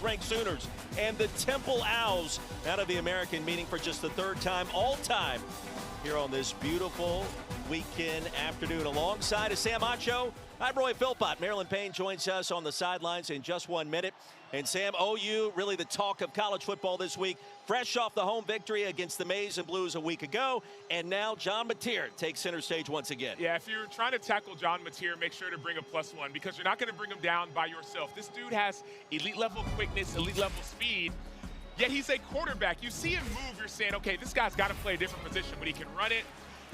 Ranked Sooners and the Temple Owls out of the American meeting for just the third time all time here on this beautiful weekend afternoon. Alongside of Sam Acho, I'm Roy Philpott. Marilyn Payne joins us on the sidelines in just 1 minute. And Sam, OU, really the talk of college football this week, fresh off the home victory against the Maize and Blues a week ago. And now John Mateer takes center stage once again. Yeah, if you're trying to tackle John Mateer, make sure to bring a +1 because you're not going to bring him down by yourself. This dude has elite level quickness, elite level speed, yet he's a quarterback. You see him move, you're saying, okay, this guy's got to play a different position, but he can run it.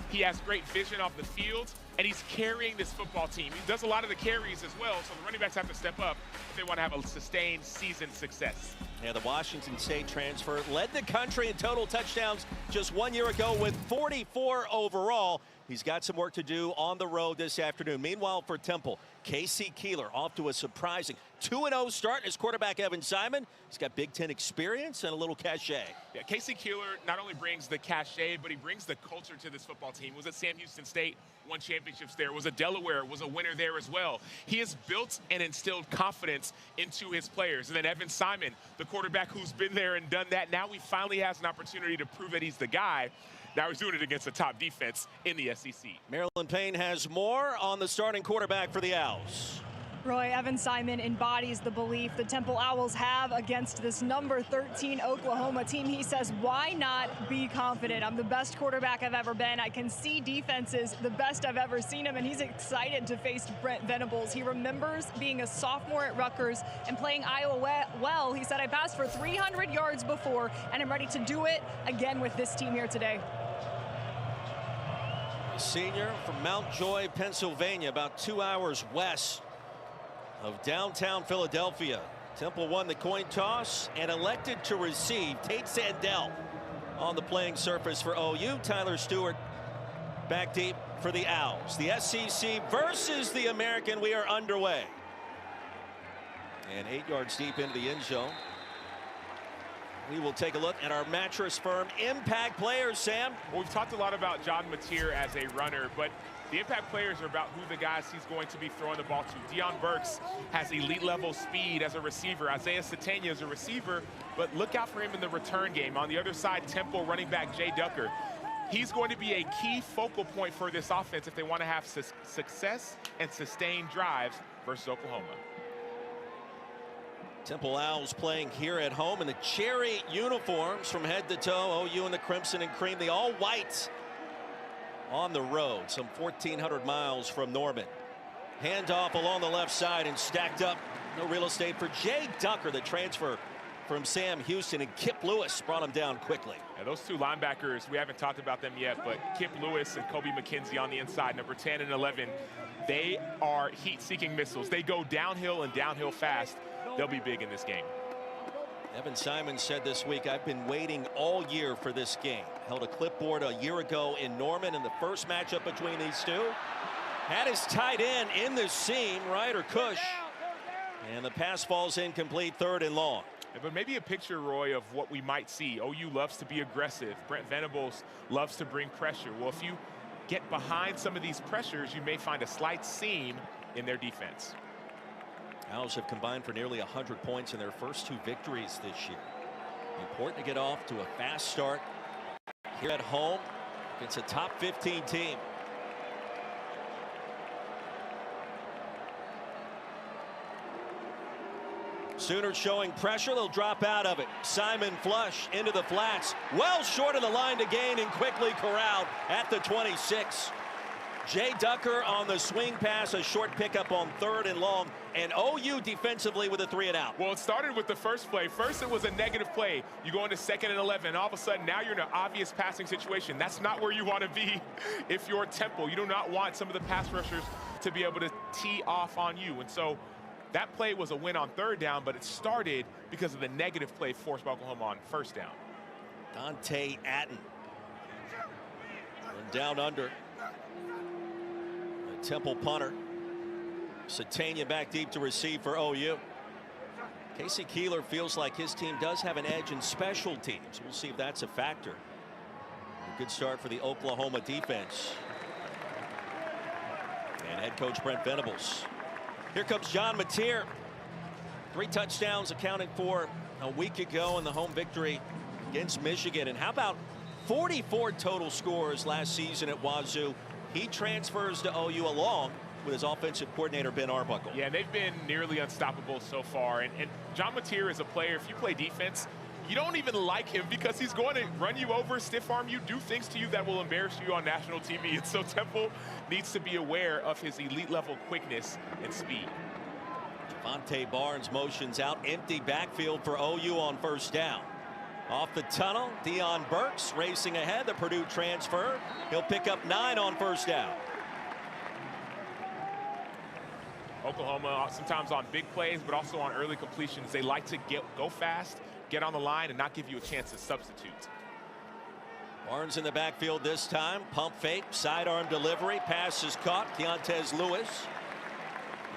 He has great vision off the field, and he's carrying this football team. He does a lot of the carries as well, so the running backs have to step up if they want to have a sustained season success. Yeah, the Washington State transfer led the country in total touchdowns just 1 year ago with 44 overall. He's got some work to do on the road this afternoon. Meanwhile, for Temple, Casey Keeler off to a surprising 2-0 start as quarterback Evan Simon. He's got Big Ten experience and a little cachet. Yeah, Casey Keeler not only brings the cachet, but he brings the culture to this football team. Was at Sam Houston State, won championships there, was at Delaware, was a winner there as well. He has built and instilled confidence into his players. And then Evan Simon, the quarterback who's been there and done that, now he finally has an opportunity to prove that he's the guy. Now he's doing it against a top defense in the SEC. Marilyn Payne has more on the starting quarterback for the Owls. Roy, Evan Simon embodies the belief the Temple Owls have against this number 13 Oklahoma team. He says, why not be confident? I'm the best quarterback I've ever been. I can see defenses the best I've ever seen him, and he's excited to face Brent Venables. He remembers being a sophomore at Rutgers and playing Iowa well. He said, I passed for 300 yards before, and I'm ready to do it again with this team here today. A senior from Mount Joy, Pennsylvania, about 2 hours west of downtown Philadelphia. Temple won the coin toss and elected to receive. Tate Sandell on the playing surface for OU. Tyler Stewart back deep for the Owls. The SEC versus the American. We are underway. And 8 yards deep into the end zone. We will take a look at our Mattress Firm impact players, Sam. Well, we've talked a lot about John Mateer as a runner, but the impact players are about who the guys he's going to be throwing the ball to. Deion Burks has elite level speed as a receiver. Isaiah Satania is a receiver, but look out for him in the return game. On the other side, Temple running back Jay Ducker. He's going to be a key focal point for this offense if they want to have success and sustained drives versus Oklahoma. Temple Owls playing here at home in the cherry uniforms from head to toe. OU in the crimson and cream, the all white on the road, some 1,400 miles from Norman. Handoff along the left side and stacked up. No real estate for Jay Ducker, the transfer from Sam Houston, and Kip Lewis brought him down quickly. Yeah, those two linebackers, we haven't talked about them yet, but Kip Lewis and Kobe McKenzie on the inside, number 10 and 11, they are heat-seeking missiles. They go downhill and downhill fast. They'll be big in this game. Evan Simon said this week, I've been waiting all year for this game. Held a clipboard a year ago in Norman in the first matchup between these two. Had his tight end in the seam, Ryder Cush. And the pass falls incomplete, 3rd and long. Yeah, but maybe a picture, Roy, of what we might see. OU loves to be aggressive. Brent Venables loves to bring pressure. Well, if you get behind some of these pressures, you may find a slight seam in their defense. Owls have combined for nearly 100 points in their first 2 victories this year. Important to get off to a fast start here at home against a top 15 team. Sooners showing pressure. They'll drop out of it. Simon flush into the flats. Well short of the line to gain and quickly corralled at the 26. Jay Ducker on the swing pass, a short pickup on 3rd and long, and OU defensively with a 3 and out. Well, it started with the first play. First, it was a negative play. You go into 2nd and 11, and all of a sudden, now you're in an obvious passing situation. That's not where you want to be if you're Temple. You do not want some of the pass rushers to be able to tee off on you. And so that play was a win on 3rd down, but it started because of the negative play forced by Oklahoma on 1st down. Dante Atten. And down under. Temple punter. Satania back deep to receive for OU. Casey Keeler feels like his team does have an edge in special teams. We'll see if that's a factor. A good start for the Oklahoma defense. And head coach Brent Venables. Here comes John Mateer 3 touchdowns accounted for a week ago in the home victory against Michigan. And how about 44 total scores last season at Wazoo? He transfers to OU along with his offensive coordinator, Ben Arbuckle. Yeah, they've been nearly unstoppable so far. And John Mateer is a player, if you play defense, you don't even like him because he's going to run you over, stiff arm you, do things to you that will embarrass you on national TV. And so Temple needs to be aware of his elite level quickness and speed. Javonte Barnes motions out, empty backfield for OU on first down. Off the tunnel, Deion Burks racing ahead, the Purdue transfer. He'll pick up 9 on first down. Oklahoma, sometimes on big plays, but also on early completions, they like to go fast, get on the line, and not give you a chance to substitute. Barnes in the backfield this time. Pump fake, sidearm delivery. Pass is caught. Keontez Lewis.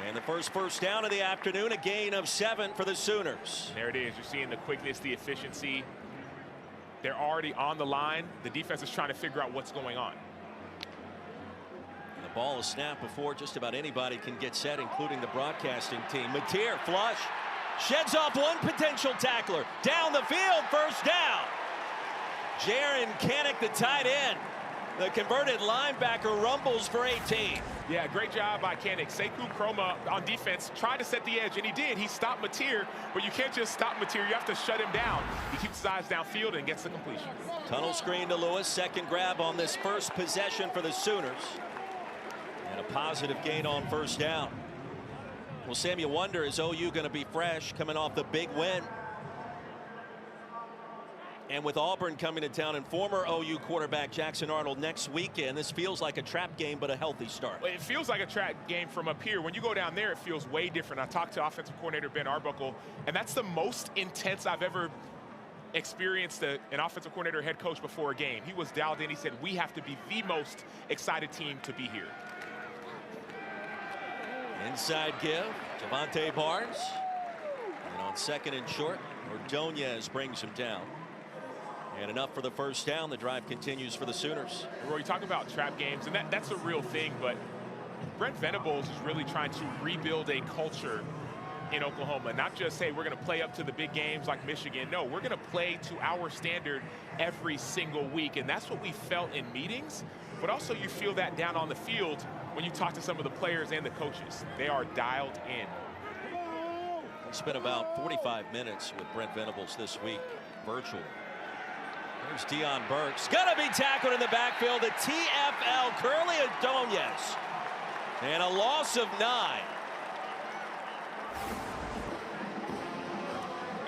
And the first down of the afternoon, a gain of 7 for the Sooners. There it is. You're seeing the quickness, the efficiency. They're already on the line. The defense is trying to figure out what's going on. And the ball is snapped before just about anybody can get set, including the broadcasting team. Mateer flush. Sheds off one potential tackler. Down the field, first down. Jaren Kanak, the tight end. The converted linebacker rumbles for 18. Yeah, great job by Kanak. Sekou Kroma on defense tried to set the edge, and he did. He stopped Mateer, but you can't just stop Mateer. You have to shut him down. He keeps his eyes downfield and gets the completion. Tunnel screen to Lewis. Second grab on this first possession for the Sooners. And a positive gain on first down. Well, Sam, you wonder, is OU going to be fresh coming off the big win? And with Auburn coming to town and former OU quarterback Jackson Arnold next weekend, this feels like a trap game, but a healthy start. Well, it feels like a trap game from up here. When you go down there, it feels way different. I talked to offensive coordinator Ben Arbuckle, and that's the most intense I've ever experienced an offensive coordinator head coach before a game. He was dialed in. He said, we have to be the most excited team to be here. Inside give, Javonte Barnes. And on second and short, Ordonez brings him down. And enough for the first down. The drive continues for the Sooners. Roy, you talk about trap games, and that's a real thing, but Brent Venables is really trying to rebuild a culture in Oklahoma. Not just say we're going to play up to the big games like Michigan. No, we're going to play to our standard every single week, and that's what we felt in meetings. But also you feel that down on the field when you talk to some of the players and the coaches. They are dialed in. We spent about 45 minutes with Brent Venables this week, virtual. There's Deion Burks. Gonna be tackled in the backfield. The TFL, Curly Ordonez. And a loss of 9.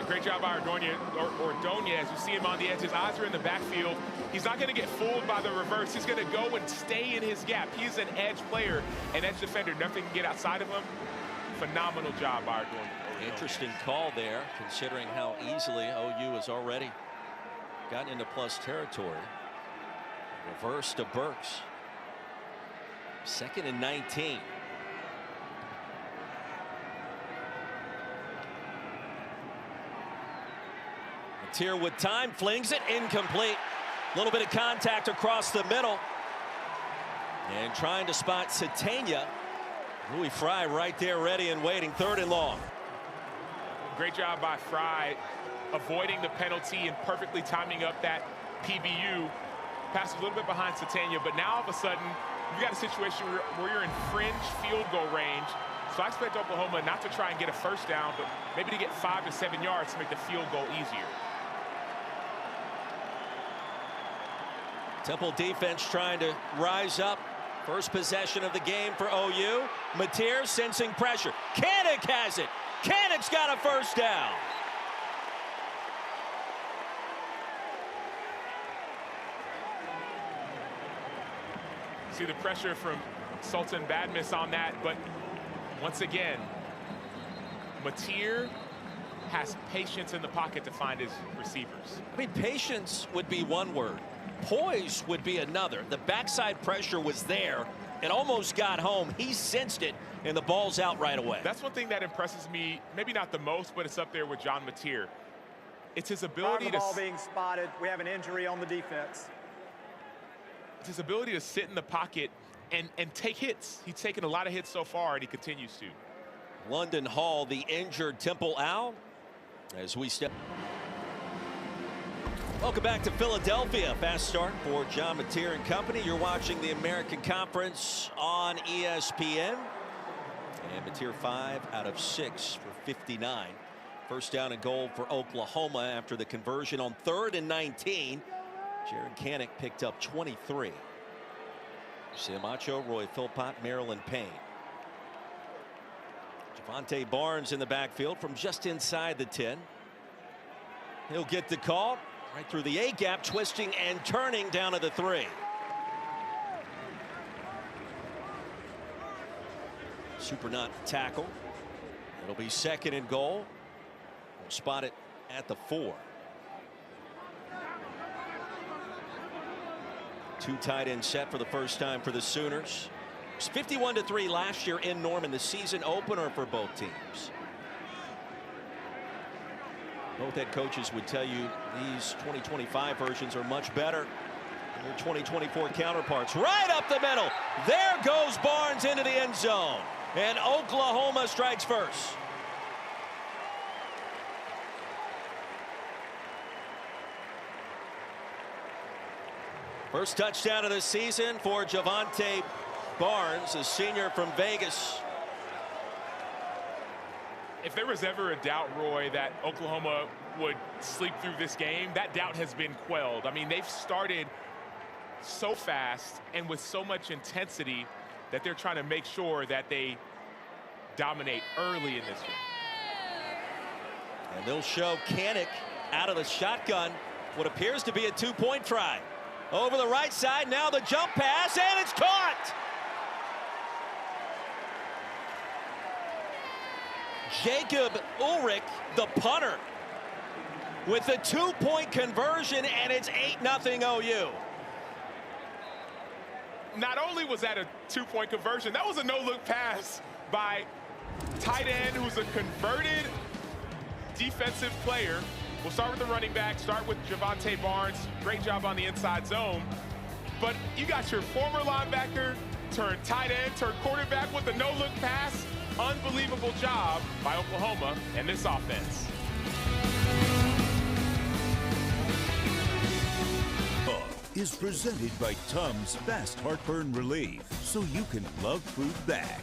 A great job by Ordonez. You see him on the edge. His eyes are in the backfield. He's not going to get fooled by the reverse. He's going to go and stay in his gap. He's an edge player, an edge defender. Nothing can get outside of him. Phenomenal job by Ordonez. Interesting call there, considering how easily OU has already gotten into plus territory. Reverse to Burks. 2nd and 19. Mateer with time, flings it, incomplete. A little bit of contact across the middle. And trying to spot Satania. Louis Fry right there ready and waiting. 3rd and long. Great job by Fry avoiding the penalty and perfectly timing up that PBU. Pass a little bit behind Satania, but now all of a sudden you've got a situation where you're in fringe field goal range. So I expect Oklahoma not to try and get a first down, but maybe to get 5 to 7 yards to make the field goal easier. Temple defense trying to rise up. First possession of the game for OU. Mateer sensing pressure. Kanak has it. Kanak's got a first down. See the pressure from Sultan Badmus on that, but once again, Mateer has patience in the pocket to find his receivers. I mean, patience would be one word. Poise would be another. The backside pressure was there. It almost got home. He sensed it, and the ball's out right away. That's one thing that impresses me, maybe not the most, but it's up there with John Mateer. It's his ability to... ball being spotted. We have an injury on the defense. It's his ability to sit in the pocket and take hits. He's taken a lot of hits so far, and he continues to. London Hall, the injured Temple Owl, as we step. Welcome back to Philadelphia. Fast start for John Mateer and company. You're watching the American Conference on ESPN. And Mateer 5 out of 6 for 59. First down and goal for Oklahoma after the conversion on 3rd and 19. Jared Kanak picked up 23. Sam Acho, Roy Philpott, Maryland Payne. Javonte Barnes in the backfield from just inside the 10. He'll get the call right through the A gap, twisting and turning down to the 3. Super not tackle. It'll be 2nd and goal. We'll spot it at the 4. 2 tight end set for the first time for the Sooners. It was 51-3 last year in Norman, the season opener for both teams. Both head coaches would tell you these 2025 versions are much better than their 2024 counterparts. Right up the middle. There goes Barnes into the end zone. And Oklahoma strikes first. First touchdown of the season for Javonte Barnes, a senior from Vegas. If there was ever a doubt, Roy, that Oklahoma would sleep through this game, that doubt has been quelled. I mean, they've started so fast and with so much intensity that they're trying to make sure that they dominate early in this one. And they'll show Kanak out of the shotgun, what appears to be a 2-point try. Over the right side, now the jump pass, and it's caught! Jacob Ulrich, the punter, with a 2-point conversion, and it's 8-0 OU. Not only was that a 2-point conversion, that was a no-look pass by tight end who's a converted defensive player. We'll start with the running back, start with Javonte Barnes. Great job on the inside zone. But you got your former linebacker, turned tight end, turned quarterback with a no-look pass. Unbelievable job by Oklahoma and this offense. Is presented by Tums Fast Heartburn Relief, so you can love food back.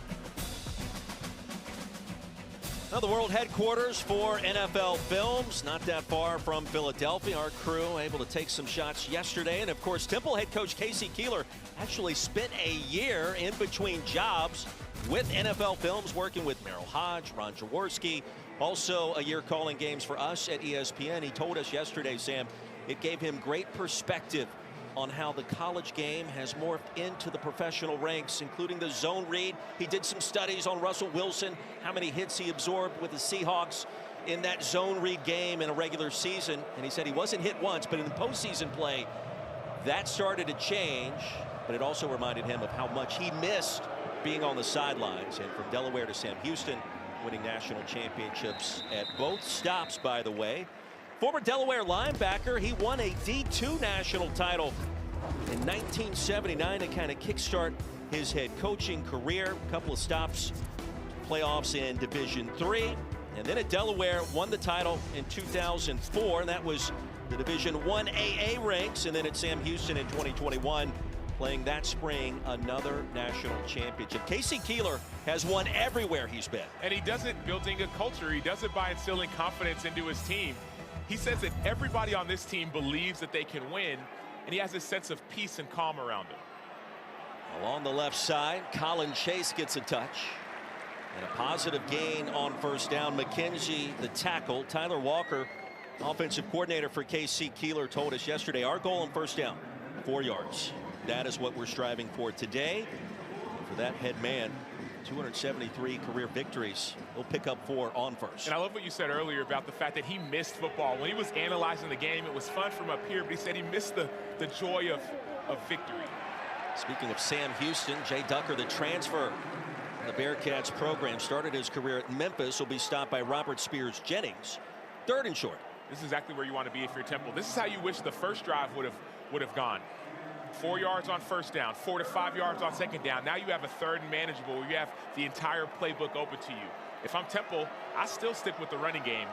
Now the world headquarters for NFL Films, not that far from Philadelphia. Our crew able to take some shots yesterday. And of course, Temple head coach Casey Keeler actually spent a year in between jobs with NFL Films, working with Merrill Hodge, Ron Jaworski, also a year calling games for us at ESPN. He told us yesterday, Sam, it gave him great perspective on how the college game has morphed into the professional ranks, including the zone read. He did some studies on Russell Wilson, how many hits he absorbed with the Seahawks in that zone read game in a regular season. And he said he wasn't hit once, but in the postseason play, that started to change. But it also reminded him of how much he missed being on the sidelines. And from Delaware to Sam Houston, winning national championships at both stops, by the way. Former Delaware linebacker, he won a D2 national title in 1979 to kind of kickstart his head coaching career. A couple of stops, playoffs in Division III. And then at Delaware, won the title in 2004. And that was the Division I AA ranks. And then at Sam Houston in 2021, playing that spring another national championship. Casey Keeler has won everywhere he's been. And he does it building a culture. He does it by instilling confidence into his team. He says that everybody on this team believes that they can win, and he has a sense of peace and calm around him. Along the left side, Colin Chase gets a touch. And a positive gain on first down. McKenzie, the tackle. Tyler Walker, offensive coordinator for KC Keeler, told us yesterday, our goal on first down, 4 yards. That is what we're striving for today. And for that head man, 273 career victories. He'll pick up 4 on first. And I love what you said earlier about the fact that he missed football. When he was analyzing the game, it was fun from up here, but he said he missed the joy of victory. Speaking of Sam Houston, Jay Ducker, the transfer in the Bearcats program, started his career at Memphis, will be stopped by Robert Spears Jennings. 3rd and short. This is exactly where you want to be if you're Temple. This is how you wish the first drive would have gone. 4 yards on first down, 4 to 5 yards on second down. Now you have a 3rd and manageable where you have the entire playbook open to you. If I'm Temple, I still stick with the running game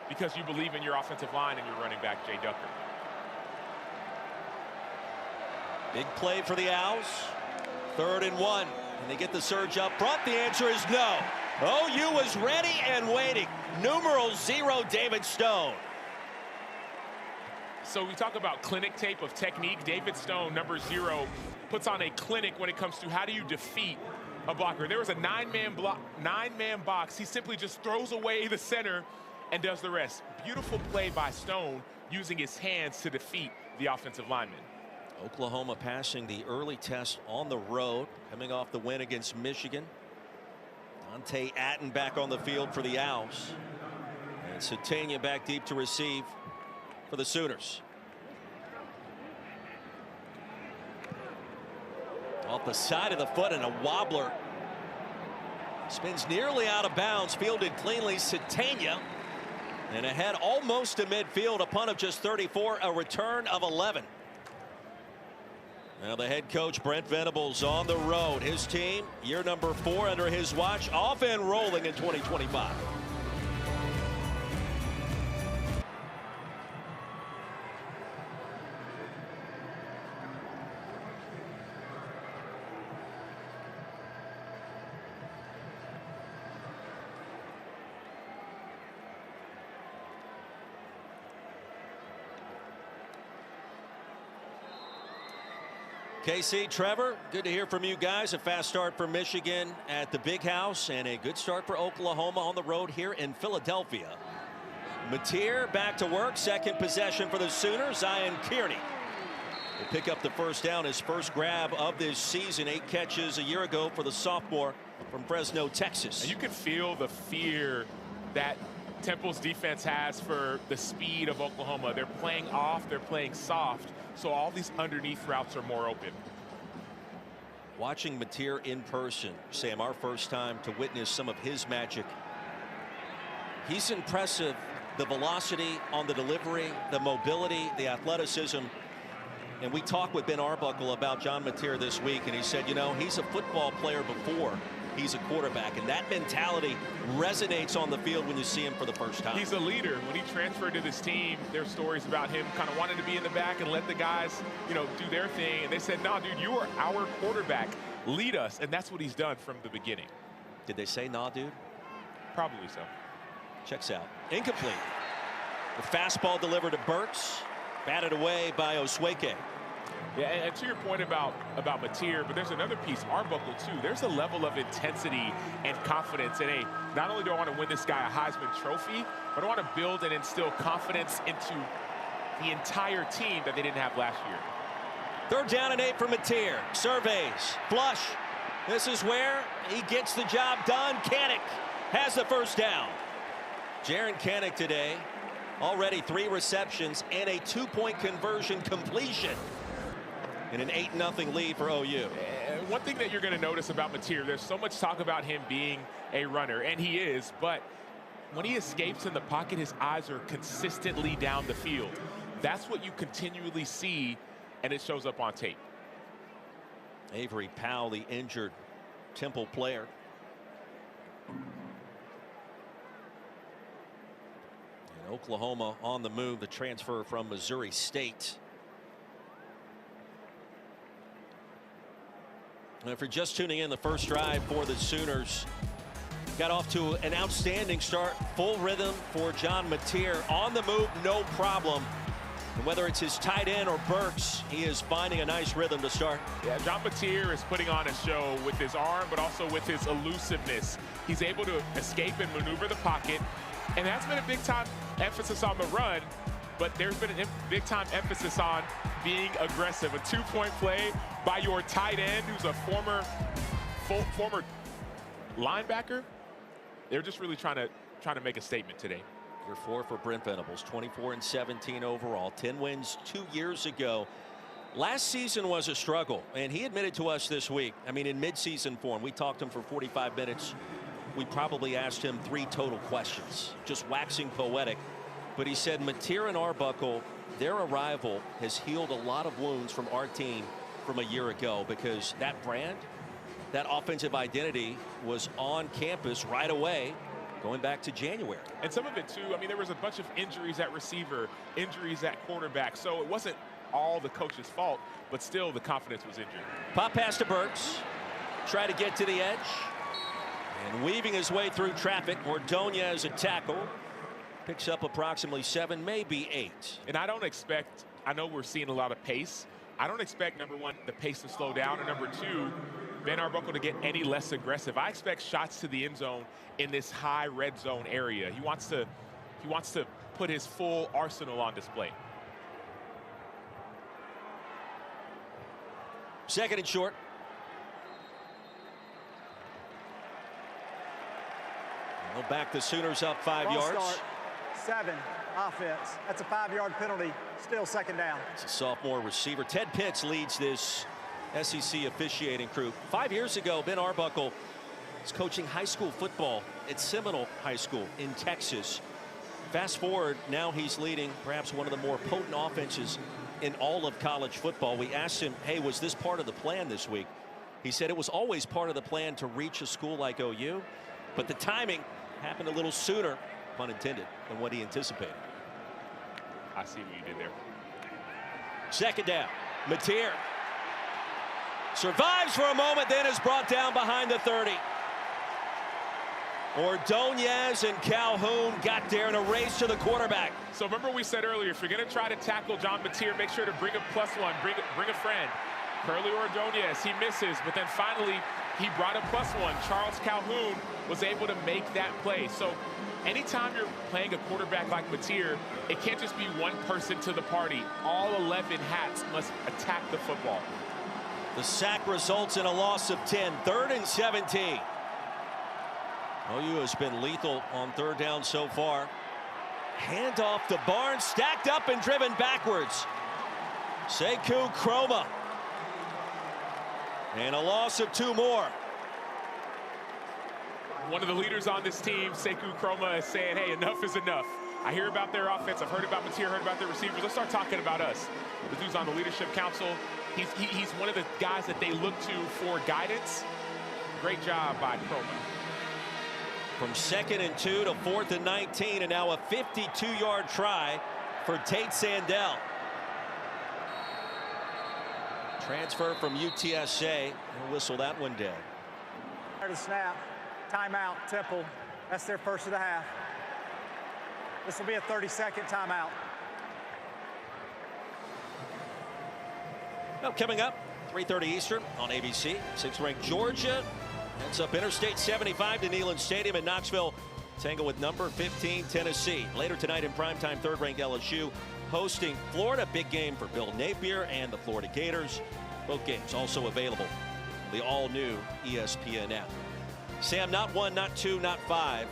because you believe in your offensive line and your running back, Jay Ducker. Big play for the Owls. 3rd and 1. Can they get the surge up front? The answer is no. OU was ready and waiting. Numeral 0, David Stone. So we talk about clinic tape of technique. David Stone, number 0, puts on a clinic when it comes to how do you defeat a blocker. There was a 9-man box. He simply just throws away the center and does the rest. Beautiful play by Stone using his hands to defeat the offensive lineman. Oklahoma passing the early test on the road, coming off the win against Michigan. Dante Atten back on the field for the Owls. And Satania back deep to receive for the Sooners. Off the side of the foot and a wobbler. Spins nearly out of bounds, fielded cleanly. Satania. And ahead almost to midfield, a punt of just 34, a return of 11. Now the head coach Brent Venables on the road. His team, year number 4 under his watch, off and rolling in 2025. KC, Trevor, good to hear from you guys. A fast start for Michigan at the Big House and a good start for Oklahoma on the road here in Philadelphia. Mateer back to work. Second possession for the Sooners. Zion Kearney will pick up the first down, his first grab of this season. 8 catches a year ago for the sophomore from Fresno, Texas. And you can feel the fear that Temple's defense has for the speed of Oklahoma. They're playing off, they're playing soft, so all these underneath routes are more open. Watching Mateer in person, Sam, our first time to witness some of his magic. He's impressive. The velocity on the delivery, the mobility, the athleticism. And we talked with Ben Arbuckle about John Mateer this week, and he said, you know, he's a football player before he's a quarterback, and that mentality resonates on the field when you see him for the first time. He's a leader. When he transferred to this team, there's stories about him kind of wanting to be in the back and let the guys, you know, do their thing. And they said, no, dude, you are our quarterback. Lead us. And that's what he's done from the beginning. Did they say, nah, dude? Probably so. Checks out. Incomplete. The fastball delivered to Burks. Batted away by Osweke. Yeah, and to your point about Mateer, but there's another piece, Arbuckle too. There's a level of intensity and confidence. And hey, not only do I want to win this guy a Heisman Trophy, but I want to build and instill confidence into the entire team that they didn't have last year. 3rd down and 8 for Mateer. Surveys. Flush. This is where he gets the job done. Kanak has the first down. Jaren Kanak today, already 3 receptions and a 2-point conversion completion. In an 8-0 lead for OU. One thing that you're going to notice about Mateer, there's so much talk about him being a runner, and he is, but when he escapes in the pocket, his eyes are consistently down the field. That's what you continually see, and it shows up on tape. Avery Powell, the injured Temple player. And Oklahoma on the move, the transfer from Missouri State. And if you're just tuning in, the first drive for the Sooners got off to an outstanding start. Full rhythm for John Mateer. On the move, no problem. And whether it's his tight end or Burks, he is finding a nice rhythm to start. Yeah, John Mateer is putting on a show with his arm, but also with his elusiveness. He's able to escape and maneuver the pocket. And that's been a big-time emphasis on the run. But there's been a big-time emphasis on being aggressive. A 2-point play by your tight end, who's a former linebacker. They're just really trying to make a statement today. Year 4 for Brent Venables, 24-17 overall, 10 wins 2 years ago. Last season was a struggle, and he admitted to us this week. I mean, in midseason form, we talked to him for 45 minutes. We probably asked him 3 total questions, just waxing poetic. But he said Mateer and Arbuckle, their arrival has healed a lot of wounds from our team from a year ago, because that brand, that offensive identity was on campus right away, going back to January. And some of it, too, I mean, there was a bunch of injuries at receiver, injuries at quarterback, so it wasn't all the coach's fault, but still the confidence was injured. Pop pass to Burks. Try to get to the edge. And weaving his way through traffic, Ordonez a tackle. Picks up approximately 7, maybe 8. And I don't expect, I know we're seeing a lot of pace. I don't expect, number one, the pace to slow down, and number two, Ben Arbuckle to get any less aggressive. I expect shots to the end zone in this high red zone area. He wants to put his full arsenal on display. Second and short. Well, back the Sooners up 5 Wrong yards. Start. 7 offense. That's a 5-yard penalty. Still second down. It's a sophomore receiver. Ted Pitts leads this SEC officiating crew. 5 years ago, Ben Arbuckle was coaching high school football at Seminole High School in Texas. Fast forward, now he's leading perhaps one of the more potent offenses in all of college football. We asked him, hey, was this part of the plan this week? He said it was always part of the plan to reach a school like OU, but the timing happened a little sooner, pun intended, than what he anticipated. I see what you did there. Second down. Mateer survives for a moment, then is brought down behind the 30. Ordonez and Calhoun got there in a race to the quarterback. So remember we said earlier, if you're going to try to tackle John Mateer, make sure to bring a +1, bring a friend. Curly Ordonez, he misses, but then finally he brought a +1. Charles Calhoun was able to make that play. So anytime you're playing a quarterback like Mateer, it can't just be one person to the party. All 11 hats must attack the football. The sack results in a loss of 10. 3rd and 17. OU has been lethal on 3rd down so far. Handoff to Barnes, stacked up and driven backwards. Sekou Chroma. And a loss of 2 more. One of the leaders on this team, Sekou Chroma, is saying, hey, enough is enough. I hear about their offense. I've heard about Mateer, heard about their receivers. Let's start talking about us. The dude's on the leadership council. He's one of the guys that they look to for guidance. Great job by Chroma. From 2nd and 2 to 4th and 19, and now a 52-yard try for Tate Sandell. Transfer from UTSA. He'll whistle that one dead. There's a snap. Timeout, Temple. That's their first of the half. This will be a 30-second timeout. Well, coming up, 3:30 Eastern on ABC. 6th-ranked Georgia heads up Interstate 75 to Neyland Stadium in Knoxville. Tangle with number 15 Tennessee. Later tonight in primetime, 3rd-ranked LSU hosting Florida. Big game for Bill Napier and the Florida Gators. Both games also available on the all-new ESPN app. Sam, not 1, not 2, not 5,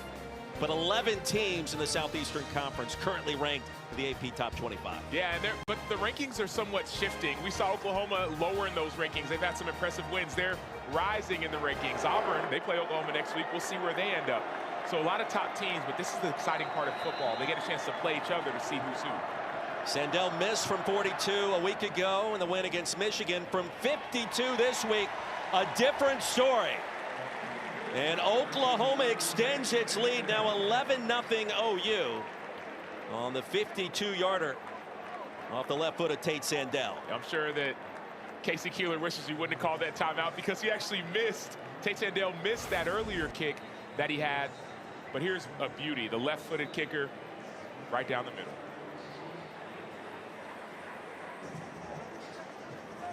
but 11 teams in the Southeastern Conference currently ranked in the AP Top 25. Yeah, but the rankings are somewhat shifting. We saw Oklahoma lower in those rankings. They've had some impressive wins. They're rising in the rankings. Auburn, they play Oklahoma next week. We'll see where they end up. So a lot of top teams, but this is the exciting part of football. They get a chance to play each other to see who's who. Sandell missed from 42 a week ago in the win against Michigan. From 52 this week, a different story. And Oklahoma extends its lead, now 11-0 OU on the 52-yarder off the left foot of Tate Sandell. I'm sure that Casey Keeler wishes he wouldn't have called that timeout because he actually missed. Tate Sandell missed that earlier kick that he had. But here's a beauty, the left-footed kicker right down the middle.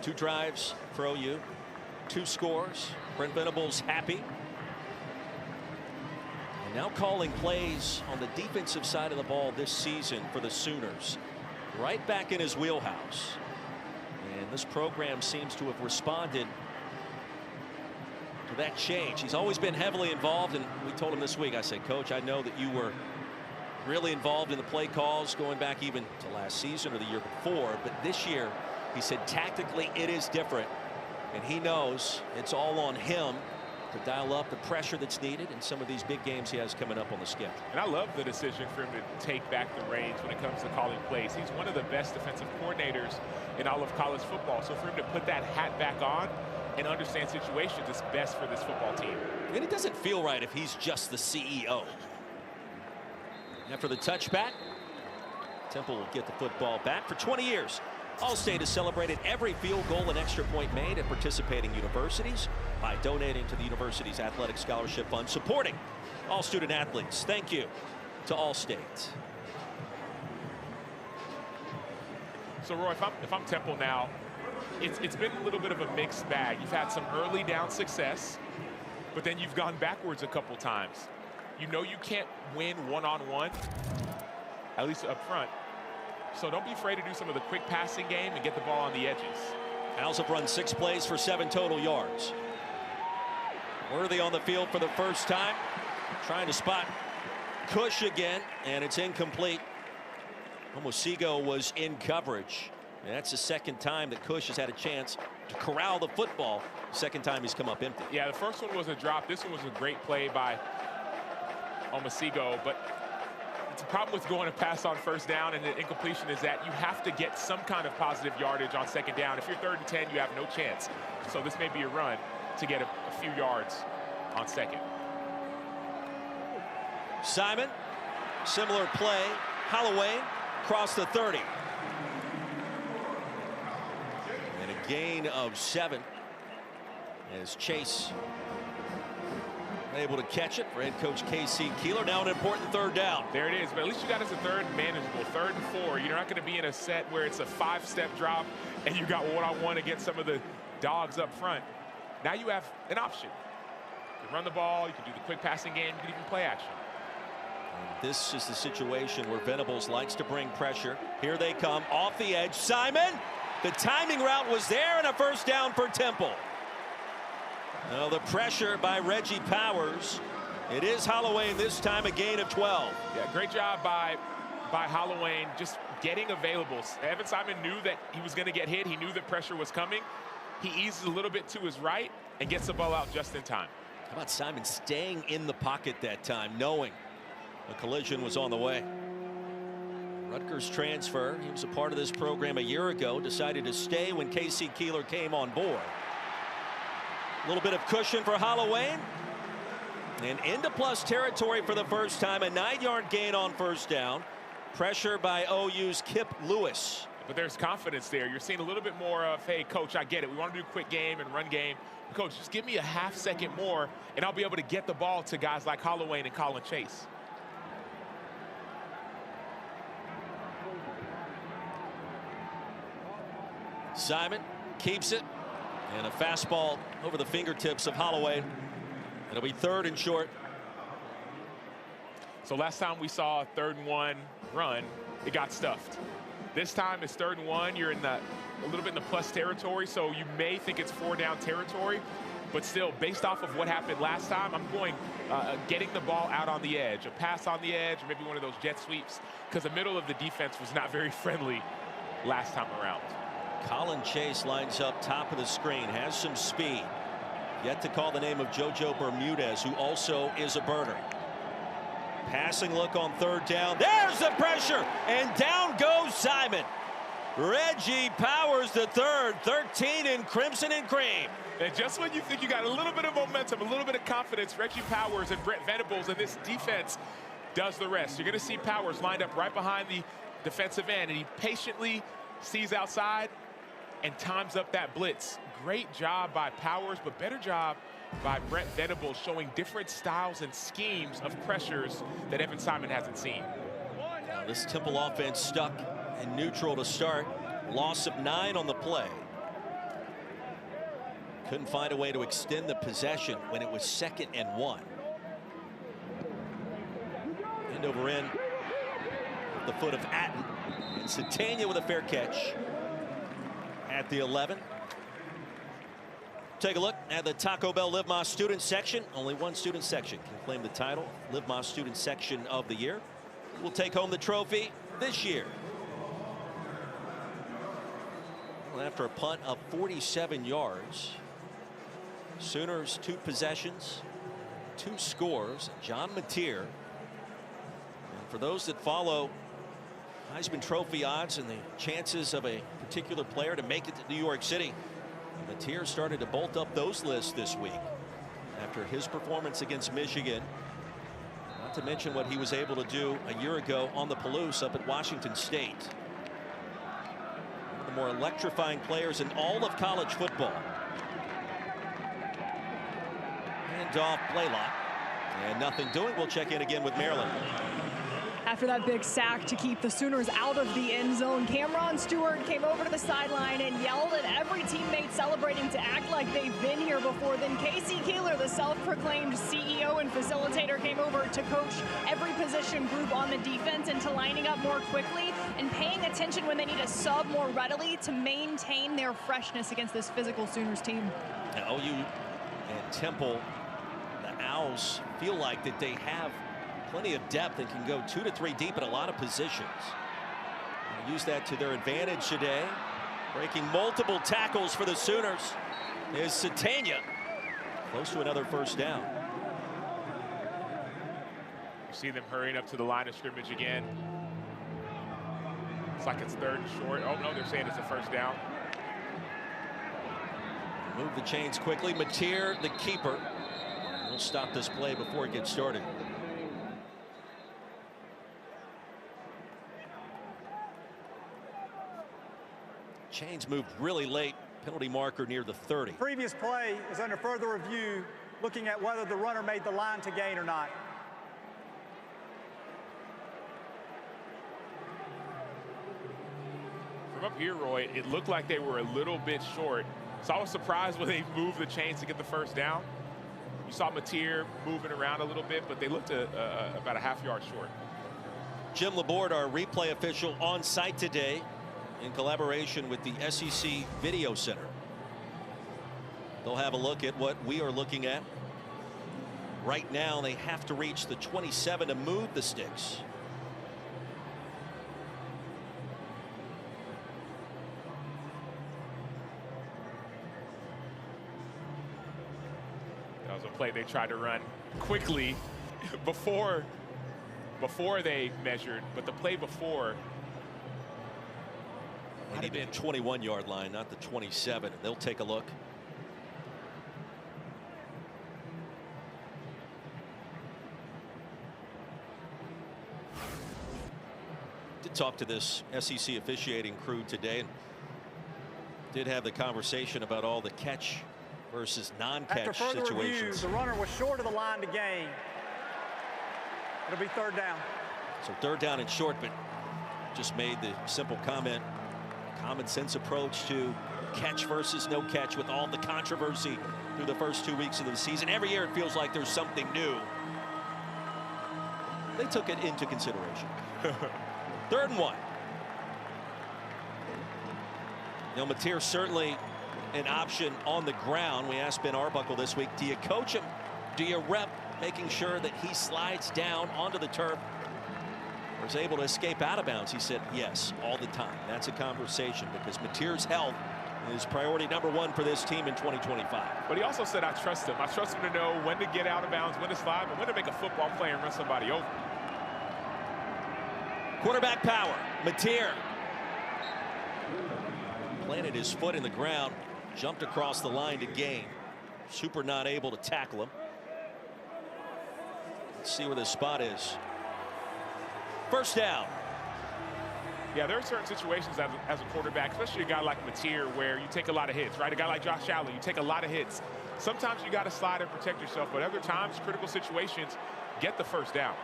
2 drives for OU, 2 scores. Brent Venables happy. And now calling plays on the defensive side of the ball this season for the Sooners. Right back in his wheelhouse. And this program seems to have responded to that change. He's always been heavily involved, and we told him this week, I said, Coach, I know that you were really involved in the play calls going back even to last season or the year before, but this year, he said tactically it is different, and he knows it's all on him to dial up the pressure that's needed in some of these big games he has coming up on the schedule. And I love the decision for him to take back the reins when it comes to calling plays. He's one of the best defensive coordinators in all of college football. So for him to put that hat back on, and understand situations is best for this football team. And it doesn't feel right if he's just the CEO. After the touchback, Temple will get the football back. For 20 years, Allstate has celebrated every field goal and extra point made at participating universities by donating to the university's athletic scholarship fund, supporting all student athletes. Thank you to Allstate. So, Roy, if I'm Temple now, it's been a little bit of a mixed bag. You've had some early down success, but then you've gone backwards a couple times. You know you can't win one-on-one, at least up front. So don't be afraid to do some of the quick passing game and get the ball on the edges. Owls have run 6 plays for 7 total yards. Worthy on the field for the first time. Trying to spot Cush again, and it's incomplete. Omosigo was in coverage. And that's the second time that Cush has had a chance to corral the football. Second time he's come up empty. Yeah, the first one was a drop. This one was a great play by Omosigo, but it's a problem with going to pass on first down and the incompletion is that you have to get some kind of positive yardage on second down. If you're 3rd and 10, you have no chance. So this may be a run to get a few yards on second. Simon, similar play. Holloway across the 30. And a gain of 7 as Chase able to catch it for head coach K.C. Keeler. Now an important 3rd down. There it is, but at least you got us a 3rd manageable, 3rd and 4. You're not going to be in a set where it's a 5-step drop and you got one-on-one against some of the dogs up front. Now you have an option. You can run the ball, you can do the quick passing game, you can even play action. And this is the situation where Venables likes to bring pressure. Here they come off the edge. Simon, the timing route was there, and a first down for Temple. Now the pressure by Reggie Powers. It is Holloway this time, a gain of 12. Yeah, great job by Holloway just getting available. Evan Simon knew that he was going to get hit. He knew that pressure was coming. He eases a little bit to his right and gets the ball out just in time. How about Simon staying in the pocket that time, knowing a collision was on the way? Rutgers transfer. He was a part of this program a year ago, decided to stay when K.C. Keeler came on board. A little bit of cushion for Holloway. And into plus territory for the first time. A 9-yard gain on first down. Pressure by OU's Kip Lewis. But there's confidence there. You're seeing a little bit more of, hey, coach, I get it. We want to do quick game and run game. Coach, just give me a half second more, and I'll be able to get the ball to guys like Holloway and Colin Chase. Simon keeps it. And a fastball over the fingertips of Holloway. It'll be 3rd and short. So last time we saw a 3rd and 1 run, it got stuffed. This time it's 3rd and 1. You're in a little bit in the plus territory, so you may think it's 4-down territory. But still, based off of what happened last time, I'm going getting the ball out on the edge, a pass on the edge, or maybe one of those jet sweeps, because the middle of the defense was not very friendly last time around. Colin Chase lines up top of the screen, has some speed. Yet to call the name of JoJo Bermudez, who also is a burner. Passing look on 3rd down. There's the pressure, and down goes Simon. Reggie Powers the 3rd, 13 in crimson and cream. And just when you think you got a little bit of momentum, a little bit of confidence, Reggie Powers and Brent Venables and this defense does the rest. You're going to see Powers lined up right behind the defensive end, and he patiently sees outside and times up that blitz. Great job by Powers, but better job by Brent Venables, showing different styles and schemes of pressures that Evan Simon hasn't seen. Now this Temple offense stuck in neutral to start. Loss of 9 on the play. Couldn't find a way to extend the possession when it was 2nd and 1. End over end at the foot of Atten. And Satania with a fair catch at the 11. Take a look at the Taco Bell Live Más student section. Only one student section can claim the title, Live Más student section of the year. Will take home the trophy this year. Well, after a punt of 47 yards, Sooners 2 possessions, 2 scores. John Mateer. And for those that follow Heisman Trophy odds and the chances of a particular player to make it to New York City, Mateer started to bolt up those lists this week after his performance against Michigan. Not to mention what he was able to do a year ago on the Palouse up at Washington State. One of the more electrifying players in all of college football. Handoff, Blaylock, and nothing doing. We'll check in again with Maryland. After that big sack to keep the Sooners out of the end zone, Cameron Stewart came over to the sideline and yelled at every teammate celebrating to act like they've been here before. Then Casey Keeler, the self-proclaimed CEO and facilitator, came over to coach every position group on the defense into lining up more quickly and paying attention when they need to sub more readily to maintain their freshness against this physical Sooners team. Now, OU and Temple, the Owls, feel like that they have plenty of depth and can go 2 to 3 deep in a lot of positions. They'll use that to their advantage today. Breaking multiple tackles for the Sooners is Satania. Close to another first down. You see them hurrying up to the line of scrimmage again. It's like it's 3rd and short. Oh no, they're saying it's a first down. Move the chains quickly. Mateer, the keeper, will stop this play before it gets started. Chains moved really late. Penalty marker near the 30. Previous play is under further review, looking at whether the runner made the line to gain or not. From up here, Roy, it looked like they were a little bit short. So I was surprised when they moved the chains to get the first down. You saw Mateer moving around a little bit, but they looked about a half-yard short. Jim Laborde, our replay official, on site today in collaboration with the SEC Video Center. They'll have a look at what we are looking at. Right now, they have to reach the 27 to move the sticks. That was a play they tried to run quickly before they measured, but the play before. They need the 21-yard line, not the 27. They'll take a look. Did talk to this SEC officiating crew today and did have the conversation about all the catch versus non-catch situations. Review, the runner was short of the line to gain. It'll be 3rd down. So 3rd down and short, but just made the simple comment. Common sense approach to catch versus no catch with all the controversy through the first 2 weeks of the season. Every year it feels like there's something new. They took it into consideration. 3rd and 1. Now, Mateer certainly an option on the ground. We asked Ben Arbuckle this week, do you coach him? Do you rep making sure that he slides down onto the turf? Was able to escape out of bounds? He said yes, all the time. That's a conversation because Mateer's health is priority number 1 for this team in 2025. But he also said, I trust him. I trust him to know when to get out of bounds, when to slide, but when to make a football play and run somebody over. Quarterback power. Mateer planted his foot in the ground, jumped across the line to gain. Super not able to tackle him. Let's see where this spot is. First down. Yeah, there are certain situations as a quarterback, especially a guy like Mateer, where you take a lot of hits, right? A guy like Josh Allen, you take a lot of hits. Sometimes you got to slide and protect yourself, but other times, critical situations, get the first down.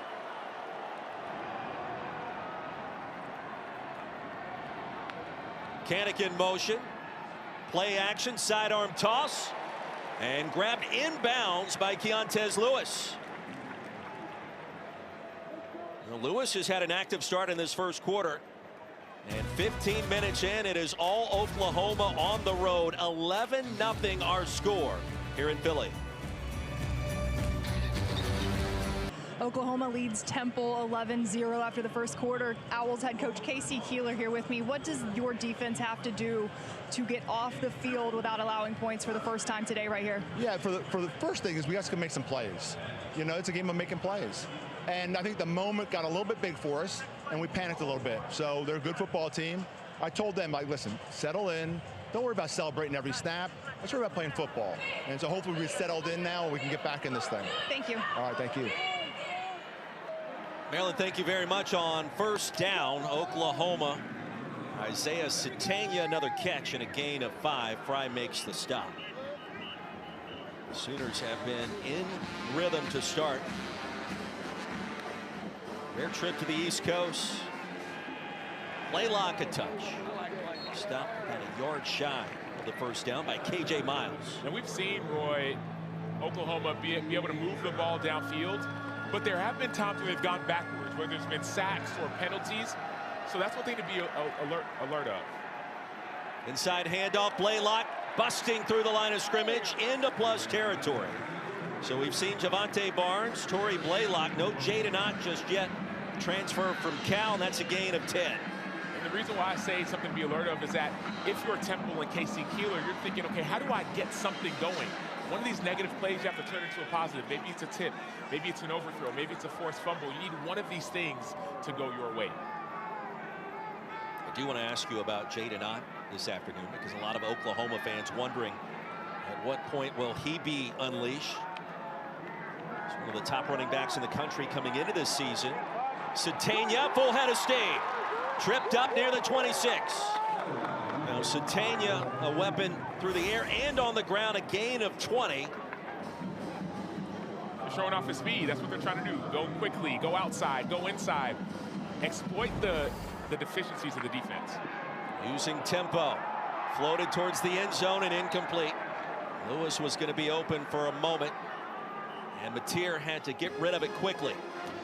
Kanak in motion. Play action, sidearm toss, and grabbed inbounds by Keontez Lewis. Lewis has had an active start in this first quarter. And 15 minutes in, it is all Oklahoma on the road. 11-0 our score here in Philly. Oklahoma leads Temple 11-0 after the first quarter. Owls head coach Casey Keeler here with me. What does your defense have to do to get off the field without allowing points for the first time today right here? Yeah, for the first thing is we have to make some plays. You know, it's a game of making plays. And I think the moment got a little bit big for us, and we panicked a little bit. So they're a good football team. I told them, like, listen, settle in. Don't worry about celebrating every snap. Let's worry about playing football. And so hopefully we're settled in now and we can get back in this thing. Thank you. All right, thank you. Maryland, thank you very much. On first down, Oklahoma. Isaiah Sategna, another catch and a gain of 5. Fry makes the stop. The Sooners have been in rhythm to start. Their trip to the East Coast. Blaylock a touch. Stopped at a yard shy of the first down by KJ Miles. And we've seen, Roy, Oklahoma be able to move the ball downfield, but there have been times where they've gone backwards, where there's been sacks or penalties. So that's one thing to be alert of. Inside handoff, Blaylock busting through the line of scrimmage into plus territory. So we've seen Javante Barnes, Torrey Blaylock, no Jaden Ott just yet. Transfer from Cal, and that's a gain of 10. And the reason why I say something to be alert of is that if you're Temple and Casey Keeler, you're thinking, okay, how do I get something going? One of these negative plays you have to turn into a positive. Maybe it's a tip, maybe it's an overthrow, maybe it's a forced fumble. You need one of these things to go your way. I do want to ask you about Jaden Ott this afternoon, because a lot of Oklahoma fans wondering at what point will he be unleashed. He's one of the top running backs in the country coming into this season. Sategna, full head of steam. Tripped up near the 26. Now Sategna, a weapon through the air and on the ground, a gain of 20. They're showing off his speed. That's what they're trying to do. Go quickly, go outside, go inside. Exploit the deficiencies of the defense. Using tempo. Floated towards the end zone and incomplete. Lewis was going to be open for a moment, and Mateer had to get rid of it quickly.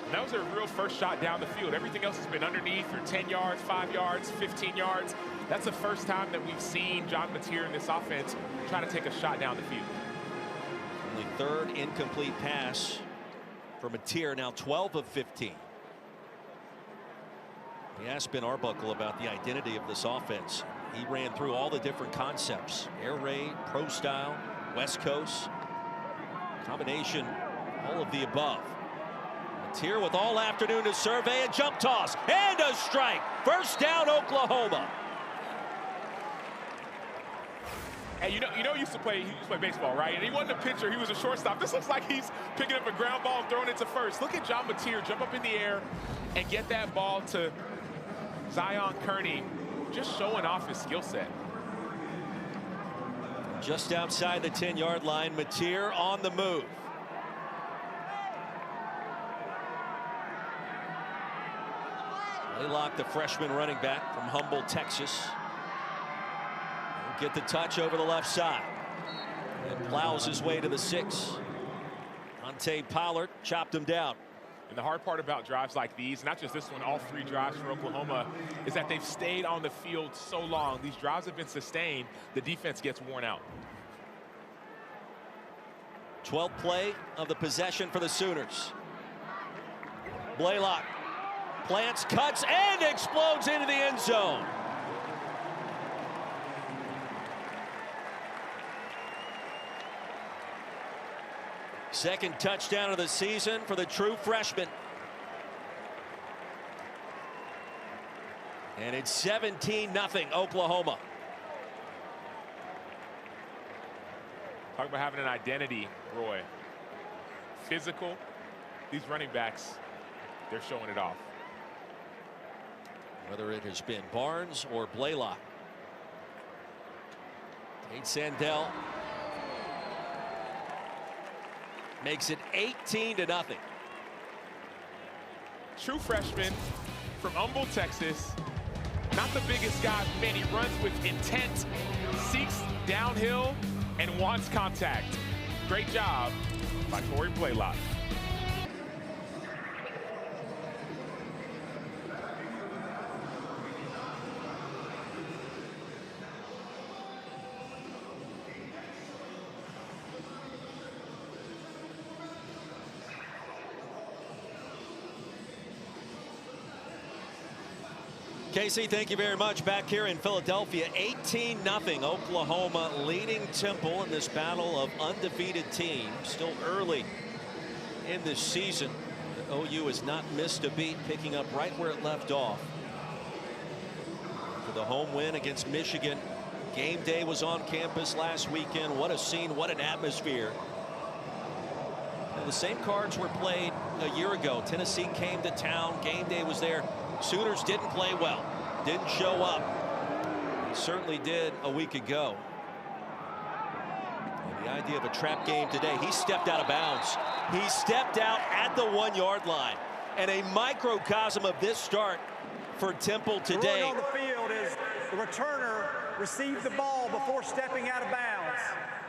And that was a real first shot down the field. Everything else has been underneath or 10 yards, 5 yards, 15 yards. That's the first time that we've seen John Mateer in this offense try to take a shot down the field. Only third incomplete pass for Mateer, now 12 of 15. We asked Ben Arbuckle about the identity of this offense. He ran through all the different concepts: air raid, pro style, West Coast, combination, all of the above. Mateer with all afternoon to survey, a jump toss and a strike. First down, Oklahoma. Hey, you know, he used to play baseball, right? And he wasn't a pitcher, he was a shortstop. This looks like he's picking up a ground ball and throwing it to first. Look at John Mateer jump up in the air and get that ball to Zion Kearney, just showing off his skill set. Just outside the 10-yard line, Mateer on the move. Blaylock, the freshman running back from Humboldt, Texas, will get the touch over the left side and plows his way to the 6. Ante Pollard chopped him down. And the hard part about drives like these, not just this one, all 3 drives for Oklahoma, is that they've stayed on the field so long. These drives have been sustained. The defense gets worn out. 12th play of the possession for the Sooners. Blaylock plants, cuts, and explodes into the end zone. Second touchdown of the season for the true freshman. And it's 17-0 Oklahoma. Talk about having an identity, Roy. Physical. These running backs, they're showing it off. Whether it has been Barnes or Blaylock. Tate Sandell makes it 18-0. True freshman from Humboldt, Texas. Not the biggest guy, man. He runs with intent, seeks downhill, and wants contact. Great job by Torrey Blaylock. Casey, thank you very much. Back here in Philadelphia, 18-0 Oklahoma leading Temple in this battle of undefeated teams. Still early in this season. OU has not missed a beat, picking up right where it left off for the home win against Michigan. Game day was on campus last weekend. What a scene, what an atmosphere. And the same cards were played a year ago. Tennessee came to town. Game day was there. Sooners didn't play well, didn't show up. They certainly did a week ago. And the idea of a trap game today, he stepped out of bounds. He stepped out at the 1-yard line. And a microcosm of this start for Temple today. The rule on the field is the returner received the ball before stepping out of bounds.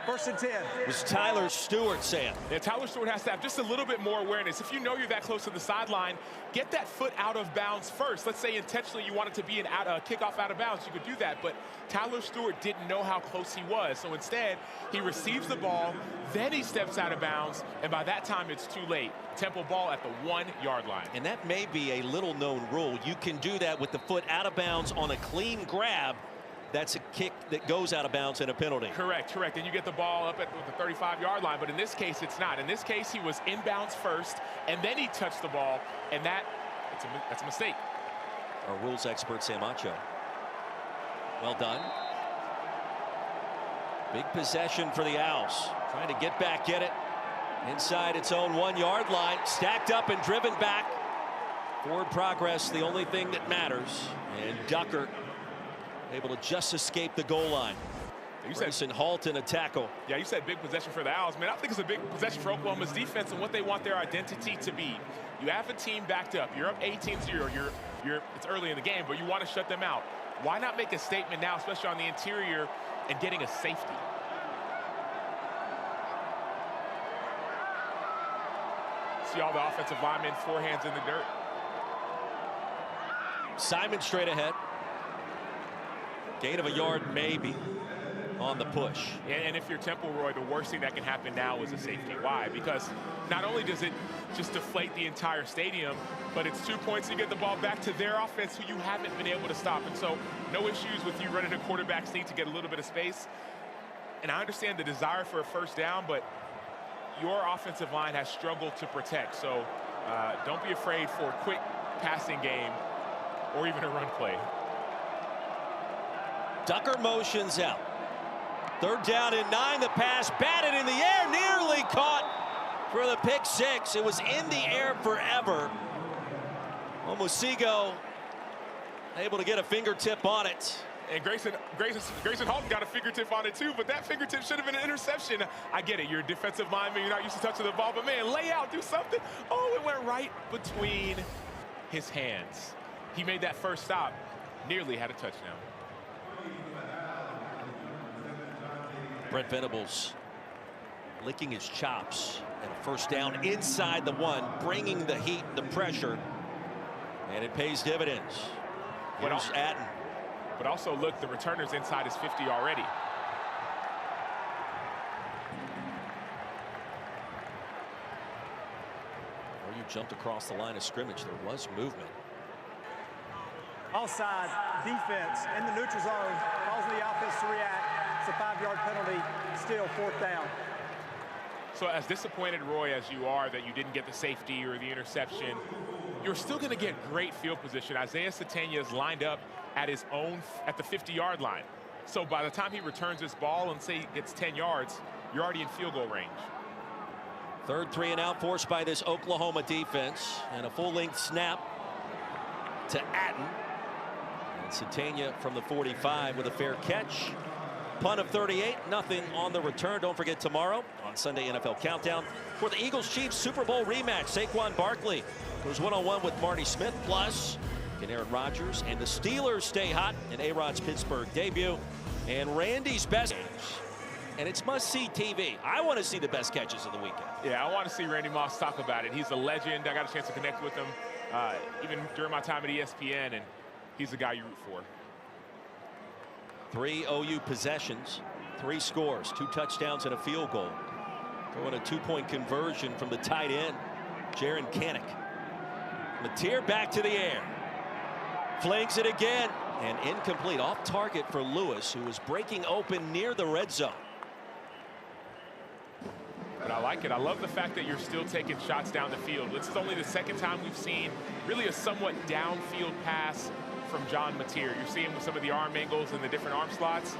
1st and 10. It was Tyler Stewart, Sam. Yeah, Tyler Stewart has to have just a little bit more awareness. If you know you're that close to the sideline, get that foot out of bounds first. Let's say intentionally you want it to be a kickoff out of bounds. You could do that, but Tyler Stewart didn't know how close he was. So instead, he receives the ball, then he steps out of bounds, and by that time it's too late. Temple ball at the 1-yard line. And that may be a little-known rule. You can do that with the foot out of bounds on a clean grab. That's a kick that goes out of bounds and a penalty. Correct. And you get the ball up at the 35-yard line, but in this case, it's not. In this case, he was inbounds first, and then he touched the ball, and that's a mistake. Our rules expert, Sam Acho. Well done. Big possession for the Owls. Trying to get back in it. Inside its own 1-yard line. Stacked up and driven back. Forward progress, the only thing that matters. And Ducker able to just escape the goal line. Grayson Halton a tackle. Yeah, you said big possession for the Owls. Man, I think it's a big possession for Oklahoma's defense and what they want their identity to be. You have a team backed up. You're up 18-0. It's early in the game, but you want to shut them out. Why not make a statement now, especially on the interior, and getting a safety? See all the offensive linemen, forehands in the dirt. Simon straight ahead. Gain of a yard maybe on the push. And if you're Temple, Roy, the worst thing that can happen now is a safety. Why? Because not only does it just deflate the entire stadium, but it's 2 points to get the ball back to their offense who you haven't been able to stop. And so no issues with you running a quarterback sneak to get a little bit of space. And I understand the desire for a first down, but your offensive line has struggled to protect. So don't be afraid for a quick passing game or even a run play. Ducker motions out. 3rd down and 9. The pass batted in the air, nearly caught for the pick 6. It was in the air forever. Omosigho able to get a fingertip on it. And Grayson Halton got a fingertip on it too, but that fingertip should have been an interception. I get it, you're a defensive lineman, you're not used to touching the ball, but man, lay out, do something. Oh, it went right between his hands. He made that first stop, nearly had a touchdown. Brent Venables licking his chops, and first down inside the 1, bringing the heat, the pressure, and it pays dividends. Here's Atten. But also look, the returner's inside his 50 already. Or you jumped across the line of scrimmage. There was movement. Offside defense in the neutral zone, causing the offense to react. It's a 5-yard penalty, still 4th down. So as disappointed, Roy, as you are that you didn't get the safety or the interception, you're still going to get great field position. Isaiah Sategna is lined up at his own, at the 50-yard line. So by the time he returns this ball and say he gets 10 yards, you're already in field goal range. 3rd 3 and out forced by this Oklahoma defense, and a full-length snap to Atten. And Sategna from the 45 with a fair catch. Punt of 38, nothing on the return. Don't forget tomorrow on Sunday NFL Countdown for the Eagles-Chiefs Super Bowl rematch. Saquon Barkley goes one-on-one with Marty Smith, plus can Aaron Rodgers, and the Steelers stay hot in A-Rod's Pittsburgh debut, and Randy's best games. And it's must-see TV. I want to see the best catches of the weekend. Yeah, I want to see Randy Moss talk about it. He's a legend. I got a chance to connect with him even during my time at ESPN, and he's the guy you root for. 3 OU possessions, 3 scores, 2 touchdowns and a field goal. Throwing a 2-point conversion from the tight end, Jaron Kanak. Mateer back to the air. Flings it again, and incomplete, off target for Lewis, who was breaking open near the red zone. But I like it. I love the fact that you're still taking shots down the field. This is only the 2nd time we've seen really a somewhat downfield pass from John Mateer. You're seeing with some of the arm angles and the different arm slots.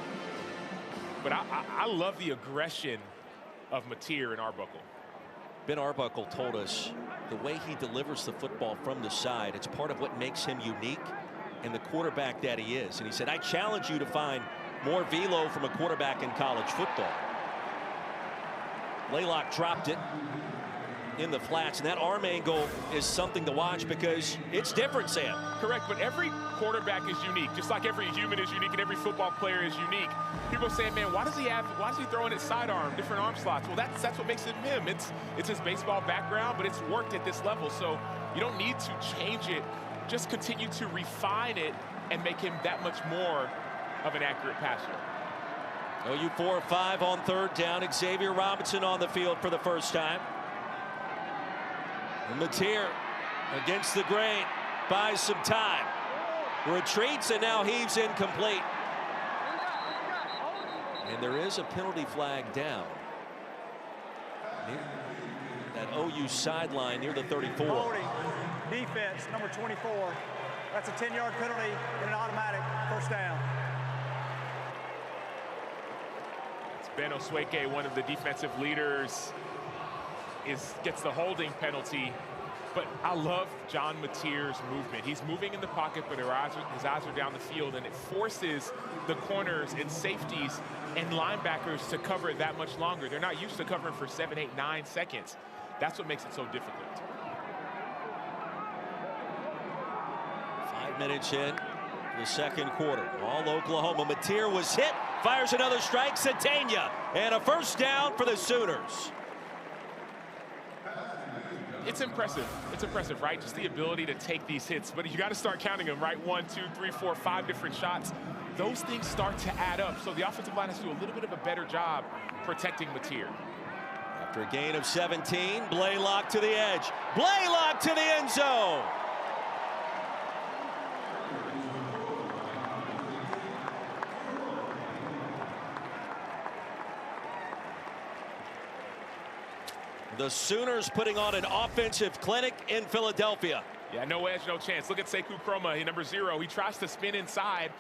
But I love the aggression of Mateer and Arbuckle. Ben Arbuckle told us the way he delivers the football from the side, it's part of what makes him unique and the quarterback that he is. And he said, I challenge you to find more velo from a quarterback in college football. Blaylock dropped it in the flats, and that arm angle is something to watch because it's different, Sam. Correct, but every quarterback is unique, just like every human is unique and every football player is unique. People are saying, man, why is he throwing it sidearm, different arm slots? Well, that's what makes him him. It's his baseball background, but it's worked at this level, so you don't need to change it. Just continue to refine it and make him that much more of an accurate passer. OU 4-5 on third down. Xavier Robinson on the field for the first time. And Mateer against the grain, buys some time, retreats, and now heaves incomplete. And there is a penalty flag down near that OU sideline near the 34. Holding defense, number 24. That's a 10-yard penalty and an automatic first down. It's Ben Osweke, one of the defensive leaders, gets the holding penalty. But I love John Mateer's movement. He's moving in the pocket, but his eyes are down the field, and it forces the corners and safeties and linebackers to cover it that much longer. They're not used to covering for 7, 8, 9 seconds. That's what makes it so difficult. 5 minutes in the second quarter. All Oklahoma. Mateer was hit, fires another strike. Sategna, and a first down for the Sooners. It's impressive. It's impressive, right? Just the ability to take these hits. But you got to start counting them, right? 1, 2, 3, 4, 5 different shots. Those things start to add up. So the offensive line has to do a little bit of a better job protecting Mateer. After a gain of 17, Blaylock to the edge. Blaylock to the end zone. The Sooners putting on an offensive clinic in Philadelphia. Yeah, no edge, no chance. Look at Sekou Kroma, number 0. He tries to spin inside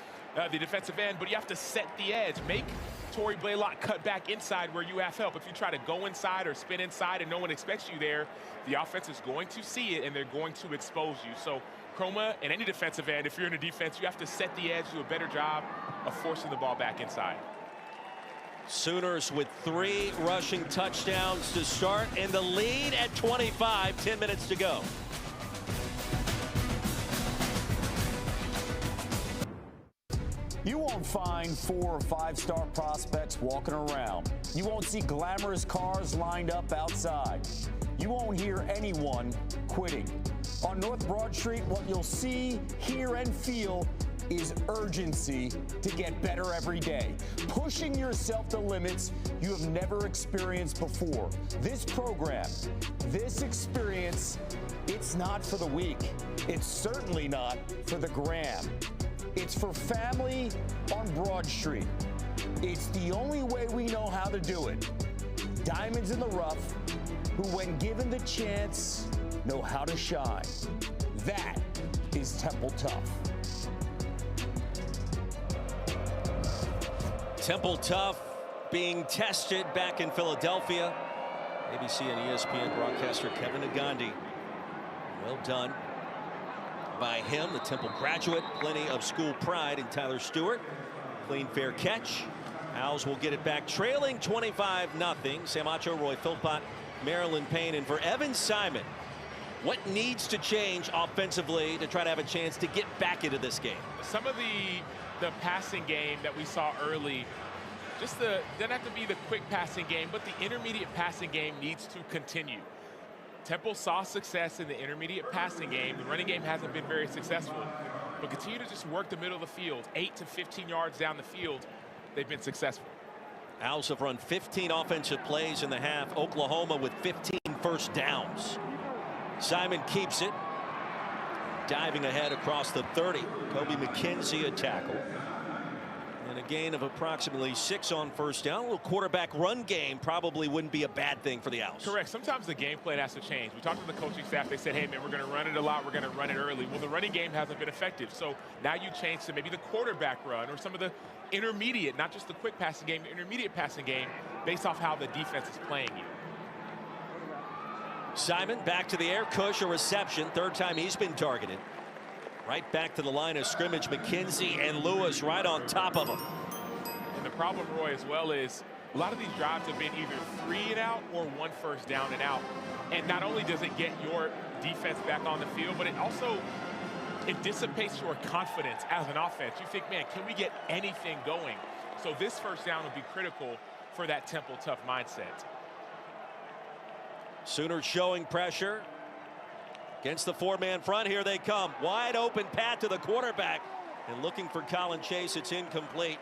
the defensive end, but you have to set the edge. Make Torrey Blaylock cut back inside where you have help. If you try to go inside or spin inside and no one expects you there, the offense is going to see it and they're going to expose you. So Kroma and any defensive end, if you're in a defense, you have to set the edge, do a better job of forcing the ball back inside. Sooners with 3 rushing touchdowns to start, and the lead at 25, 10 minutes to go. You won't find 4- or 5-star prospects walking around. You won't see glamorous cars lined up outside. You won't hear anyone quitting. On North Broad Street, what you'll see, hear, and feel is urgency to get better every day, pushing yourself to limits you have never experienced before. This program, this experience, it's not for the weak. It's certainly not for the gram. It's for family on Broad Street. It's the only way we know how to do it. Diamonds in the rough, who when given the chance, know how to shine. That is Temple Tough. Temple Tough being tested back in Philadelphia. ABC and ESPN broadcaster Kevin Nagandi. Well done by him, the Temple graduate. Plenty of school pride in Tyler Stewart. Clean, fair catch. Owls will get it back, trailing 25-0. Sam Acho, Roy Philpott, Marilyn Payne, and for Evan Simon, what needs to change offensively to try to have a chance to get back into this game? Some of the passing game that we saw early, doesn't have to be the quick passing game, but the intermediate passing game needs to continue. Temple saw success in the intermediate passing game. The running game hasn't been very successful, but continue to just work the middle of the field, 8 to 15 yards down the field. They've been successful. Owls have run 15 offensive plays in the half. Oklahoma with 15 first downs. Simon keeps it. Diving ahead across the 30. Kobe McKenzie a tackle. And gain of approximately 6 on first down. A little quarterback run game probably wouldn't be a bad thing for the Owls. Correct. Sometimes the game plan has to change. We talked to the coaching staff. They said, hey, man, we're going to run it a lot. We're going to run it early. Well, the running game hasn't been effective. So now you change to maybe the quarterback run or some of the intermediate, not just the quick passing game, the intermediate passing game based off how the defense is playing you. Simon back to the air. Cush a reception. Third time he's been targeted. Right back to the line of scrimmage. McKenzie and Lewis right on top of him. And the problem, Roy, as well is a lot of these drives have been either 3 and out or 1 first down and out. And not only does it get your defense back on the field, but it dissipates your confidence as an offense. You think, man, can we get anything going? So this first down will be critical for that Temple tough mindset. Sooners showing pressure against the 4-man front. Here they come. Wide open path to the quarterback. And looking for Colin Chase. It's incomplete.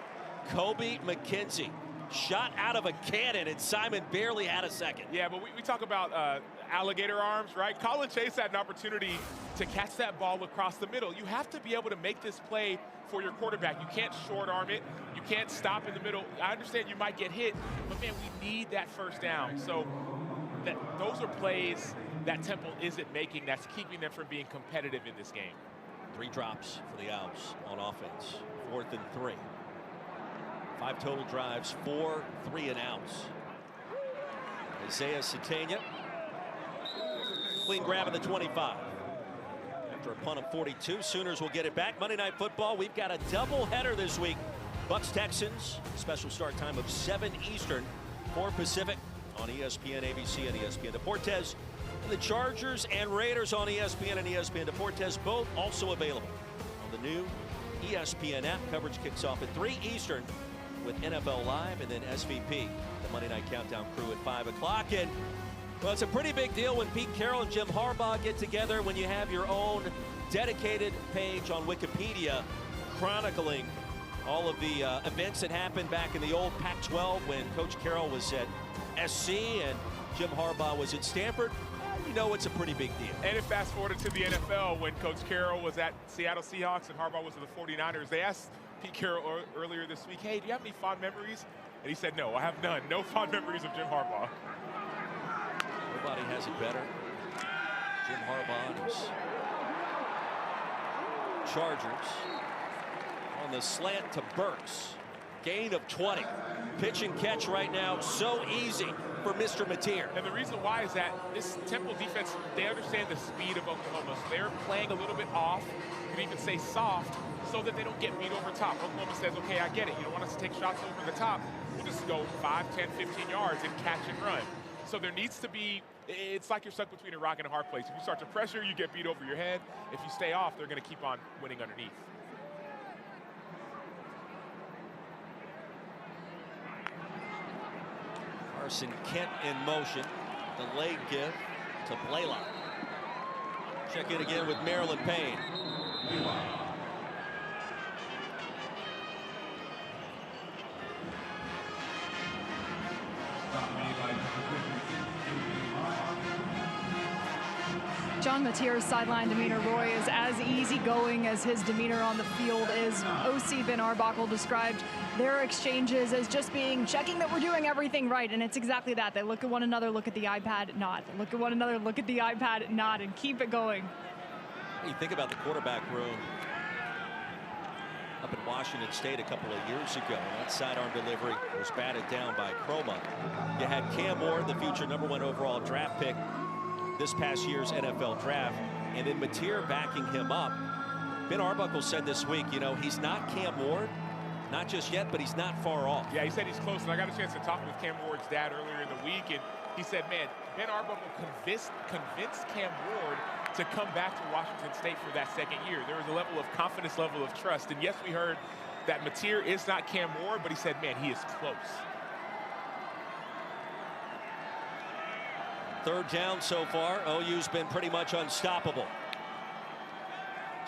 Kobe McKenzie shot out of a cannon, and Simon barely had a second. Yeah, but we talk about alligator arms, right? Colin Chase had an opportunity to catch that ball across the middle. You have to be able to make this play for your quarterback. You can't short arm it. You can't stop in the middle. I understand you might get hit, but man, we need that first down. So those are plays that Temple isn't making that's keeping them from being competitive in this game. 3 drops for the Owls on offense. 4th and 3. 5 total drives, 4 3-and-outs. Isaiah Sategna. Clean grab at the 25. After a punt of 42, Sooners will get it back. Monday Night Football, we've got a doubleheader this week. Bucs-Texans, special start time of 7 Eastern, 4 Pacific on ESPN, ABC, and ESPN Deportes. And the Chargers and Raiders on ESPN and ESPN Deportes, both also available on the new ESPN app. Coverage kicks off at 3 Eastern with NFL Live and then SVP, the Monday Night Countdown crew at 5 o'clock. And, well, it's a pretty big deal when Pete Carroll and Jim Harbaugh get together, when you have your own dedicated page on Wikipedia chronicling all of the events that happened back in the old Pac-12 when Coach Carroll was at SC and Jim Harbaugh was at Stanford. You know it's a pretty big deal. And it fast forwarded to the NFL when Coach Carroll was at Seattle Seahawks and Harbaugh was at the 49ers. They asked Pete Carroll earlier this week, hey, do you have any fond memories? And he said, no, I have none. No fond memories of Jim Harbaugh. Nobody has it better. Jim Harbaugh and his Chargers on the slant to Burks. Gain of 20. Pitch and catch right now, so easy for Mr. Mateer. And the reason why is that this Temple defense, they understand the speed of Oklahoma. So they're playing a little bit off, you could even say soft, so that they don't get beat over top. Oklahoma says, okay, I get it. You don't want us to take shots over the top. We'll just go 5, 10, 15 yards and catch and run. So there needs to be, it's like you're stuck between a rock and a hard place. If you start to pressure, you get beat over your head. If you stay off, they're going to keep on winning underneath. Carson Kent in motion. Delayed give to Blaylock. Check in again with Maryland Payne. John Mateer's sideline demeanor, Roy, is as easygoing as his demeanor on the field is. OC Ben Arbuckle described their exchanges as just being checking that we're doing everything right, and it's exactly that. They look at one another, look at the iPad, nod. Look at one another, look at the iPad, nod, and keep it going. You think about the quarterback room up in Washington State a couple of years ago. That sidearm delivery was batted down by Chroma. You had Cam Ward, the future #1 overall draft pick this past year's NFL draft, and then Mateer backing him up. Ben Arbuckle said this week, you know, he's not Cam Ward, not just yet, but he's not far off. Yeah, he said he's close, and I got a chance to talk with Cam Ward's dad earlier in the week, and he said, man, Ben Arbuckle convinced Cam Ward to come back to Washington State for that second year. There was a level of confidence, level of trust, and yes, we heard that Mateer is not Cam Ward, but he said, man, he is close. Third down so far. OU's been pretty much unstoppable.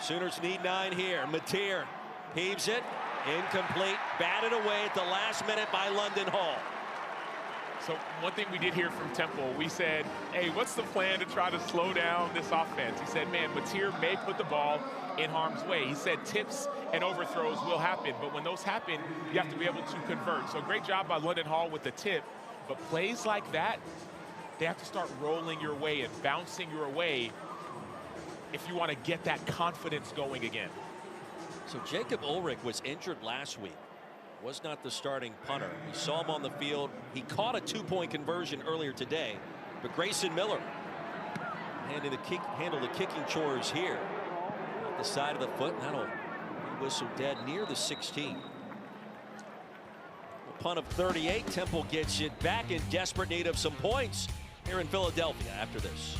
Sooners need 9 here. Mateer heaves it. Incomplete. Batted away at the last minute by London Hall. So one thing we did hear from Temple, we said, hey, what's the plan to try to slow down this offense? He said, man, Mateer may put the ball in harm's way. He said tips and overthrows will happen, but when those happen, you have to be able to convert. So great job by London Hall with the tip, but plays like that, they have to start rolling your way and bouncing your way if you want to get that confidence going again. So Jacob Ulrich was injured last week. Was not the starting punter. We saw him on the field. He caught a 2-point conversion earlier today, but Grayson Miller handle the kicking chores here. Off the side of the foot, and that'll be whistled dead near the 16. A punt of 38. Temple gets it back in desperate need of some points here in Philadelphia after this.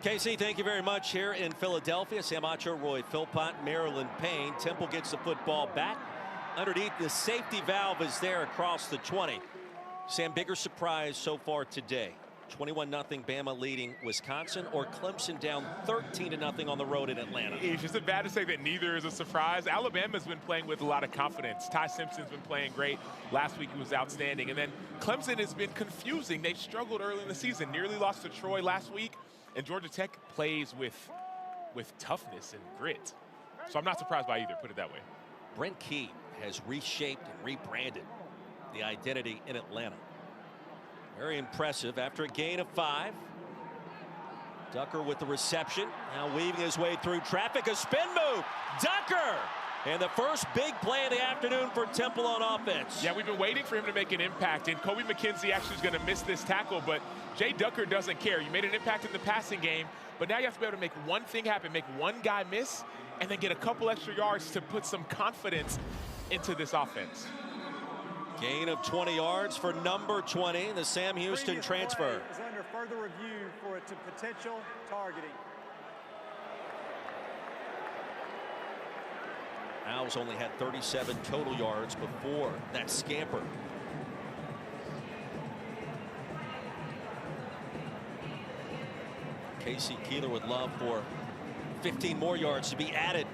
Casey, thank you very much here in Philadelphia. Sam Acho, Roy Philpott, Maryland Payne. Temple gets the football back. Underneath, the safety valve is there across the 20. Sam, bigger surprise so far today. 21-0 Bama leading Wisconsin, or Clemson down 13-0 on the road in Atlanta. It's just bad to say that neither is a surprise. Alabama's been playing with a lot of confidence. Ty Simpson's been playing great. Last week he was outstanding. And then Clemson has been confusing. They've struggled early in the season. Nearly lost to Troy last week. And Georgia Tech plays with toughness and grit. So I'm not surprised by either, put it that way. Brent Key has reshaped and rebranded the identity in Atlanta. Very impressive after a gain of 5. Ducker with the reception. Now weaving his way through traffic. A spin move. Ducker! And the first big play of the afternoon for Temple on offense. Yeah, we've been waiting for him to make an impact, and Kobe McKenzie actually is going to miss this tackle, but Jay Ducker doesn't care. You made an impact in the passing game, but now you have to be able to make one thing happen, make one guy miss, and then get a couple extra yards to put some confidence into this offense. Gain of 20 yards for number 20, the Sam Houston transfer. Is under further review for its potential targeting. Owls only had 37 total yards before that scamper. Casey Keeler would love for 15 more yards to be added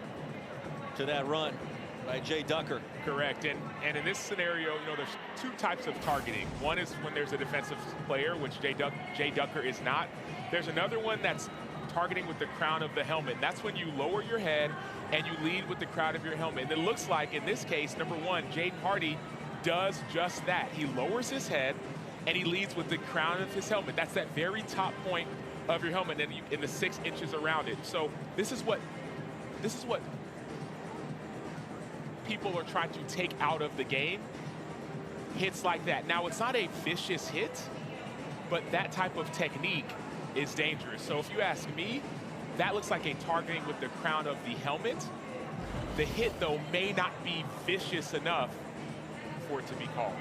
to that run by Jay Ducker. Correct. And in this scenario, you know, there's two types of targeting. One is when there's a defensive player, which Jay Ducker is not. There's another one that's targeting with the crown of the helmet. That's when you lower your head and you lead with the crown of your helmet. And it looks like in this case, number 1, Jaden Hardy does just that. He lowers his head and he leads with the crown of his helmet. That's that very top point of your helmet and in the 6 inches around it. So this is what people are trying to take out of the game. Hits like that. Now it's not a vicious hit, but that type of technique is dangerous. So if you ask me, that looks like a targeting with the crown of the helmet. The hit, though, may not be vicious enough for it to be called.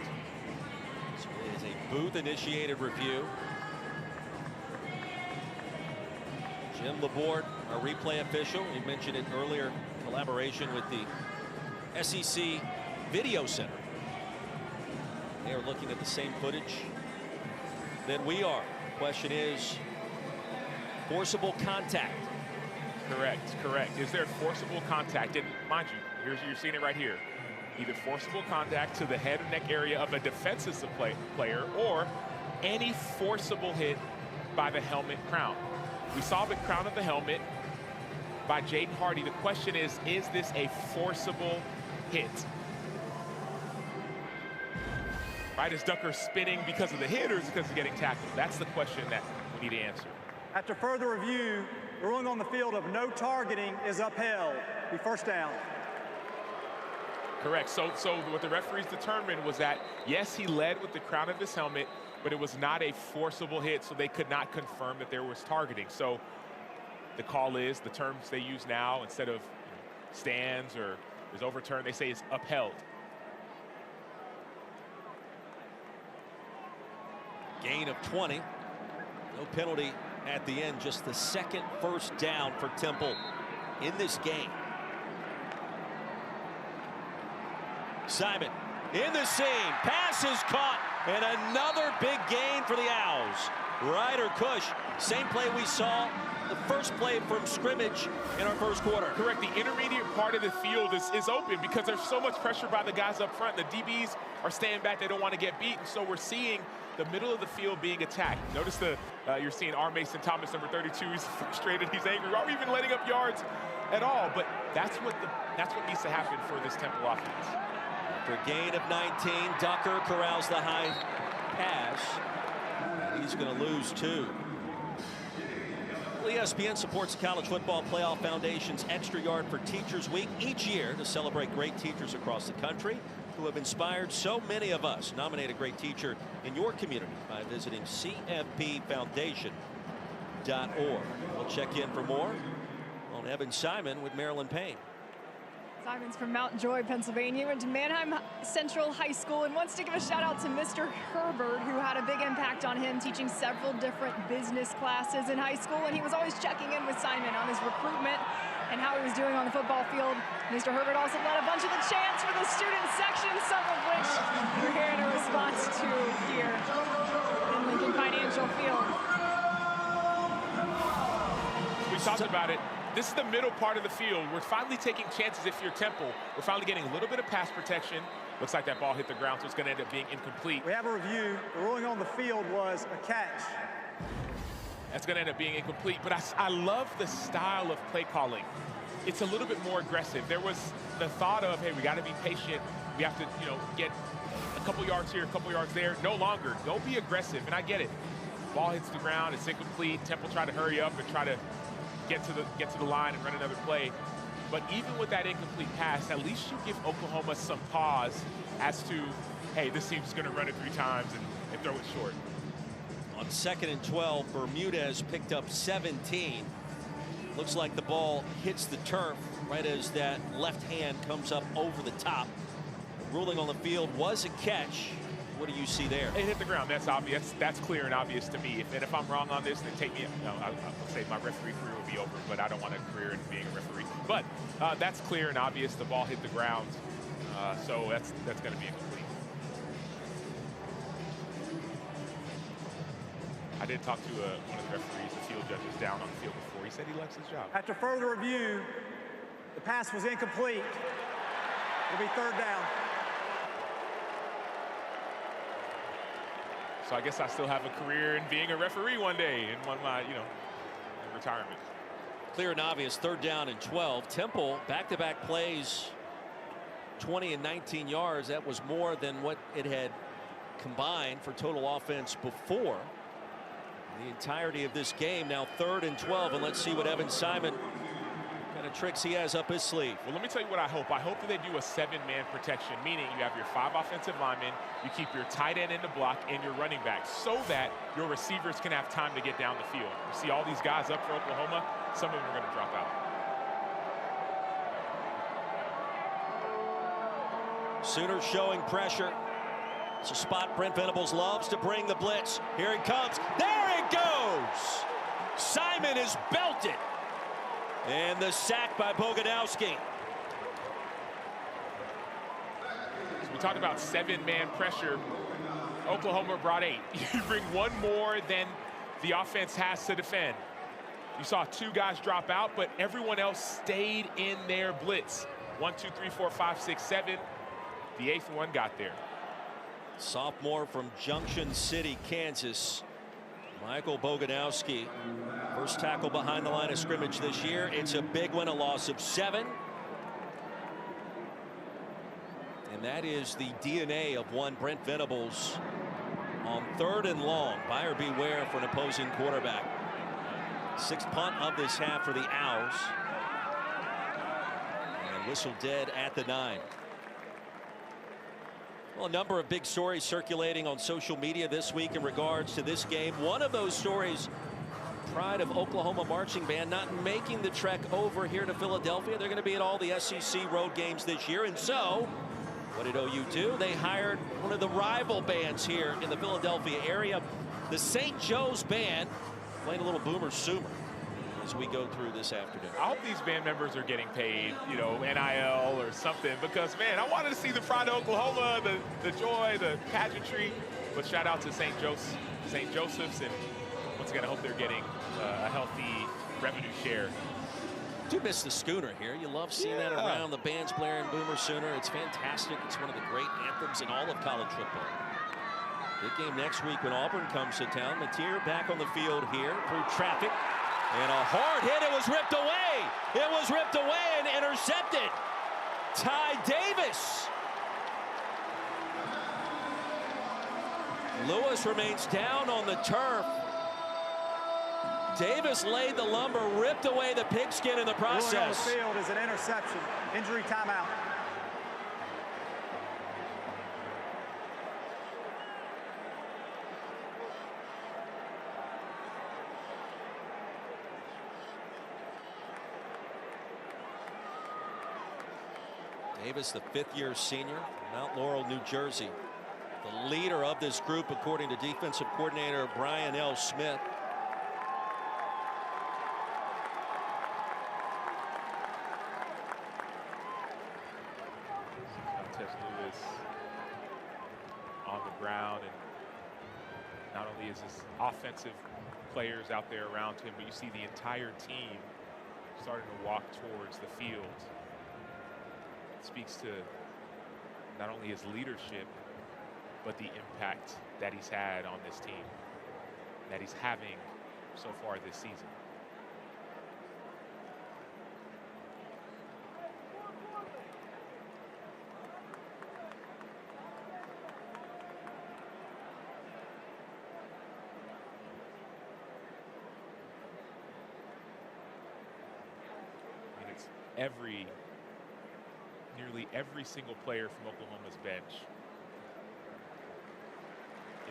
So it is a booth-initiated review. Jim Laborde, our replay official. We mentioned it earlier, collaboration with the SEC Video Center. They are looking at the same footage that we are. Question is, forcible contact. Correct. Is there forcible contact? And mind you, you're seeing it right here. Either forcible contact to the head and neck area of a defensive player or any forcible hit by the helmet crown. We saw the crown of the helmet by Jaden Hardy. The question is this a forcible hit? Right, is Ducker spinning because of the hit or is it because of getting tackled? That's the question that we need to answer. After further review, the ruling on the field of no targeting is upheld. Be first down. Correct. So what the referees determined was that, yes, he led with the crown of his helmet, but it was not a forcible hit, so they could not confirm that there was targeting. So the call is, the terms they use now, instead of stands or is overturned, they say it's upheld. Gain of 20. No penalty at the end. Just the second first down for Temple in this game. Simon in the seam, pass is caught, and another big gain for the Owls. Ryder Cush, same play we saw the first play from scrimmage in our first quarter. Correct. The intermediate part of the field is open because there's so much pressure by the guys up front. The DBs are staying back. They don't want to get beat. And so we're seeing the middle of the field being attacked. Notice you're seeing R. Mason Thomas, number 32. He's frustrated. He's angry. Are we even letting up yards at all? But that's what needs to happen for this Temple offense. For a gain of 19, Ducker corrals the high pass. He's going to lose 2. ESPN supports the College Football Playoff Foundation's Extra Yard for Teachers Week each year to celebrate great teachers across the country who have inspired so many of us. Nominate a great teacher in your community by visiting cfpfoundation.org. We'll check in for more on Evan Simon with Marilyn Payne. Simon's from Mount Joy, Pennsylvania, went to Manheim Central High School and wants to give a shout out to Mr. Herbert, who had a big impact on him, teaching several different business classes in high school, and he was always checking in with Simon on his recruitment and how he was doing on the football field. Mr. Herbert also led a bunch of the chants for the student section, some of which we're hearing a response to here in Lincoln Financial Field. We talked about it. This is the middle part of the field. We're finally taking chances if you're Temple. We're finally getting a little bit of pass protection. Looks like that ball hit the ground, so it's going to end up being incomplete. We have a review. The ruling on the field was a catch. That's going to end up being incomplete, but I love the style of play calling. It's a little bit more aggressive. There was the thought of, hey, we got to be patient. We have to, get a couple yards here, a couple yards there. No longer. Go be aggressive, and I get it. Ball hits the ground. It's incomplete. Temple tried to hurry up and try to get to the line and run another play. But even with that incomplete pass, at least you give Oklahoma some pause as to, hey, this team's going to run it 3 times and throw it short. On 2nd and 12, Bermudez picked up 17. Looks like the ball hits the turf right as that left hand comes up over the top. The ruling on the field was a catch. What do you see there? It hit the ground. That's obvious. That's clear and obvious to me. If I'm wrong on this, then take me. I'll say my referee career will be over, but I don't want a career in being a referee. But that's clear and obvious. The ball hit the ground, so that's going to be incomplete. I did talk to one of the referees, the field judges, down on the field before. He said he likes his job. After further review, the pass was incomplete. It'll be 3rd down. So I guess I still have a career in being a referee one day in in retirement. Clear and obvious, 3rd down and 12. Temple back-to-back plays, 20 and 19 yards. That was more than what it had combined for total offense before. The entirety of this game now 3rd and 12, and let's see what Evan Simon kind of tricks he has up his sleeve. Well, let me tell you what I hope. I hope that they do a 7-man protection, meaning you have your 5 offensive linemen, you keep your tight end in the block and your running back so that your receivers can have time to get down the field. You see all these guys up for Oklahoma, some of them are going to drop out. Sooners showing pressure. It's a spot Brent Venables loves to bring the blitz. Here it comes. There it goes. Simon is belted. And the sack by Boganowski. So we talked about 7-man pressure. Oklahoma brought 8. You bring one more than the offense has to defend. You saw 2 guys drop out, but everyone else stayed in their blitz. 1, 2, 3, 4, 5, 6, 7. The 8th one got there. Sophomore from Junction City, Kansas, Michael Boganowski. First tackle behind the line of scrimmage this year. It's a big one, a loss of 7. And that is the DNA of one Brent Venables on 3rd and long. Buyer beware for an opposing quarterback. 6th punt of this half for the Owls. And whistle dead at the 9. Well, a number of big stories circulating on social media this week in regards to this game. One of those stories, Pride of Oklahoma Marching Band not making the trek over here to Philadelphia. They're going to be at all the SEC road games this year. And so, what did OU do? They hired one of the rival bands here in the Philadelphia area, the St. Joe's Band. playing a little Boomer Sooner as we go through this afternoon. I hope these band members are getting paid, you know, NIL or something, because, man, I wanted to see the pride of Oklahoma, the joy, the pageantry. But shout out to St. Joseph's, and once again, I hope they're getting a healthy revenue share. Do miss the Schooner here. You love seeing that around. The band's blaring Boomer Sooner. It's fantastic. It's one of the great anthems in all of college football. Big game next week when Auburn comes to town. Mateer back on the field here through traffic. And a hard hit. It was ripped away. It was ripped away and intercepted. Ty Davis. Lewis remains down on the turf. Davis laid the lumber, ripped away the pigskin in the process. Ruling on the field is an interception. Injury timeout. Davis, the fifth-year senior, Mount Laurel, New Jersey. The leader of this group, according to defensive coordinator Brian L. Smith. Lewis on the ground, and not only is his offensive players out there around him, but you see the entire team starting to walk towards the field. It speaks to not only his leadership, but the impact that he's had on this team, that he's having so far this season. Nearly every single player from Oklahoma's bench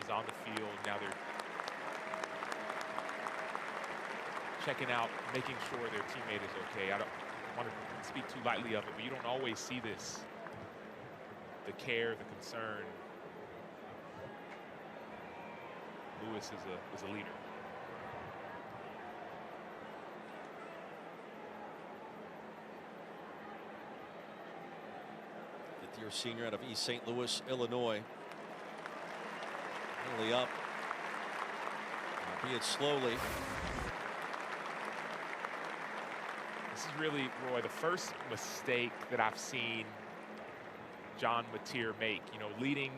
is on the field. Now they're checking out, making sure their teammate is okay. I don't want to speak too lightly of it, but you don't always see this. The care, the concern. Lewis is a leader. Fifth-year senior out of East St. Louis, Illinois. Nearly up, albeit slowly. This is really, Roy, the first mistake that I've seen John Mateer make. You know, leading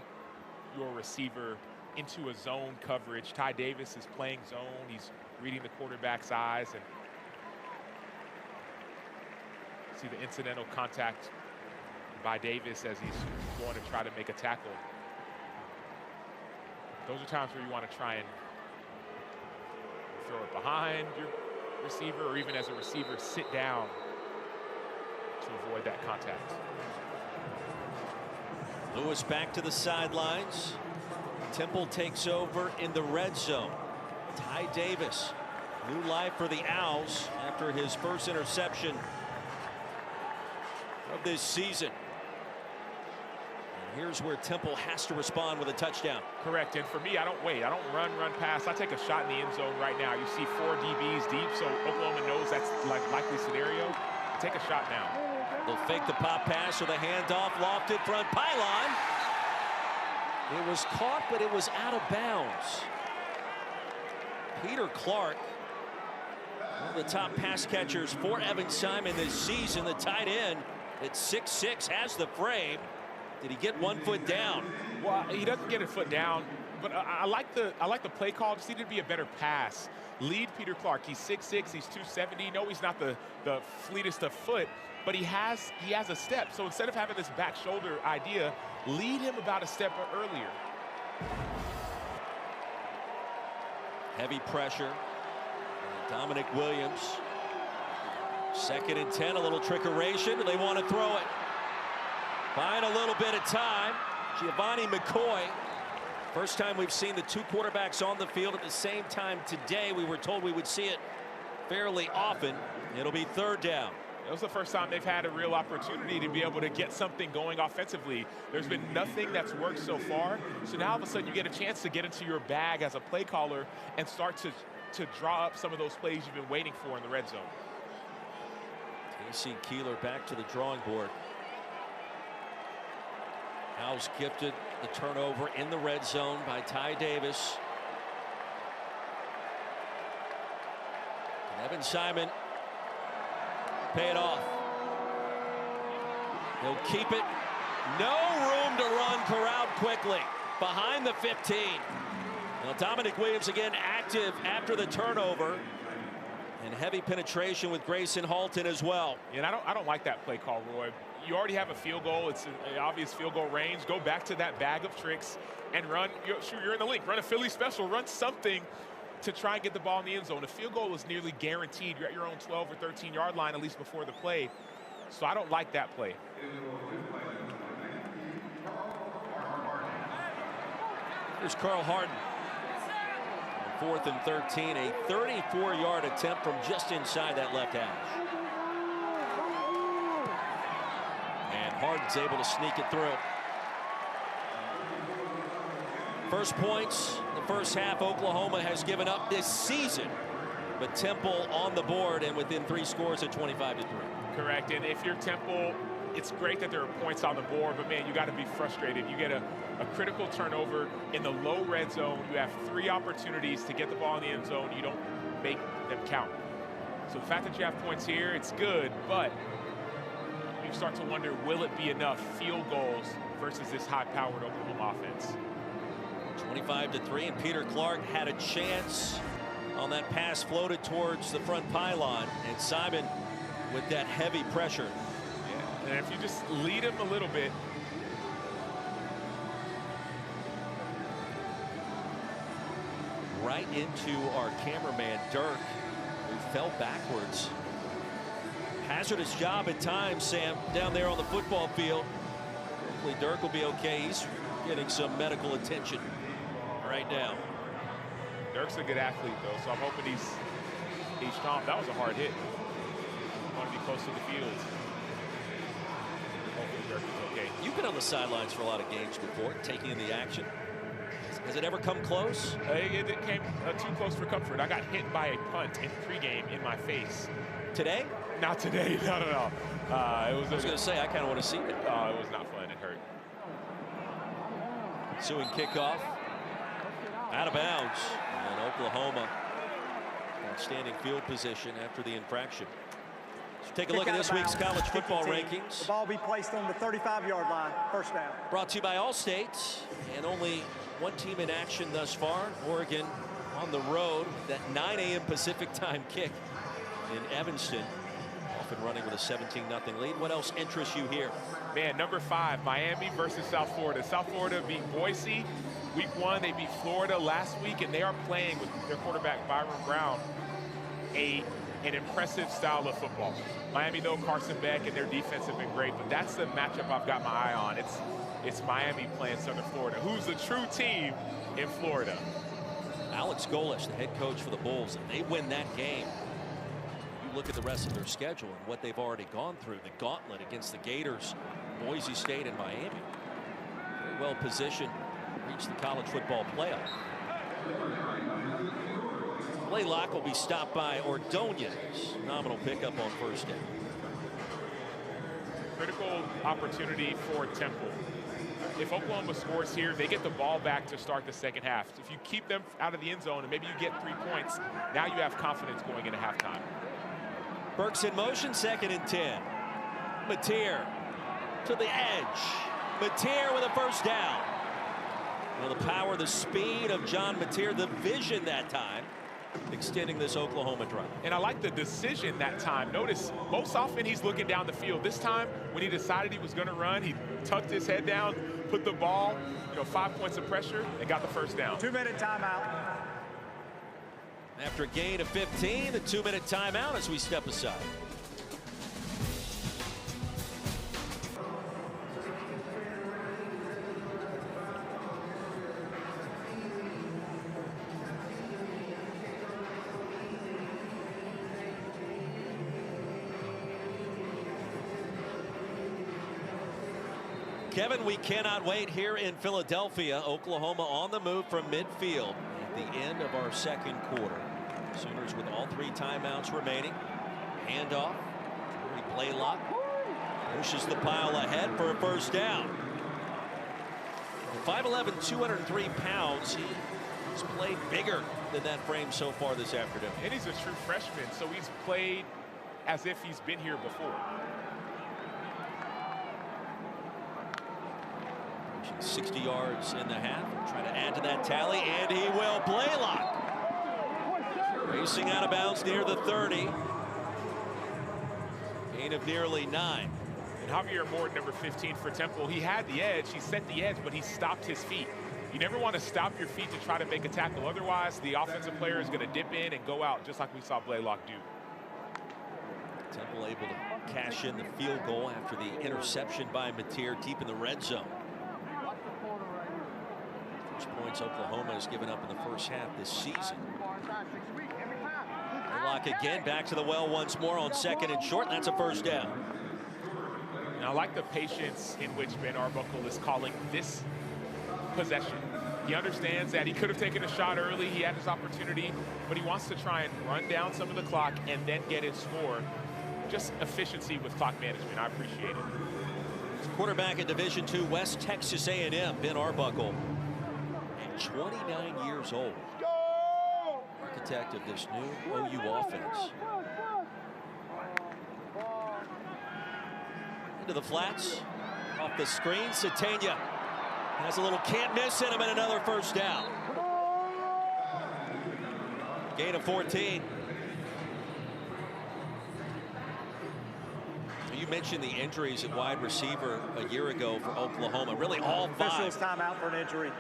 your receiver into a zone coverage. Ty Davis is playing zone. He's reading the quarterback's eyes, and see the incidental contact by Davis as he's going to try to make a tackle. Those are times where you want to try and throw it behind your receiver, or even as a receiver, sit down to avoid that contact. Lewis back to the sidelines. Temple takes over in the red zone. Ty Davis, new life for the Owls after his first interception of this season. And here's where Temple has to respond with a touchdown. Correct, and for me, I don't wait. I don't run pass. I take a shot in the end zone right now. You see 4 DBs deep, so Oklahoma knows that's like likely scenario. Take a shot now. They'll fake the pop pass or the handoff, lofted front pylon. It was caught, but it was out of bounds. Peter Clark, one of the top pass catchers for Evan Simon this season. The tight end at 6'6" has the frame. Did he get 1 foot down? Well, he doesn't get a foot down, but I like the play call. Just needed to be a better pass. Lead Peter Clark. He's 6'6", he's 270. No, he's not the fleetest of foot, but he has a step. So instead of having this back shoulder idea, lead him about a step earlier. Heavy pressure. Dominic Williams. 2nd and 10, a little trickeration. They want to throw it. Buying a little bit of time. Giovanni McCoy. First time we've seen the 2 quarterbacks on the field at the same time today. We were told we would see it fairly often. It'll be 3rd down. It was the first time they've had a real opportunity to be able to get something going offensively. There's been nothing that's worked so far. So now all of a sudden you get a chance to get into your bag as a play caller and start to to draw up some of those plays you've been waiting for in the red zone. Casey Keeler back to the drawing board. Owls gifted the turnover in the red zone by Ty Davis. And Evan Simon pay it off. He'll keep it. No room to run. Corralled quickly behind the 15. Now Dominic Williams again active after the turnover. And heavy penetration with Grayson Halton as well. And I don't like that play call, Roy. You already have a field goal. It's an obvious field goal range. Go back to that bag of tricks and run. You're in the link. Run a Philly special. Run something to try and get the ball in the end zone. The field goal is nearly guaranteed. You're at your own 12 or 13-yard line, at least before the play. So I don't like that play. Here's Carl Harden. 4th and 13, a 34-yard attempt from just inside that left hash. And Harden's able to sneak it through. First points the first half Oklahoma has given up this season. But Temple on the board and within 3 scores at 25-3. Correct. And if you're Temple, it's great that there are points on the board, but man, you got to be frustrated. You get a critical turnover in the low red zone. You have 3 opportunities to get the ball in the end zone. You don't make them count. So the fact that you have points here, it's good, but you start to wonder, will it be enough field goals versus this high-powered Oklahoma offense? 25-3, and Peter Clark had a chance on that pass floated towards the front pylon, and Simon with that heavy pressure. Yeah, and if you just lead him a little bit. Right into our cameraman, Dirk, who fell backwards. Hazardous job at times, Sam, down there on the football field. Hopefully Dirk will be okay. He's getting some medical attention right now. Dirk's a good athlete, though, so I'm hoping he's strong. That was a hard hit. I want to be close to the field. Hopefully Dirk is okay. You've been on the sidelines for a lot of games before, taking in the action. Has it ever come close? It came too close for comfort. I got hit by a punt in pregame in my face. Today? Not today. No. I was going to say, I kind of want to see it. It was not fun. It hurt. Ensuing kickoff. Out of bounds. And Oklahoma outstanding field position after the infraction. So take a look at this week's college football rankings. The ball be placed on the 35-yard line. First down. Brought to you by Allstate. And only one team in action thus far. Oregon on the road. That 9 a.m. Pacific time kick in Evanston. Off and running with a 17-0 lead. What else interests you here? Man, number 5, Miami versus South Florida. South Florida beat Boise week 1. They beat Florida last week, and they are playing with their quarterback Byron Brown an impressive style of football. Miami, though, Carson Beck and their defense have been great, but that's the matchup I've got my eye on. It's Miami playing Southern Florida. Who's the true team in Florida? Alex Golesh, the head coach for the Bulls, and they win that game. You look at the rest of their schedule and what they've already gone through, the gauntlet against the Gators, Boise State, and Miami. Very well positioned to reach the college football playoff. Blaylock will be stopped by Ordonez. Nominal pickup on first down. Critical opportunity for Temple. If Oklahoma scores here, they get the ball back to start the second half. If you keep them out of the end zone and maybe you get 3 points, now you have confidence going into halftime. Burks in motion, 2nd and 10. Mateer to the edge. Mateer with a first down. Well, the power, the speed of John Mateer, the vision that time, extending this Oklahoma drive. And I like the decision that time. Notice, most often he's looking down the field. This time, when he decided he was going to run, he tucked his head down, put the ball, 5 points of pressure, and got the first down. 2-minute timeout. After a gain of 15, the 2-minute timeout as we step aside. Kevin, we cannot wait here in Philadelphia. Oklahoma on the move from midfield at the end of our second quarter. Sooners with all 3 timeouts remaining. Handoff. Blaylock pushes the pile ahead for a first down. 5'11", 203 pounds. He's played bigger than that frame so far this afternoon. And he's a true freshman, so he's played as if he's been here before. 60 yards in the half. Try to add to that tally, and he will. Blaylock racing out of bounds near the 30. Gain of nearly 9. And Javier Moore, number 15 for Temple, he had the edge. He set the edge, but he stopped his feet. You never want to stop your feet to try to make a tackle. Otherwise, the offensive player is going to dip in and go out, just like we saw Blaylock do. Temple able to cash in the field goal after the interception by Mateer deep in the red zone. First points Oklahoma has given up in the first half this season. Blaylock again back to the well once more on 2nd and short. That's a first down. And I like the patience in which Ben Arbuckle is calling this possession. He understands that he could have taken a shot early. He had his opportunity, but he wants to try and run down some of the clock and then get his score. Just efficiency with clock management. I appreciate it. Quarterback at Division II West Texas A&M, Ben Arbuckle, at 29 years old. Architect of this new OU offense. Into the flats, off the screen, Sategna has a little can't miss in him, and another first down. Gain of 14. You mentioned the injuries at wide receiver a year ago for Oklahoma. Really all 5. Officials timeout for an injury.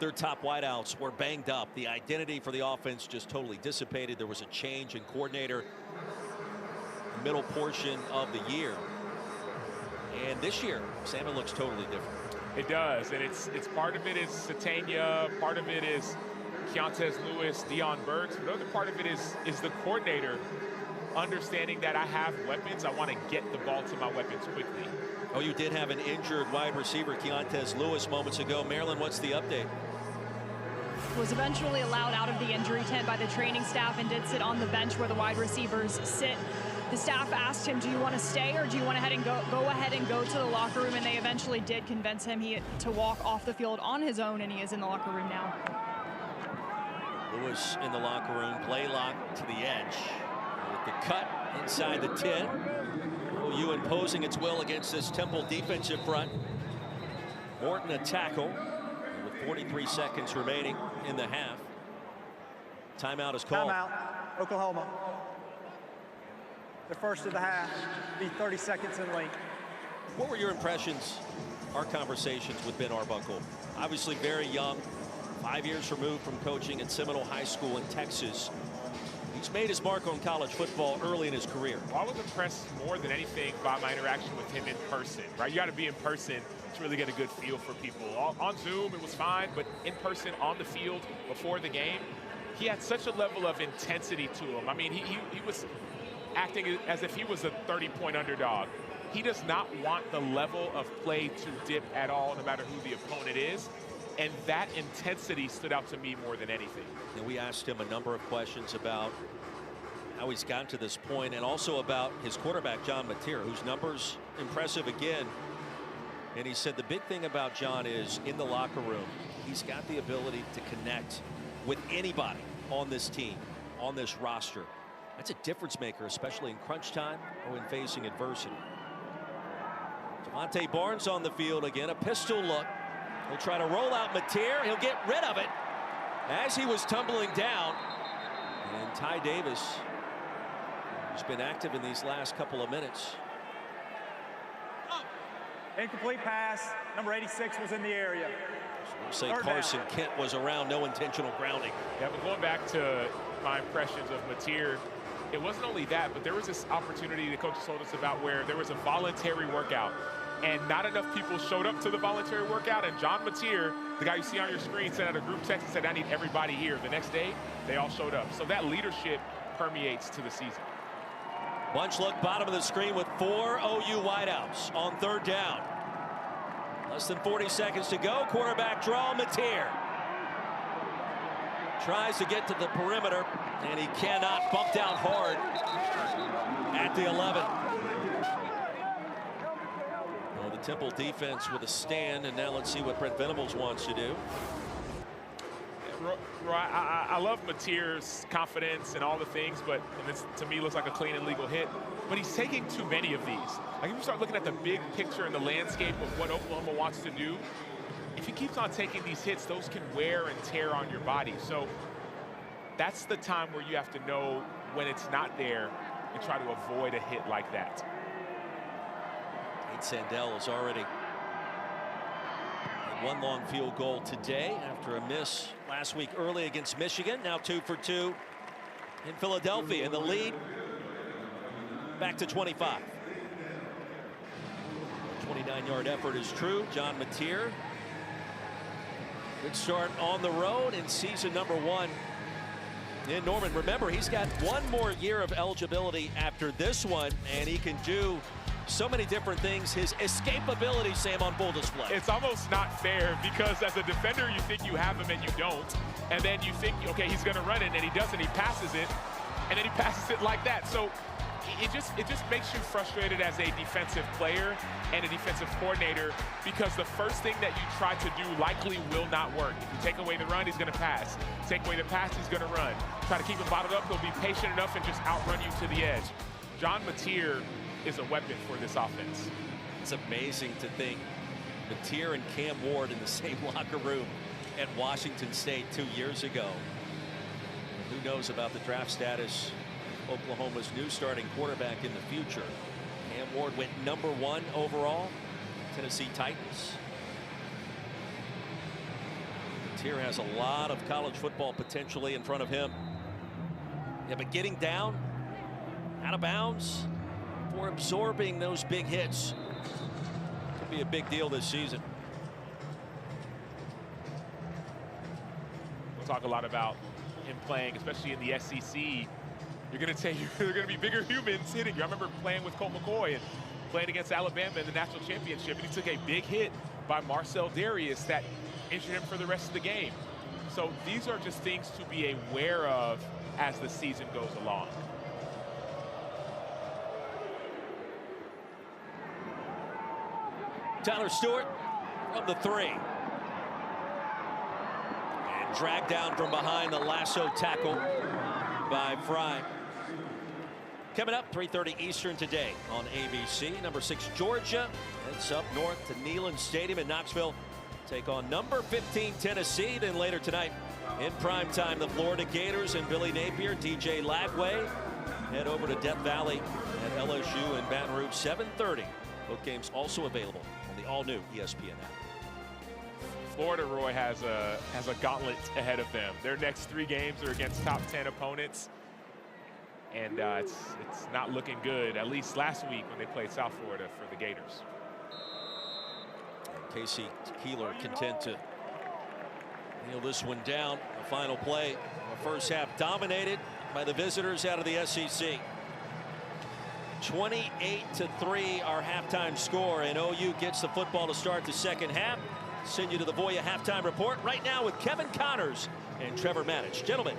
Their top wideouts were banged up. The identity for the offense just totally dissipated. There was a change in coordinator the middle portion of the year. And this year, Salmon looks totally different. It does, and it's part of it is Sategna, part of it is Keontez Lewis, Deion Burks, but the other part of it is the coordinator understanding that I have weapons. I want to get the ball to my weapons quickly. Oh, you did have an injured wide receiver, Keontez Lewis, moments ago. Marilyn, what's the update? Was eventually allowed out of the injury tent by the training staff and did sit on the bench where the wide receivers sit. The staff asked him, do you want to stay or do you want to go ahead and go to the locker room? And they eventually did convince him to walk off the field on his own, and he is in the locker room now. Lewis in the locker room, Blaylock to the edge. With the cut inside the 10. OU imposing its will against this Temple defensive front. Morton a tackle with 43 seconds remaining in the half. Timeout is called. Timeout, Oklahoma. The first of the half, be 30 seconds in length. What were your impressions, our conversations with Ben Arbuckle? Obviously very young, 5 years removed from coaching at Seminole High School in Texas. He's made his mark on college football early in his career. Well, I was impressed more than anything by my interaction with him in person, right? You got to be in person to really get a good feel for people. On Zoom, it was fine, but in person, on the field, before the game, he had such a level of intensity to him. I mean, he was acting as if he was a 30-point underdog. He does not want the level of play to dip at all, no matter who the opponent is. And that intensity stood out to me more than anything. And we asked him a number of questions about how he's gotten to this point, and also about his quarterback, John Mateer, whose numbers impressive again. And he said the big thing about John is in the locker room, he's got the ability to connect with anybody on this team, on this roster. That's a difference maker, especially in crunch time or when facing adversity. Devontae Barnes on the field again, a pistol look. He'll try to roll out Mateer. He'll get rid of it as he was tumbling down. And Ty Davis, who's been active in these last couple of minutes. Incomplete pass. Number 86 was in the area. So we'll say Carson Kent was around, no intentional grounding. Yeah, but going back to my impressions of Mateer, it wasn't only that, but there was this opportunity the coach told us about where there was a voluntary workout. And not enough people showed up to the voluntary workout. And John Mateer, the guy you see on your screen, sent out a group text and said, I need everybody here. The next day, they all showed up. So that leadership permeates to the season. Bunch look bottom of the screen with 4 OU wideouts on 3rd down. Less than 40 seconds to go. Quarterback draw, Mateer. Tries to get to the perimeter, and he cannot. Bumped out hard at the 11. Well, the Temple defense with a stand, and now let's see what Brent Venables wants to do. Roy, I love Mateer's confidence and all the things, but this, to me, looks like a clean and legal hit. But he's taking too many of these. Like, if you start looking at the big picture and the landscape of what Oklahoma wants to do, if he keeps on taking these hits, those can wear and tear on your body. So that's the time where you have to know when it's not there and try to avoid a hit like that. Nate Sandell has already had one long field goal today after a miss last week early against Michigan. Now 2 for 2 in Philadelphia, and the lead back to 25. 29-yard effort is true. John Mateer. Good start on the road in season number 1 in Norman. Remember, he's got one more year of eligibility after this one, and he can do so many different things. His escapability, Sam, on full display. It's almost not fair, because as a defender, you think you have him and you don't. And then you think, okay, he's going to run it, and he doesn't. He passes it, and then he passes it like that. So it just makes you frustrated as a defensive player and a defensive coordinator, because the first thing that you try to do likely will not work. If you take away the run, he's going to pass. Take away the pass, he's going to run. Try to keep him bottled up, he'll be patient enough and just outrun you to the edge. John Mateer is a weapon for this offense. It's amazing to think Mateer and Cam Ward in the same locker room at Washington State 2 years ago. Who knows about the draft status of Oklahoma's new starting quarterback in the future. Cam Ward went number 1 overall, Tennessee Titans. Mateer has a lot of college football potentially in front of him. Yeah, but getting down, out of bounds, for absorbing those big hits could be a big deal this season. We'll talk a lot about him playing, especially in the SEC. You're going to say you're going to be bigger humans hitting you. I remember playing with Colt McCoy and playing against Alabama in the national championship, and he took a big hit by Marcel Darius that injured him for the rest of the game. So these are just things to be aware of as the season goes along. Tyler Stewart from the 3. And dragged down from behind, the lasso tackle by Fry. Coming up, 3:30 Eastern today on ABC. Number 6 Georgia heads up north to Neyland Stadium in Knoxville. Take on number 15 Tennessee. Then later tonight in primetime, the Florida Gators and Billy Napier, DJ Lagway head over to Death Valley at LSU and Baton Rouge, 7:30. Both games also available on the all-new ESPN app. Florida, Roy, has a gauntlet ahead of them. Their next 3 games are against top 10 opponents, and it's not looking good, at least last week when they played South Florida for the Gators. Casey Keeler content to nail this one down. The final play, the first half dominated by the visitors out of the SEC. 28-3 our halftime score, and OU gets the football to start the second half. Send you to the Voya halftime report right now with Kevin Connors and Trevor Manich. Gentlemen.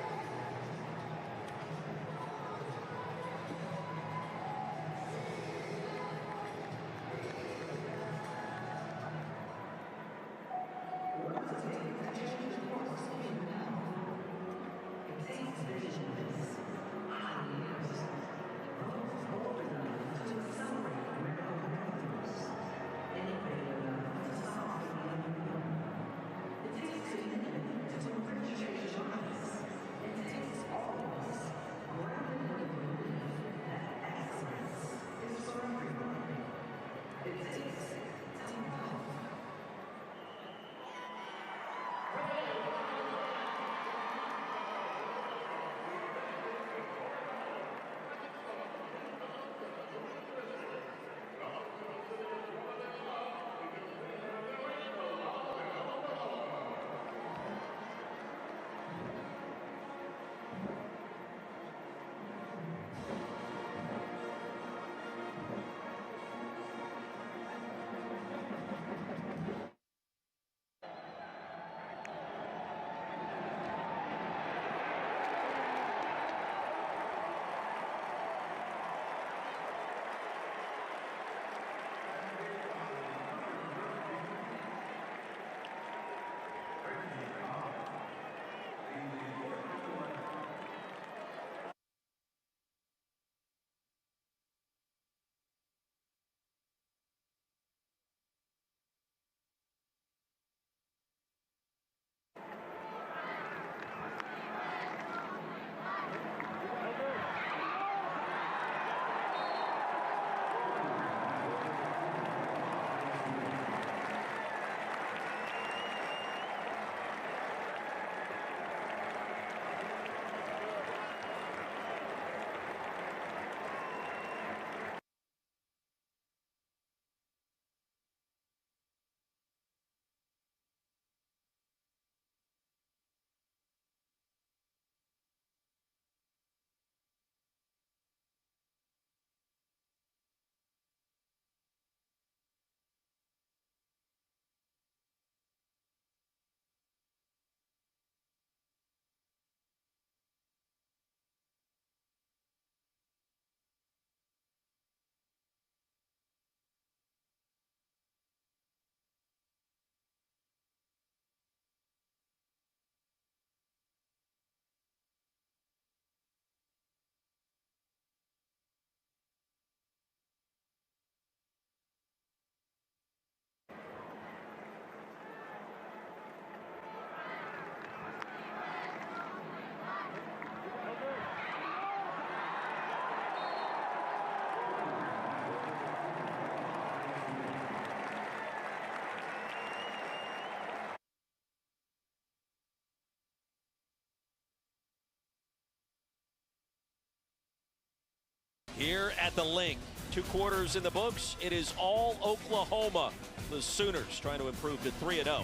Here at the Link, 2 quarters in the books. It is all Oklahoma. The Sooners trying to improve to 3-0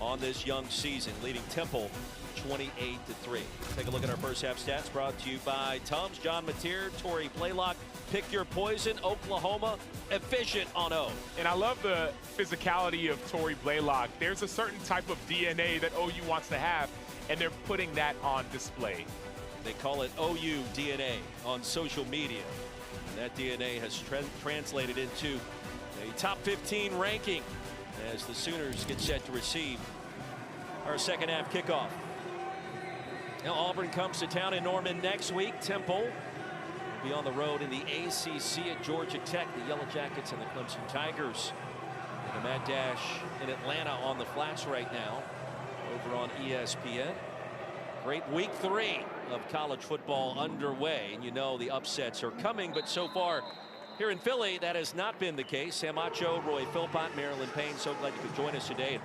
on this young season, leading Temple 28-3. Take a look at our first half stats brought to you by Tums, John Mateer, Tory Blaylock. Pick your poison. Oklahoma efficient on O. And I love the physicality of Tory Blaylock. There's a certain type of DNA that OU wants to have, and they're putting that on display. They call it OU DNA on social media. And that DNA has translated into a top 15 ranking as the Sooners get set to receive our second half kickoff. Now Auburn comes to town in Norman next week. Temple will be on the road in the ACC at Georgia Tech. The Yellow Jackets and the Clemson Tigers. And the Mad Dash in Atlanta on the flats right now over on ESPN. Great week 3 of college football underway, and you know the upsets are coming, but so far here in Philly that has not been the case. Sam Acho, Roy Philpott, Marilyn Payne, so glad you could join us today.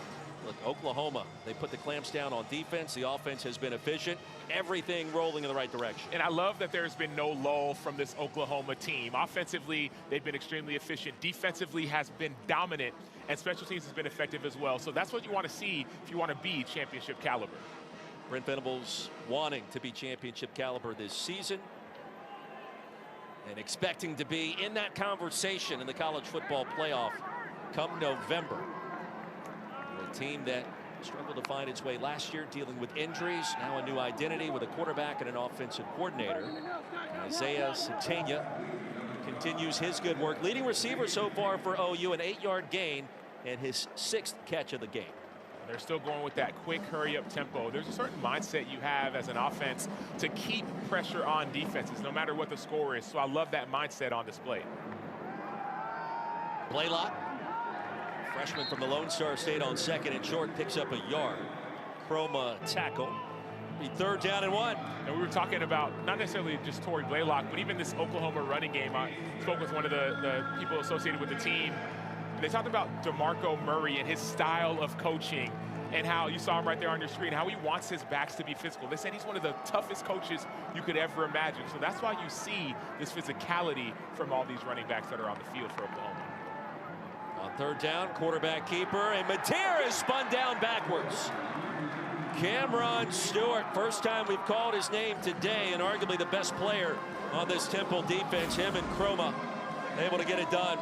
Look, Oklahoma, they put the clamps down on defense. The offense has been efficient. Everything rolling in the right direction. And I love that there's been no lull from this Oklahoma team. Offensively, they've been extremely efficient. Defensively has been dominant, and special teams has been effective as well. So that's what you want to see if you want to be championship caliber. Brent Venables wanting to be championship caliber this season and expecting to be in that conversation in the college football playoff come November. A team that struggled to find its way last year, dealing with injuries, now a new identity with a quarterback and an offensive coordinator. Isaiah Satania continues his good work. Leading receiver so far for OU, an 8-yard gain and his 6th catch of the game. They're still going with that quick hurry-up tempo. There's a certain mindset you have as an offense to keep pressure on defenses, no matter what the score is. So I love that mindset on display. Blaylock, freshman from the Lone Star State on second and short, picks up a yard. Chroma tackle. Be 3rd down and 1. And we were talking about not necessarily just Tory Blaylock, but even this Oklahoma running game. I spoke with one of the people associated with the team. They talked about DeMarco Murray and his style of coaching and how you saw him right there on your screen, how he wants his backs to be physical. They said he's one of the toughest coaches you could ever imagine. So that's why you see this physicality from all these running backs that are on the field for Oklahoma. On 3rd down, quarterback keeper, and Mateer is spun down backwards. Cameron Stewart, first time we've called his name today, and arguably the best player on this Temple defense. Him and Chroma able to get it done.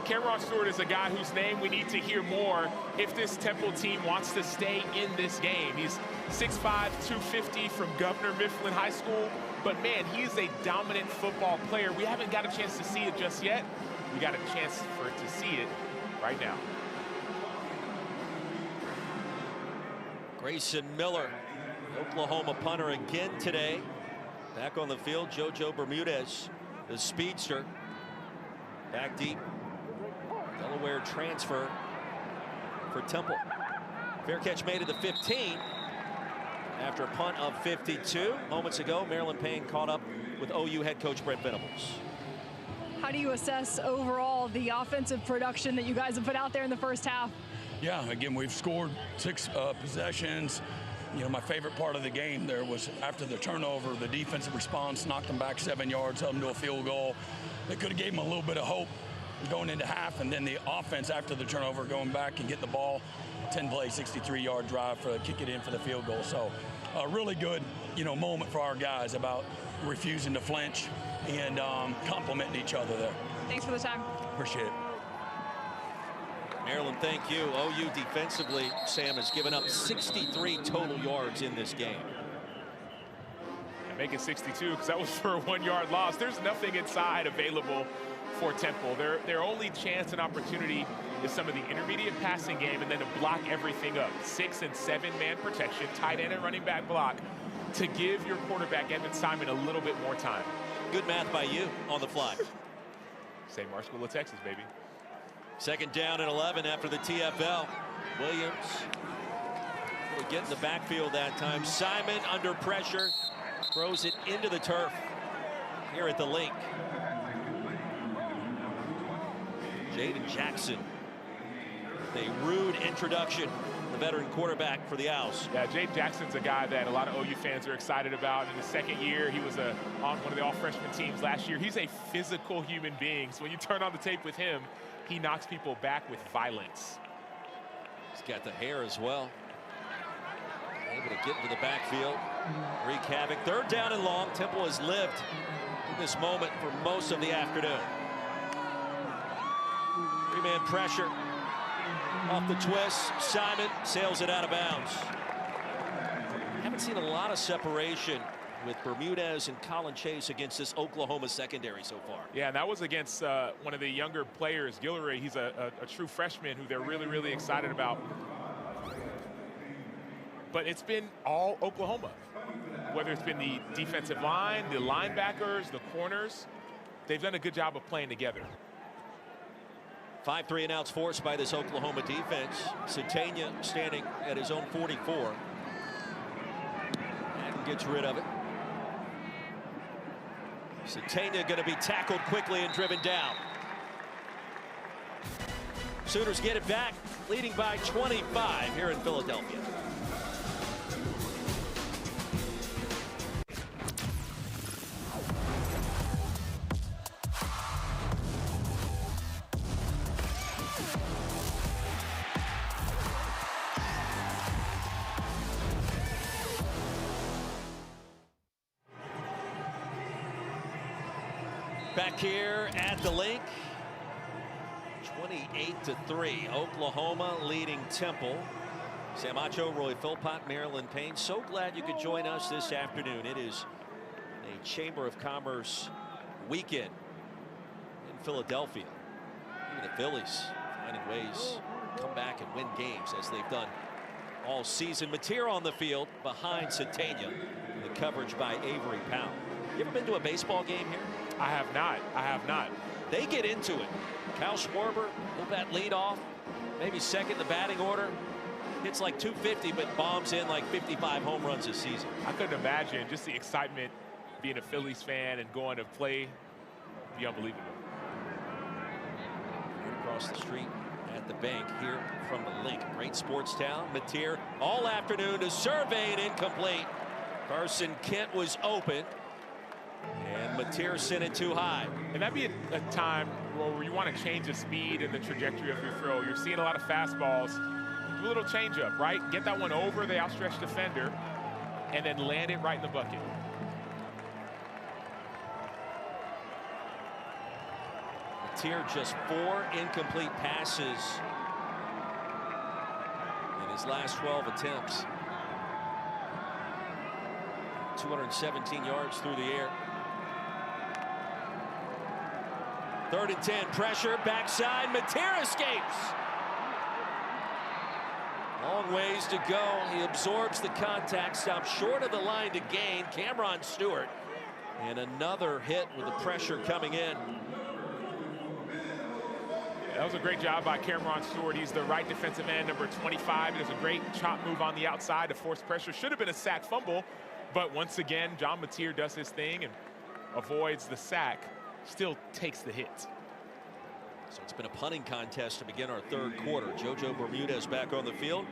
Cameron Stewart is a guy whose name we need to hear more if this Temple team wants to stay in this game. He's 6'5", 250 from Governor Mifflin High School, but man, he is a dominant football player. We haven't got a chance to see it just yet. We got a chance to see it right now. Grayson Miller, Oklahoma punter again today. Back on the field, JoJo Bermudez, the speedster, back deep. Delaware transfer for Temple. Fair catch made at the 15 after a punt of 52. Moments ago, Marilyn Payne caught up with OU head coach Brent Venables. How do you assess overall the offensive production that you guys have put out there in the first half? Yeah, again, we've scored 6 possessions. You know, my favorite part of the game there was after the turnover, the defensive response knocked them back 7 yards, held them to a field goal. They could have gave them a little bit of hope going into half, and then the offense after the turnover going back and get the ball, 10-play, 63-yard drive for kick it in for the field goal. So a really good, you know, moment for our guys about refusing to flinch and complimenting each other there. Thanks for the time. Appreciate it. Maryland, thank you. OU defensively, Sam, has given up 63 total yards in this game. And make it 62 because that was for a 1-yard loss. There's nothing inside available for Temple. Their only chance and opportunity is some of the intermediate passing game and then to block everything up. 6- and 7-man protection, tight end and running back block to give your quarterback Evan Simon a little bit more time. Good math by you on the fly. St. Mark School of Texas, baby. 2nd down and 11 after the TFL. Williams will get in the backfield that time. Simon under pressure, throws it into the turf here at the Link. Jaden Jackson, a rude introduction the veteran quarterback for the Owls. Yeah, Jaden Jackson's a guy that a lot of OU fans are excited about. In his second year, he was on one of the all-freshman teams last year. He's a physical human being. So when you turn on the tape with him, he knocks people back with violence. He's got the hair as well. Able to get into the backfield, wreak havoc. Third down and long. Temple has lived in this moment for most of the afternoon. Three-man pressure. Off the twist, Simon sails it out of bounds. Haven't seen a lot of separation with Bermudez and Colin Chase against this Oklahoma secondary so far. Yeah, and that was against one of the younger players, Guillory. He's a true freshman who they're really, really excited about. But it's been all Oklahoma. Whether it's been the defensive line, the linebackers, the corners, they've done a good job of playing together. 5-3 and outs forced by this Oklahoma defense. Satania standing at his own 44. And gets rid of it. Satania going to be tackled quickly and driven down. Sooners get it back, leading by 25 here in Philadelphia. Back here at the link, 28-3, Oklahoma leading Temple. Sam Acho, Roy Philpott, Marilyn Payne. So glad you could join us this afternoon. It is a Chamber of Commerce weekend in Philadelphia. Even the Phillies finding ways to come back and win games as they've done all season. Mateer on the field behind Satania. The coverage by Avery Powell. You ever been to a baseball game here? I have not. I have not. They get into it. Kyle Schwarber, will bat lead off, maybe second in the batting order. Hits like 250, but bombs in like 55 home runs this season. I couldn't imagine just the excitement being a Phillies fan and going to play. It'd be unbelievable. Right across the street at the bank here from the link. Great sports town. Mateer all afternoon to survey and incomplete. Carson Kent was open. And Mateer sent it too high. And that'd be a time where you want to change the speed and the trajectory of your throw. You're seeing a lot of fastballs. Do a little changeup, right? Get that one over the outstretched defender and then land it right in the bucket. Mateer just 4 incomplete passes in his last 12 attempts. 217 yards through the air. 3rd and 10, pressure, backside, Mateer escapes. Long ways to go. He absorbs the contact, stops short of the line to gain. Cameron Stewart, and another hit with the pressure coming in. That was a great job by Cameron Stewart. He's the right defensive end, number 25. He does a great chop move on the outside to force pressure. Should have been a sack fumble, but once again, John Mateer does his thing and avoids the sack. Still takes the hit. So it's been a punting contest to begin our 3rd quarter. JoJo Bermudez back on the field,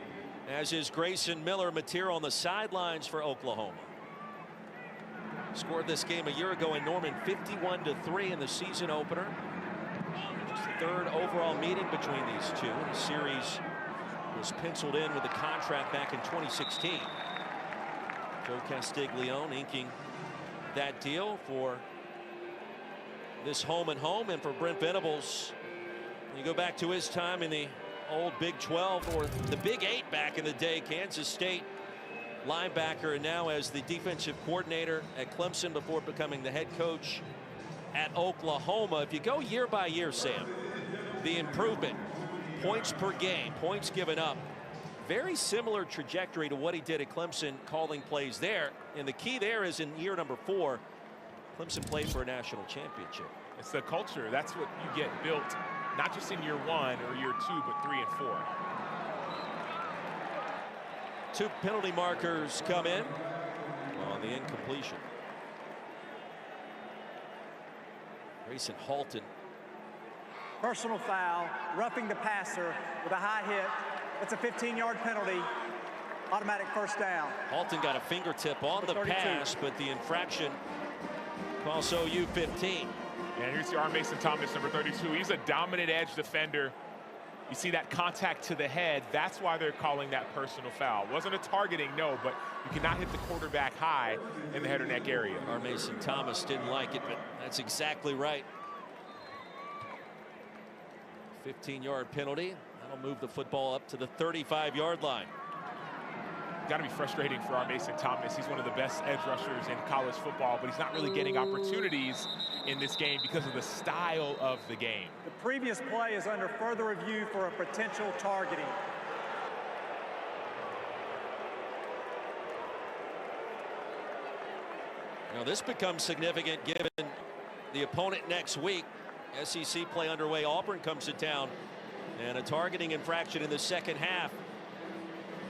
as is Grayson Miller. Mateer on the sidelines for Oklahoma. Scored this game a year ago in Norman, 51-3 in the season opener. Just the 3rd overall meeting between these two. The series was penciled in with the contract back in 2016. Joe Castiglione inking that deal for this home and home, and for Brent Venables, you go back to his time in the old Big 12 or the Big 8 back in the day. Kansas State linebacker, and now as the defensive coordinator at Clemson before becoming the head coach at Oklahoma. If you go year by year, Sam, the improvement, points per game, points given up, very similar trajectory to what he did at Clemson, calling plays there. And the key there is in year number 4, Clemson played for a national championship. It's the culture. That's what you get built, not just in year 1 or year 2, but 3 and 4. 2 penalty markers come in on the incompletion. Grayson Halton. Personal foul, roughing the passer with a high hit It's a 15-yard penalty. Automatic first down. Halton got a fingertip on the 32. pass, but the infraction costs OU 15. And here's your Mason Thomas, number 32. He's a dominant edge defender. You see that contact to the head. That's why they're calling that personal foul. Wasn't a targeting, no, but you cannot hit the quarterback high in the head or neck area. Mason Thomas didn't like it, but that's exactly right. 15-yard penalty. That'll move the football up to the 35-yard line. Got to be frustrating for Mason Thomas. He's one of the best edge rushers in college football, but he's not really getting opportunities in this game because of the style of the game. The previous play is under further review for a potential targeting. Now this becomes significant given the opponent next week. SEC play underway. Auburn comes to town, and a targeting infraction in the second half.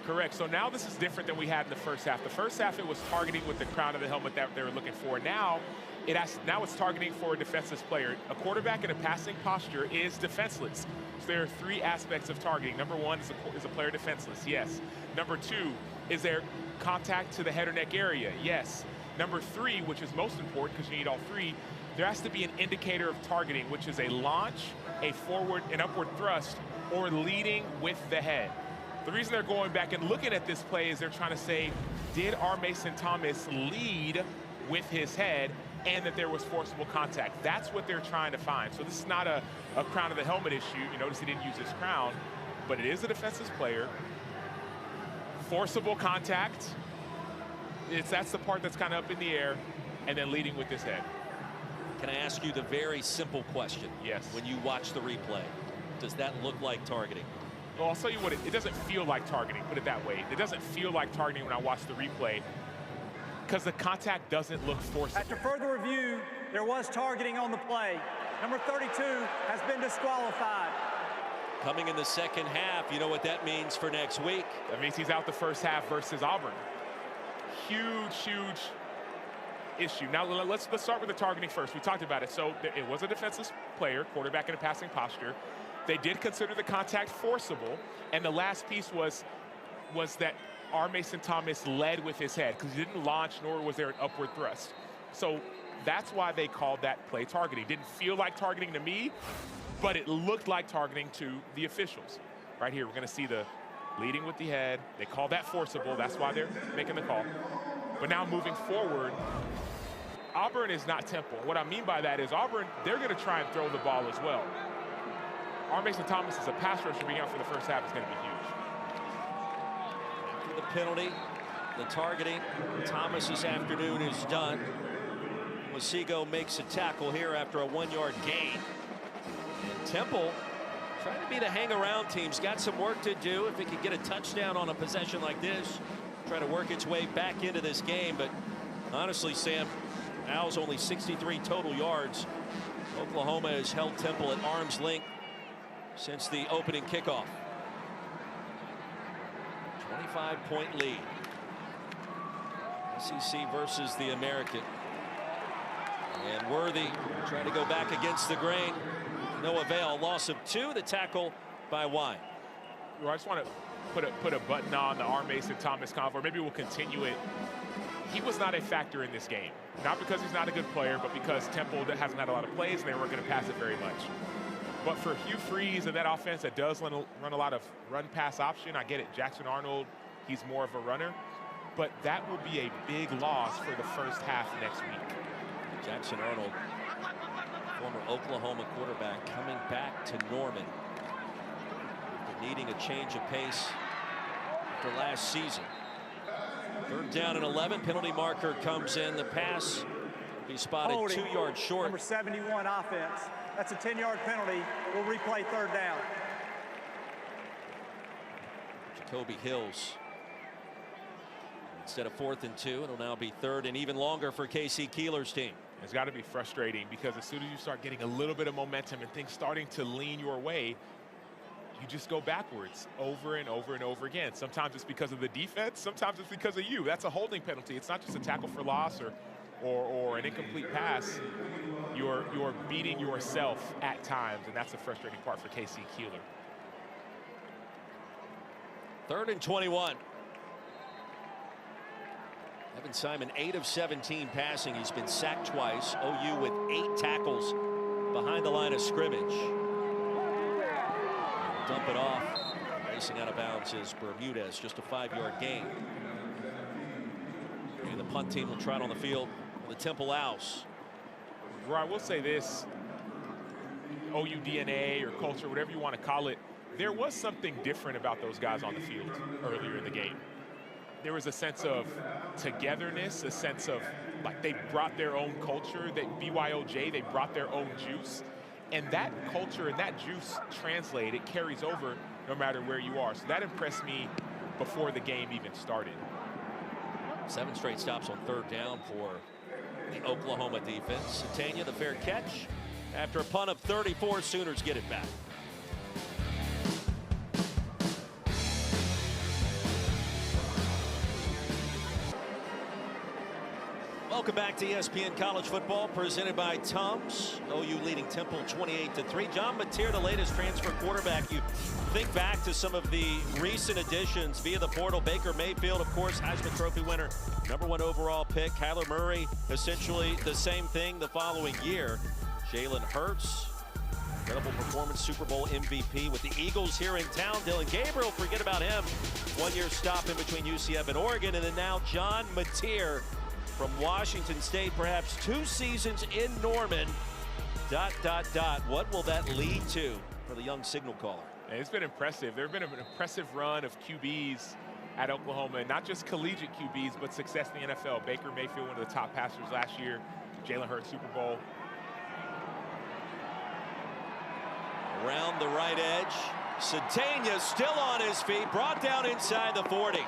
Correct. So now this is different than we had in the first half. The first half, it was targeting with the crown of the helmet that they were looking for. Now it's targeting for a defenseless player. A quarterback in a passing posture is defenseless. So there are three aspects of targeting. Number one is a player defenseless? Yes. Number two, is there contact to the head or neck area? Yes. Number three, which is most important because you need all three, there has to be an indicator of targeting, which is a launch, a forward, an upward thrust, or leading with the head. The reason they're going back and looking at this play is they're trying to say, did Mason Thomas lead with his head and that there was forcible contact? That's what they're trying to find. So this is not a crown of the helmet issue. You notice he didn't use his crown, but it is a defensive player. Forcible contact. That's the part that's kind of up in the air, and then leading with his head. Can I ask you the very simple question? Yes. When you watch the replay, does that look like targeting? Well, I'll tell you what, it doesn't feel like targeting, put it that way. It doesn't feel like targeting when I watch the replay because the contact doesn't look forcible. After further review, there was targeting on the play. Number 32 has been disqualified. Coming in the second half, you know what that means for next week? That means he's out the first half versus Auburn. Huge, huge issue. Now, let's start with the targeting first. We talked about it. So it was a defenseless player, quarterback in a passing posture. They did consider the contact forcible, and the last piece was that Mason Thomas led with his head because he didn't launch, nor was there an upward thrust. So that's why they called that play targeting. Didn't feel like targeting to me, but it looked like targeting to the officials. Right here, we're going to see the leading with the head. They call that forcible. That's why they're making the call. But now moving forward, Auburn is not Temple. What I mean by that is Auburn, they're going to try and throw the ball as well. Mason Thomas is a pass rusher being out for the first half is going to be huge. After the penalty, the targeting, Thomas this afternoon is done. Masigo makes a tackle here after a 1-yard gain. And Temple trying to be the hang-around team. He's got some work to do. If he could get a touchdown on a possession like this, try to work its way back into this game. But honestly, Sam, Owls only 63 total yards. Oklahoma has held Temple at arm's length since the opening kickoff. 25-point lead. SEC versus the American. And Worthy trying to go back against the grain. No avail. Loss of 2. The tackle by Wine. Well, I just want to put a button on the Mason Thomas convo. Maybe we'll continue it. He was not a factor in this game. Not because he's not a good player, but because Temple hasn't had a lot of plays and they weren't going to pass it very much. But for Hugh Freeze and that offense that does run a lot of run-pass option, I get it. Jackson Arnold, he's more of a runner. But that will be a big loss for the first half next week. Jackson Arnold, former Oklahoma quarterback, coming back to Norman after needing a change of pace after last season. 3rd down and 11. Penalty marker comes in. The pass will be spotted Holding. 2 yards short. Number 71 offense. That's a 10-yard penalty. We'll replay 3rd down. Jacoby Hills. Instead of 4th and 2, it'll now be 3rd and even longer for Casey Keeler's team. It's got to be frustrating because as soon as you start getting a little bit of momentum and things starting to lean your way, you just go backwards over and over and over again. Sometimes it's because of the defense. Sometimes it's because of you. That's a holding penalty. It's not just a tackle for loss or an incomplete pass. You're beating yourself at times, and that's the frustrating part for Casey Keeler. 3rd and 21. Evan Simon, 8 of 17 passing. He's been sacked twice. OU with 8 tackles behind the line of scrimmage. Dump it off. Racing out of bounds is Bermudez. Just a 5-yard gain. And the punt team will try it on the field. The Temple Owls. Roy, I will say this. OU DNA or culture, whatever you want to call it, there was something different about those guys on the field earlier in the game. There was a sense of togetherness, a sense of like they brought their own culture. That BYOJ, they brought their own juice. And that culture and that juice translate, it carries over no matter where you are. So that impressed me before the game even started. 7 straight stops on 3rd down for the Oklahoma defense. Sategna the fair catch. After a punt of 34, Sooners get it back. Welcome back to ESPN College Football, presented by Tums. OU leading Temple 28-3. John Mateer, the latest transfer quarterback. You think back to some of the recent additions via the portal. Baker Mayfield, of course, Heisman Trophy winner, #1 overall pick. Kyler Murray, essentially the same thing the following year. Jalen Hurts, incredible performance, Super Bowl MVP with the Eagles here in town. Dillon Gabriel, forget about him. 1-year stop in between UCF and Oregon. And then now John Mateer from Washington State, perhaps 2 seasons in Norman. ... What will that lead to for the young signal caller? It's been impressive. There's been an impressive run of QBs at Oklahoma, and not just collegiate QBs, but success in the NFL. Baker Mayfield, one of the top passers last year. Jalen Hurts, Super Bowl. Around the right edge. Sategna still on his feet, brought down inside the 40.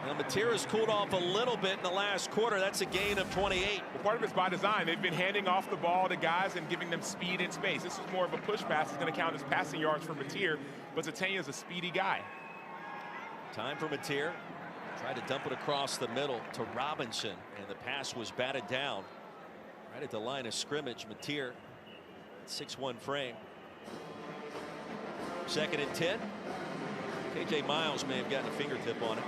Now, Mateer has cooled off a little bit in the last quarter. That's a gain of 28. Well, part of it's by design. They've been handing off the ball to guys and giving them speed and space. This is more of a push pass. It's going to count as passing yards for Mateer, but Sategna is a speedy guy. Time for Mateer. Tried to dump it across the middle to Robinson, and the pass was batted down right at the line of scrimmage. Mateer, 6'1" frame. 2nd and 10. KJ Miles may have gotten a fingertip on it.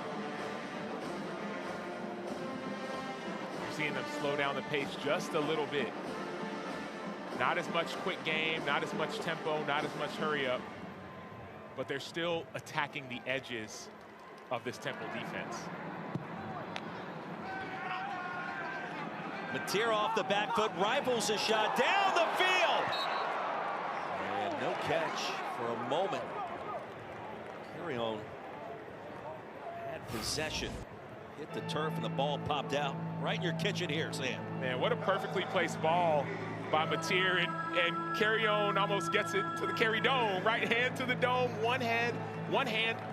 Seeing them slow down the pace just a little bit. Not as much quick game, not as much tempo, not as much hurry up, but they're still attacking the edges of this Temple defense. Mateer off the back foot, rifles a shot down the field. And no catch for a moment. Carrion had possession. Hit the turf and the ball popped out right in your kitchen here, Sam. Man, what a perfectly placed ball by Mateer, and Carrion almost gets it to the Carry Dome. Right hand to the dome, one hand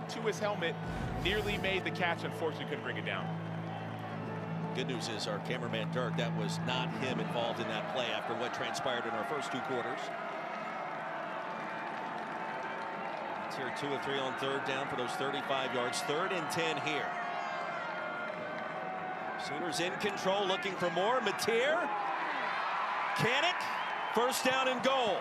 to his helmet. Nearly made the catch, unfortunately couldn't bring it down. Good news is our cameraman Dirk, that was not him involved in that play after what transpired in our first 2 quarters. Mateer 2 of 3 on 3rd down for those 35 yards. 3rd and 10 here. Sooners in control, looking for more. Mateer, Kanak, 1st down and goal.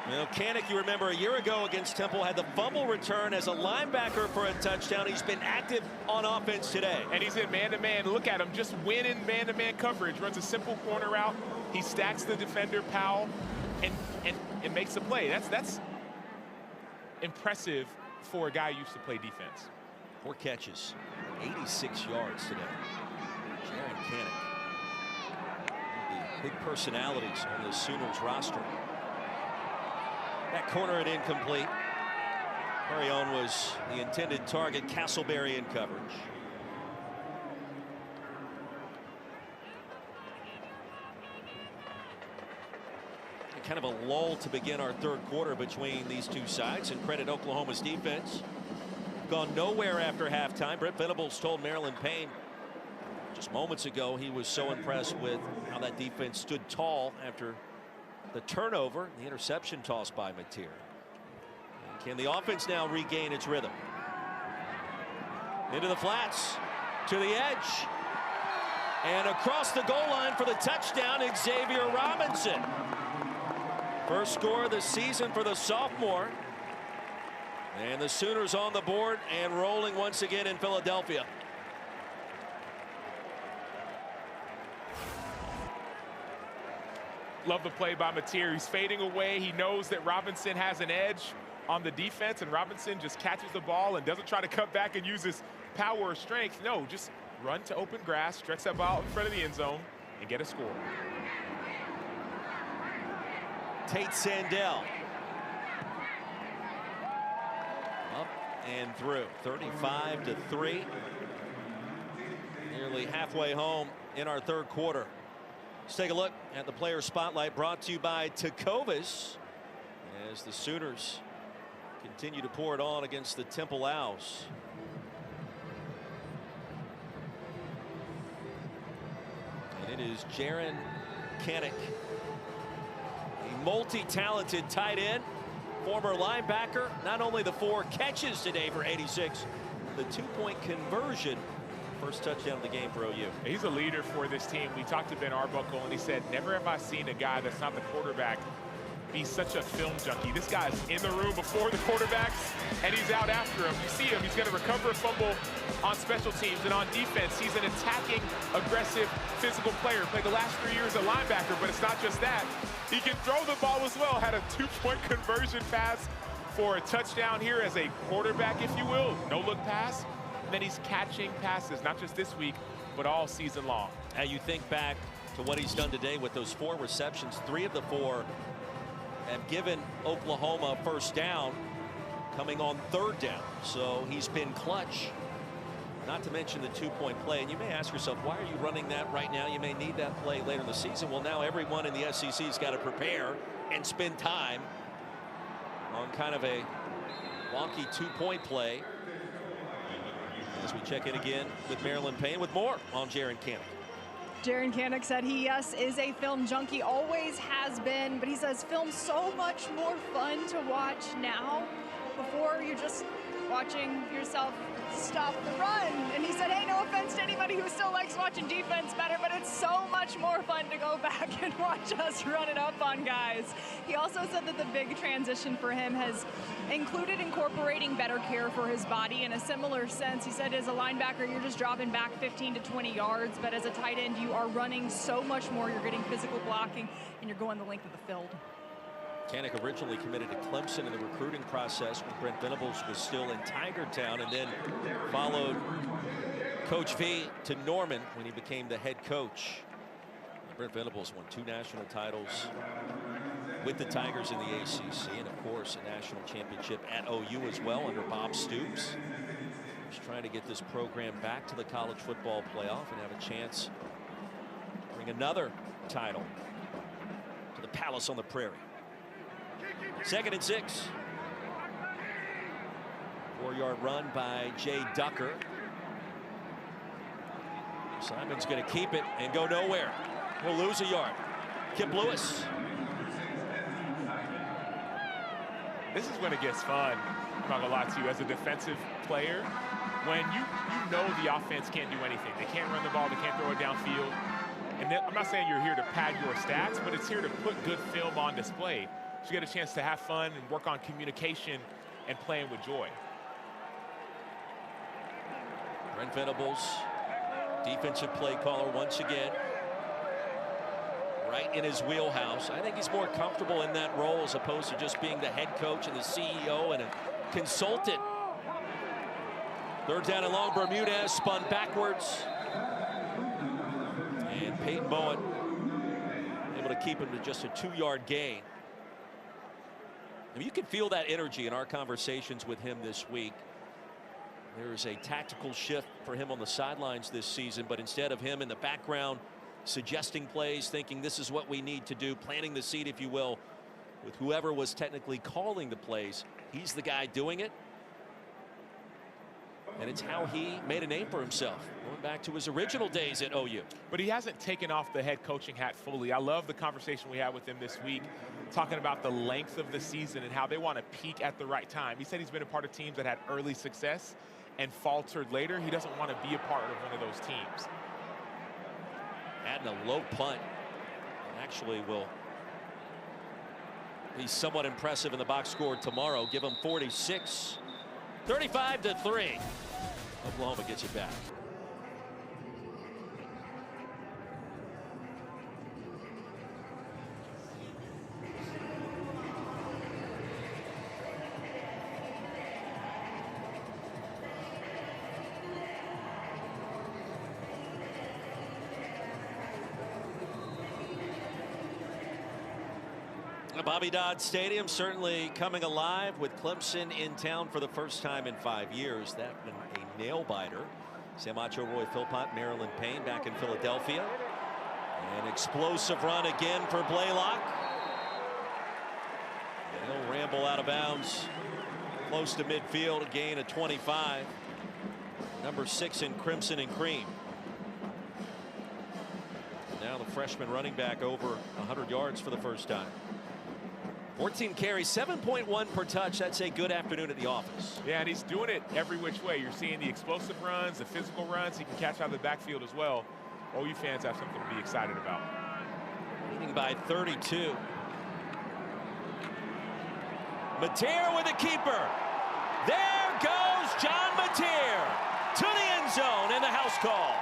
Well, Kanak, you remember a year ago against Temple, had the fumble return as a linebacker for a touchdown. He's been active on offense today. And he's in man-to-man. Look at him, just winning man-to-man coverage. Runs a simple corner route. He stacks the defender, Powell, and makes a play. That's impressive for a guy who used to play defense. 4 catches, 86 yards today. Jaren Kanak, the big personalities on the Sooners roster. That corner and incomplete. Carrion was the intended target. Castleberry in coverage. Kind of a lull to begin our 3rd quarter between these 2 sides, and credit Oklahoma's defense. Gone nowhere after halftime. Brent Venables told Marilyn Payne just moments ago he was so impressed with how that defense stood tall after the turnover, the interception tossed by Mateer. Can the offense now regain its rhythm? Into the flats, to the edge, and across the goal line for the touchdown, Xavier Robinson. First score of the season for the sophomore. And the Sooners on the board and rolling once again in Philadelphia. Love the play by Mateer. He's fading away. He knows that Robinson has an edge on the defense, and Robinson just catches the ball and doesn't try to cut back and use his power or strength. No, just run to open grass, stretch that ball in front of the end zone, and get a score. Tate Sandell. Up and through. 35-3. Nearly halfway home in our third quarter. Let's take a look at the player spotlight brought to you by Tecovas as the Sooners continue to pour it on against the Temple Owls. And it is Jaren Kanak, a multi-talented tight end, former linebacker. Not only the 4 catches today for 86, the 2-point conversion. First touchdown of the game for OU. He's a leader for this team. We talked to Ben Arbuckle, and he said, never have I seen a guy that's not the quarterback be such a film junkie. This guy's in the room before the quarterbacks, and he's out after him. You see him, he's going to recover a fumble on special teams, and on defense, he's an attacking, aggressive, physical player. Played the last 3 years at linebacker, but it's not just that. He can throw the ball as well. Had a 2-point conversion pass for a touchdown here as a quarterback, if you will. No-look pass. Then he's catching passes, not just this week, but all season long. Now you think back to what he's done today with those 4 receptions. 3 of the 4 have given Oklahoma first down, coming on 3rd down. So he's been clutch. Not to mention the 2-point play. And you may ask yourself, why are you running that right now? You may need that play later in the season. Well, now everyone in the SEC has got to prepare and spend time on kind of a wonky 2-point play. As we check in again with Marilyn Payne with more on Jaren Kanak. Jaren Kanak said he, yes, is a film junkie, always has been, but he says film's so much more fun to watch now. Before, you're just watching yourself stop the run. And he said, hey, no offense to anybody who still likes watching defense better, but it's so much more fun to go back and watch us run it up on guys. He also said that the big transition for him has included incorporating better care for his body in a similar sense. He said as a linebacker, you're just dropping back 15 to 20 yards, but as a tight end, you are running so much more. You're getting physical blocking, and you're going the length of the field. Kanak originally committed to Clemson in the recruiting process when Brent Venables was still in Tiger Town, and then followed Coach V to Norman when he became the head coach. Brent Venables won 2 national titles with the Tigers in the ACC, and of course a national championship at OU as well under Bob Stoops. He's trying to get this program back to the college football playoff and have a chance to bring another title to the Palace on the Prairie. 2nd and 6. 4-yard run by Jay Ducker. Simon's going to keep it and go nowhere. We'll lose a yard. Kip Lewis. This is when it gets fun. I'm not gonna lie to you, as a defensive player, when you know the offense can't do anything. They can't run the ball, they can't throw it downfield. And then, I'm not saying you're here to pad your stats, but it's here to put good film on display. So you get a chance to have fun and work on communication and playing with joy. Brent Venables, defensive play caller once again. Right in his wheelhouse. I think he's more comfortable in that role as opposed to just being the head coach and the CEO and a consultant. 3rd down and long. Bermudez spun backwards. And Peyton Bowen able to keep him to just a 2-yard gain. I mean, you can feel that energy in our conversations with him this week. There is a tactical shift for him on the sidelines this season, but instead of him in the background suggesting plays, thinking this is what we need to do, planting the seed, if you will, with whoever was technically calling the plays, he's the guy doing it. And it's how he made a name for himself, going back to his original days at OU. But he hasn't taken off the head coaching hat fully. I love the conversation we had with him this week, talking about the length of the season and how they want to peak at the right time. He said he's been a part of teams that had early success and faltered later. He doesn't want to be a part of one of those teams. Adding a low punt, and actually will He's somewhat impressive in the box score tomorrow. Give him 46. 35-3. Oklahoma gets it back. Bobby Dodd Stadium certainly coming alive with Clemson in town for the first time in 5 years. That's been a nail biter. Sam Acho, Roy Philpott, Marilyn Payne back in Philadelphia. An explosive run again for Blaylock. And he'll ramble out of bounds close to midfield, a gain of 25. Number 6 in crimson and cream. Now the freshman running back over 100 yards for the first time. 14 carries, 7.1 per touch. That's a good afternoon at the office. Yeah, and he's doing it every which way. You're seeing the explosive runs, the physical runs. He can catch out of the backfield as well. OU fans have something to be excited about. Leading by 32. Mateer with the keeper. There goes John Mateer to the end zone and the house call.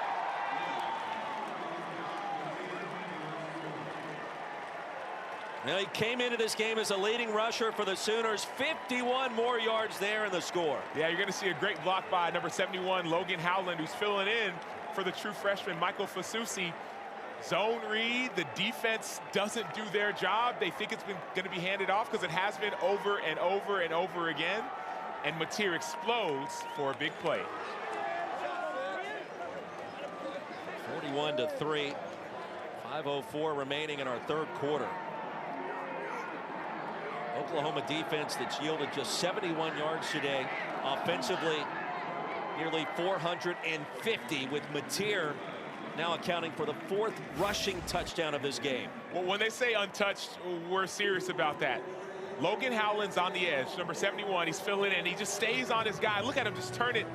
Now he came into this game as a leading rusher for the Sooners. 51 more yards there in the score. Yeah, you're going to see a great block by number 71, Logan Howland, who's filling in for the true freshman, Michael Fasusi. Zone read. The defense doesn't do their job. They think it's going to be handed off because it has been over and over and over again. And Mateer explodes for a big play. 41-3. 5:04 remaining in our third quarter. Oklahoma defense that's yielded just 71 yards today. Offensively, nearly 450, with Mateer now accounting for the 4th rushing touchdown of this game. Well, when they say untouched, we're serious about that. Logan Howland's on the edge, number 71. He's filling in. He just stays on his guy. Look at him just turn it,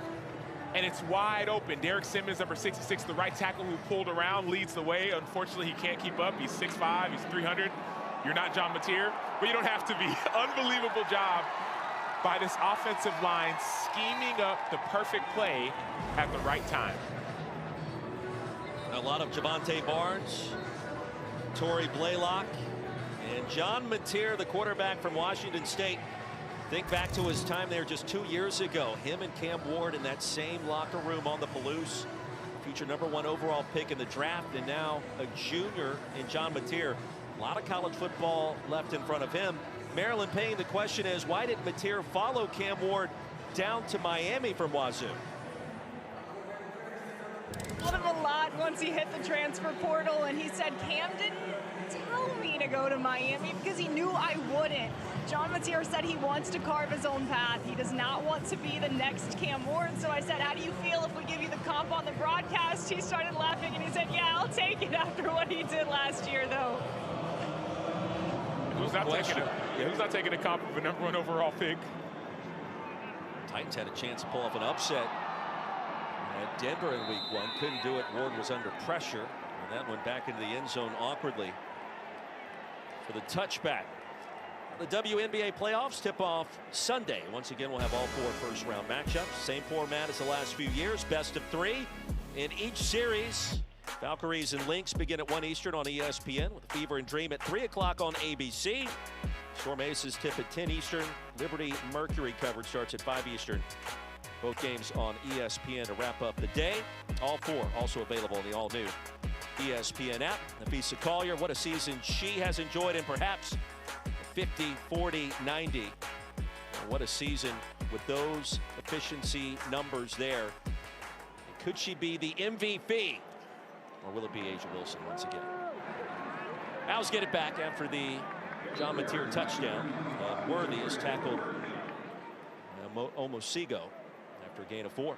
and it's wide open. Derek Simmons, number 66, the right tackle who pulled around, leads the way. Unfortunately, he can't keep up. He's 6'5", he's 300. You're not John Mateer, but you don't have to be. Unbelievable job by this offensive line scheming up the perfect play at the right time. A lot of Javante Barnes, Torrey Blaylock, and John Mateer, the quarterback from Washington State. Think back to his time there just 2 years ago. Him and Cam Ward in that same locker room on the Palouse. Future #1 overall pick in the draft, and now a junior in John Mateer. A lot of college football left in front of him. Marilyn Payne, the question is, why did Mateer follow Cam Ward down to Miami from Wazoo? Told him a lot once he hit the transfer portal, and he said, Cam didn't tell me to go to Miami because he knew I wouldn't. John Mateer said he wants to carve his own path. He does not want to be the next Cam Ward. So I said, how do you feel if we give you the comp on the broadcast? He started laughing, and he said, yeah, I'll take it after what he did last year, though. Who's not taking a comp of a #1 overall pick? Titans had a chance to pull off an upset at Denver in week 1. Couldn't do it. Ward was under pressure, and that went back into the end zone awkwardly for the touchback. The WNBA playoffs tip off Sunday. Once again, we'll have all 4 first-round matchups. Same format as the last few years. Best of 3 in each series. Valkyries and Lynx begin at 1 Eastern on ESPN, with Fever and Dream at 3 o'clock on ABC. Storm Aces tip at 10 Eastern. Liberty Mercury coverage starts at 5 Eastern. Both games on ESPN to wrap up the day. All 4 also available in the all-new ESPN app. Nafisa Collier, what a season she has enjoyed, and perhaps 50, 40, 90. What a season with those efficiency numbers there. Could she be the MVP? Or will it be Asia Wilson once again? Owls get it back after the John Mateer touchdown. Worthy has tackled Omosigo after a gain of 4.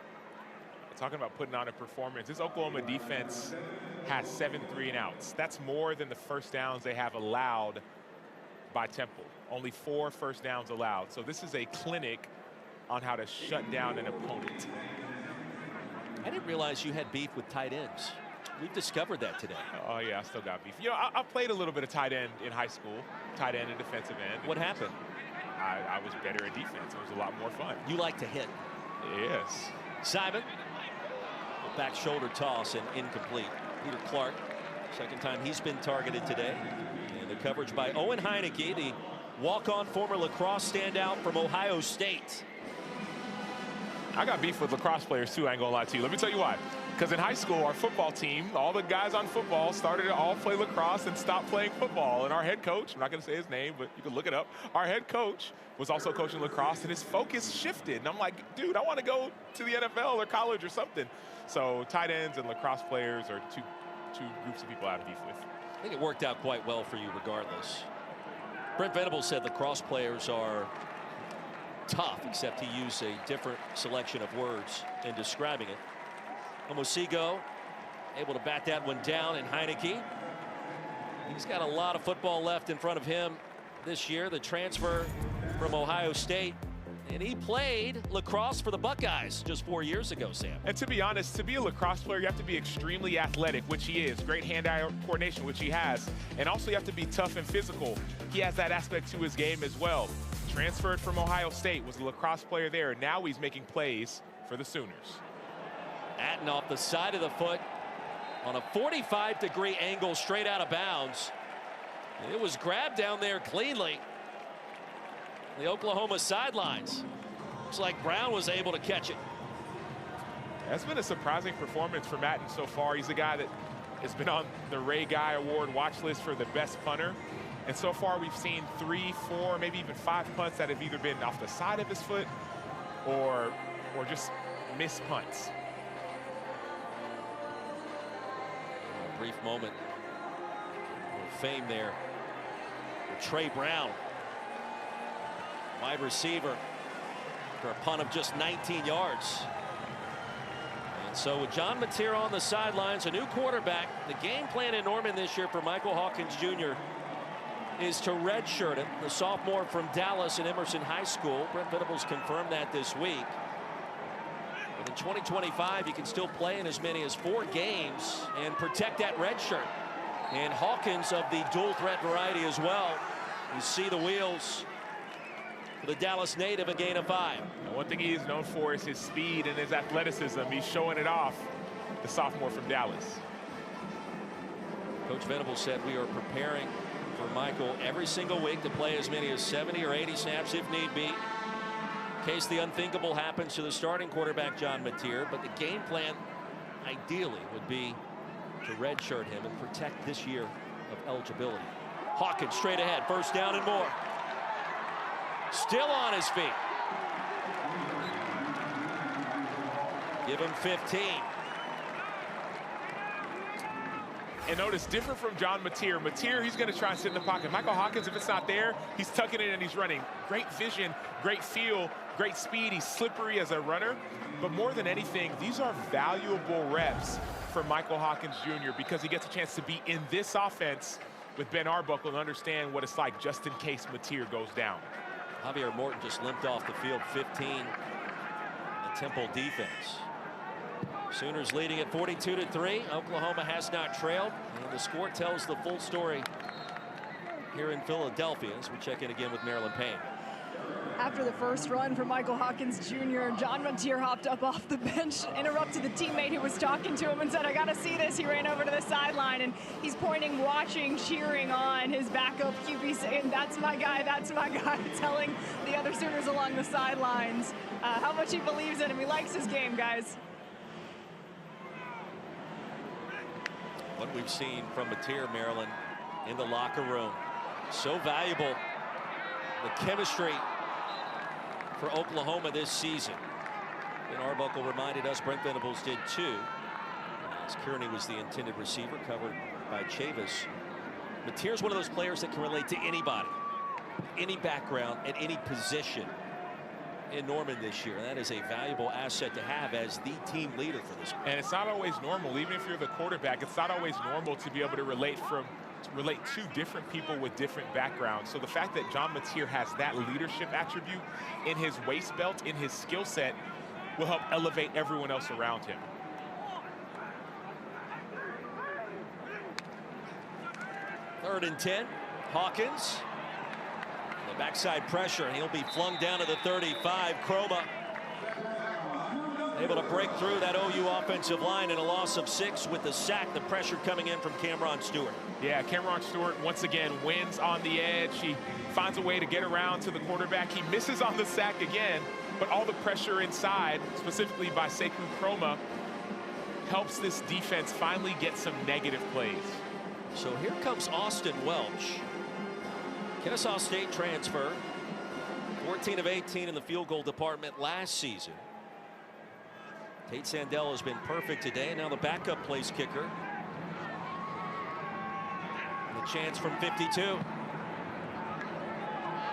Talking about putting on a performance, this Oklahoma defense has 7 3-and-outs. That's more than the first downs they have allowed by Temple. Only 4 first downs allowed. So this is a clinic on how to shut down an opponent. I didn't realize you had beef with tight ends. We've discovered that today. Oh, yeah, I still got beef. You know, I played a little bit of tight end in high school, tight end and defensive end. What happened? I was better at defense. It was a lot more fun. You like to hit. Yes. Simon, a back shoulder toss and incomplete. Peter Clark, second time he's been targeted today. And the coverage by Owen Heineke, the walk-on former lacrosse standout from Ohio State. I got beef with lacrosse players, too, I ain't gonna lie to you. Let me tell you why. Because in high school, our football team, all the guys on football started to all play lacrosse and stopped playing football. And our head coach, I'm not going to say his name, but you can look it up. Our head coach was also coaching lacrosse, and his focus shifted. And I'm like, dude, I want to go to the NFL or college or something. So tight ends and lacrosse players are two groups of people I have beef with. I think it worked out quite well for you regardless. Brent Venables said lacrosse players are tough, except he used a different selection of words in describing it. Omosigo able to bat that one down, and Heineke, he's got a lot of football left in front of him this year. The transfer from Ohio State, and he played lacrosse for the Buckeyes just 4 years ago, Sam. And to be honest, to be a lacrosse player, you have to be extremely athletic, which he is. Great hand-eye coordination, which he has. And also you have to be tough and physical. He has that aspect to his game as well. Transferred from Ohio State, was a lacrosse player there. Now he's making plays for the Sooners. Atten off the side of the foot on a 45-degree angle straight out of bounds. It was grabbed down there cleanly. The Oklahoma sidelines. Looks like Brown was able to catch it. That's been a surprising performance from Atten so far. He's a guy that has been on the Ray Guy Award watch list for the best punter. And so far we've seen 3, 4, maybe even 5 punts that have either been off the side of his foot or just missed punts. A brief moment of fame there for Trey Brown, wide receiver, for a punt of just 19 yards. And so with John Mateer on the sidelines, a new quarterback, the game plan in Norman this year for Michael Hawkins Jr. is to redshirt him, the sophomore from Dallas and Emerson High School. Brent Venables confirmed that this week. But in 2025, you can still play in as many as 4 games and protect that red shirt. And Hawkins of the dual threat variety as well. You see the wheels for the Dallas native, a gain of 5. And one thing he is known for is his speed and his athleticism. He's showing it off, the sophomore from Dallas. Coach Venables said we are preparing for Michael every single week to play as many as 70 or 80 snaps if need be, in case the unthinkable happens to the starting quarterback John Mateer. But the game plan ideally would be to redshirt him and protect this year of eligibility. Hawkins straight ahead, first down and more. Still on his feet. Give him 15. And notice, different from John Mateer. Mateer, he's going to try and sit in the pocket. Michael Hawkins, if it's not there, he's tucking it and he's running. Great vision, great feel, great speed. He's slippery as a runner. But more than anything, these are valuable reps for Michael Hawkins Jr. because he gets a chance to be in this offense with Ben Arbuckle and understand what it's like just in case Mateer goes down. Javier Morton just limped off the field, 15. The Temple defense. Sooners leading at 42-3. Oklahoma has not trailed, and the score tells the full story here in Philadelphia as we check in again with Marilyn Payne. After the first run for Michael Hawkins Jr., John Mateer hopped up off the bench, interrupted the teammate who was talking to him and said, "I got to see this." He ran over to the sideline, and he's pointing, watching, cheering on his backup QB, saying, "That's my guy, that's my guy," telling the other Sooners along the sidelines how much he believes in him. He likes his game, guys. What we've seen from Mateer, Maryland, in the locker room, so valuable. The chemistry for Oklahoma this season. And Arbuckle reminded us, Brent Venables did too, as Kearney was the intended receiver, covered by Chavis. Mateer's one of those players that can relate to anybody, any background, at any position in Norman this year. That is a valuable asset to have as the team leader for this group. And it's not always normal, even if you're the quarterback, it's not always normal to be able to relate to different people with different backgrounds. So the fact that John Mateer has that leadership attribute in his waist belt, in his skill set, will help elevate everyone else around him. 3rd and 10. Hawkins. The backside pressure, and he'll be flung down to the 35. Chroma able to break through that OU offensive line in a loss of 6 with the sack. The pressure coming in from Cameron Stewart. Yeah, Cameron Stewart once again wins on the edge. He finds a way to get around to the quarterback. He misses on the sack again, but all the pressure inside, specifically by Sekou Chroma, helps this defense finally get some negative plays. So here comes Austin Welch. Kennesaw State transfer. 14 of 18 in the field goal department last season. Tate Sandell has been perfect today, and now the backup place kicker. And a chance from 52.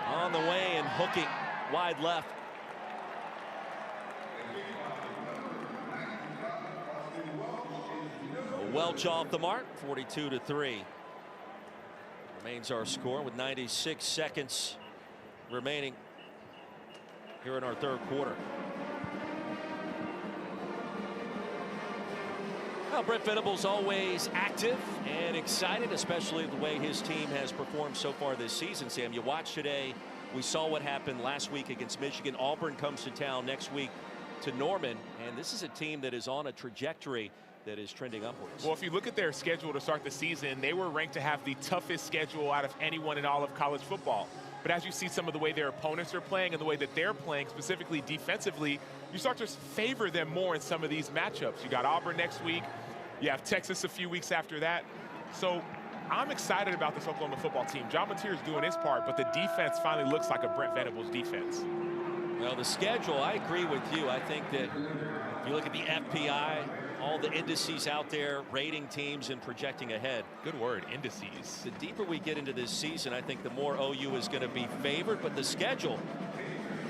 On the way and hooking wide left. Welch off the mark, 42-3. Remains our score with 96 seconds remaining here in our 3rd quarter. Well, Brent Venables always active and excited, especially the way his team has performed so far this season. Sam, you watched today. We saw what happened last week against Michigan. Auburn comes to town next week to Norman, and this is a team that is on a trajectory that is trending upwards. Well, if you look at their schedule to start the season, they were ranked to have the toughest schedule out of anyone in all of college football. But as you see some of the way their opponents are playing and the way that they're playing, specifically defensively, you start to favor them more in some of these matchups. You got Auburn next week. You have Texas a few weeks after that. So I'm excited about this Oklahoma football team. John Mateer is doing his part, but the defense finally looks like a Brent Venables defense. Well, the schedule, I agree with you. I think that if you look at the FPI, all the indices out there, rating teams and projecting ahead. Good word, indices. The deeper we get into this season, I think the more OU is going to be favored. But the schedule,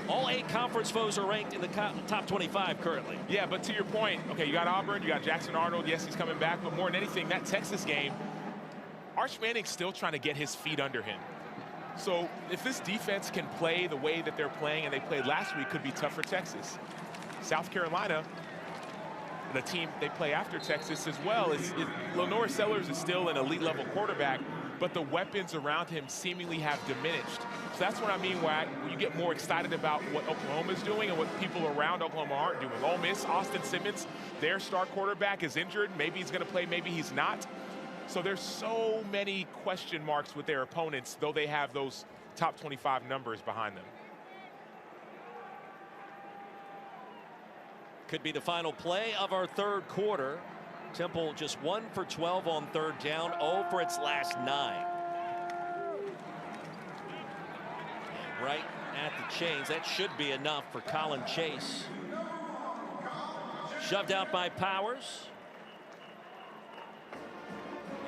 all 8 conference foes are ranked in the top 25 currently. Yeah, but to your point, okay, you got Auburn, you got Jackson Arnold. Yes, he's coming back, but more than anything, that Texas game, Arch Manning's still trying to get his feet under him. So if this defense can play the way that they're playing and they played last week, could be tough for Texas. South Carolina, the team they play after Texas as well, Lenore Sellers is still an elite level quarterback, but the weapons around him seemingly have diminished. So that's what I mean when you get more excited about what Oklahoma's doing and what people around Oklahoma aren't doing. Ole Miss, Austin Simmons, their star quarterback is injured. Maybe he's going to play, maybe he's not. So there's so many question marks with their opponents, though they have those top 25 numbers behind them. Could be the final play of our 3rd quarter. Temple just 1 for 12 on 3rd down, 0 for its last 9. Right at the chains. That should be enough for Colin Chase. Shoved out by Powers.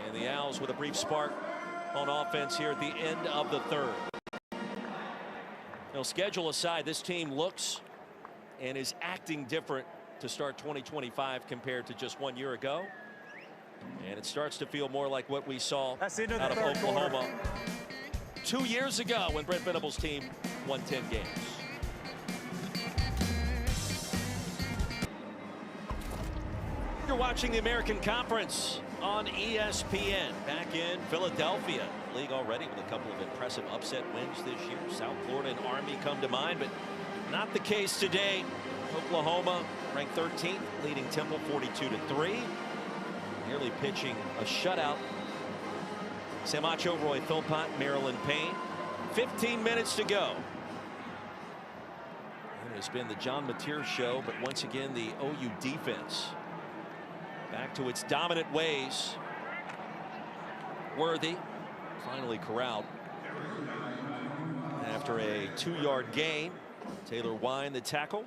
And the Owls with a brief spark on offense here at the end of the 3rd. Now, schedule aside, this team looks and is acting different to start 2025 compared to just 1 year ago. And it starts to feel more like what we saw out of Oklahoma 2 years ago when Brent Venables' team won 10 games. You're watching the American Conference on ESPN back in Philadelphia. League already with a couple of impressive upset wins this year. South Florida and Army come to mind, but not the case today. Oklahoma ranked 13th, leading Temple 42-3. Nearly pitching a shutout. Sam Acho, Roy Philpott, Marilyn Payne. 15 minutes to go. It has been the John Mateer show, but once again the OU defense back to its dominant ways. Worthy finally corralled after a 2-yard gain. Taylor Wine the tackle.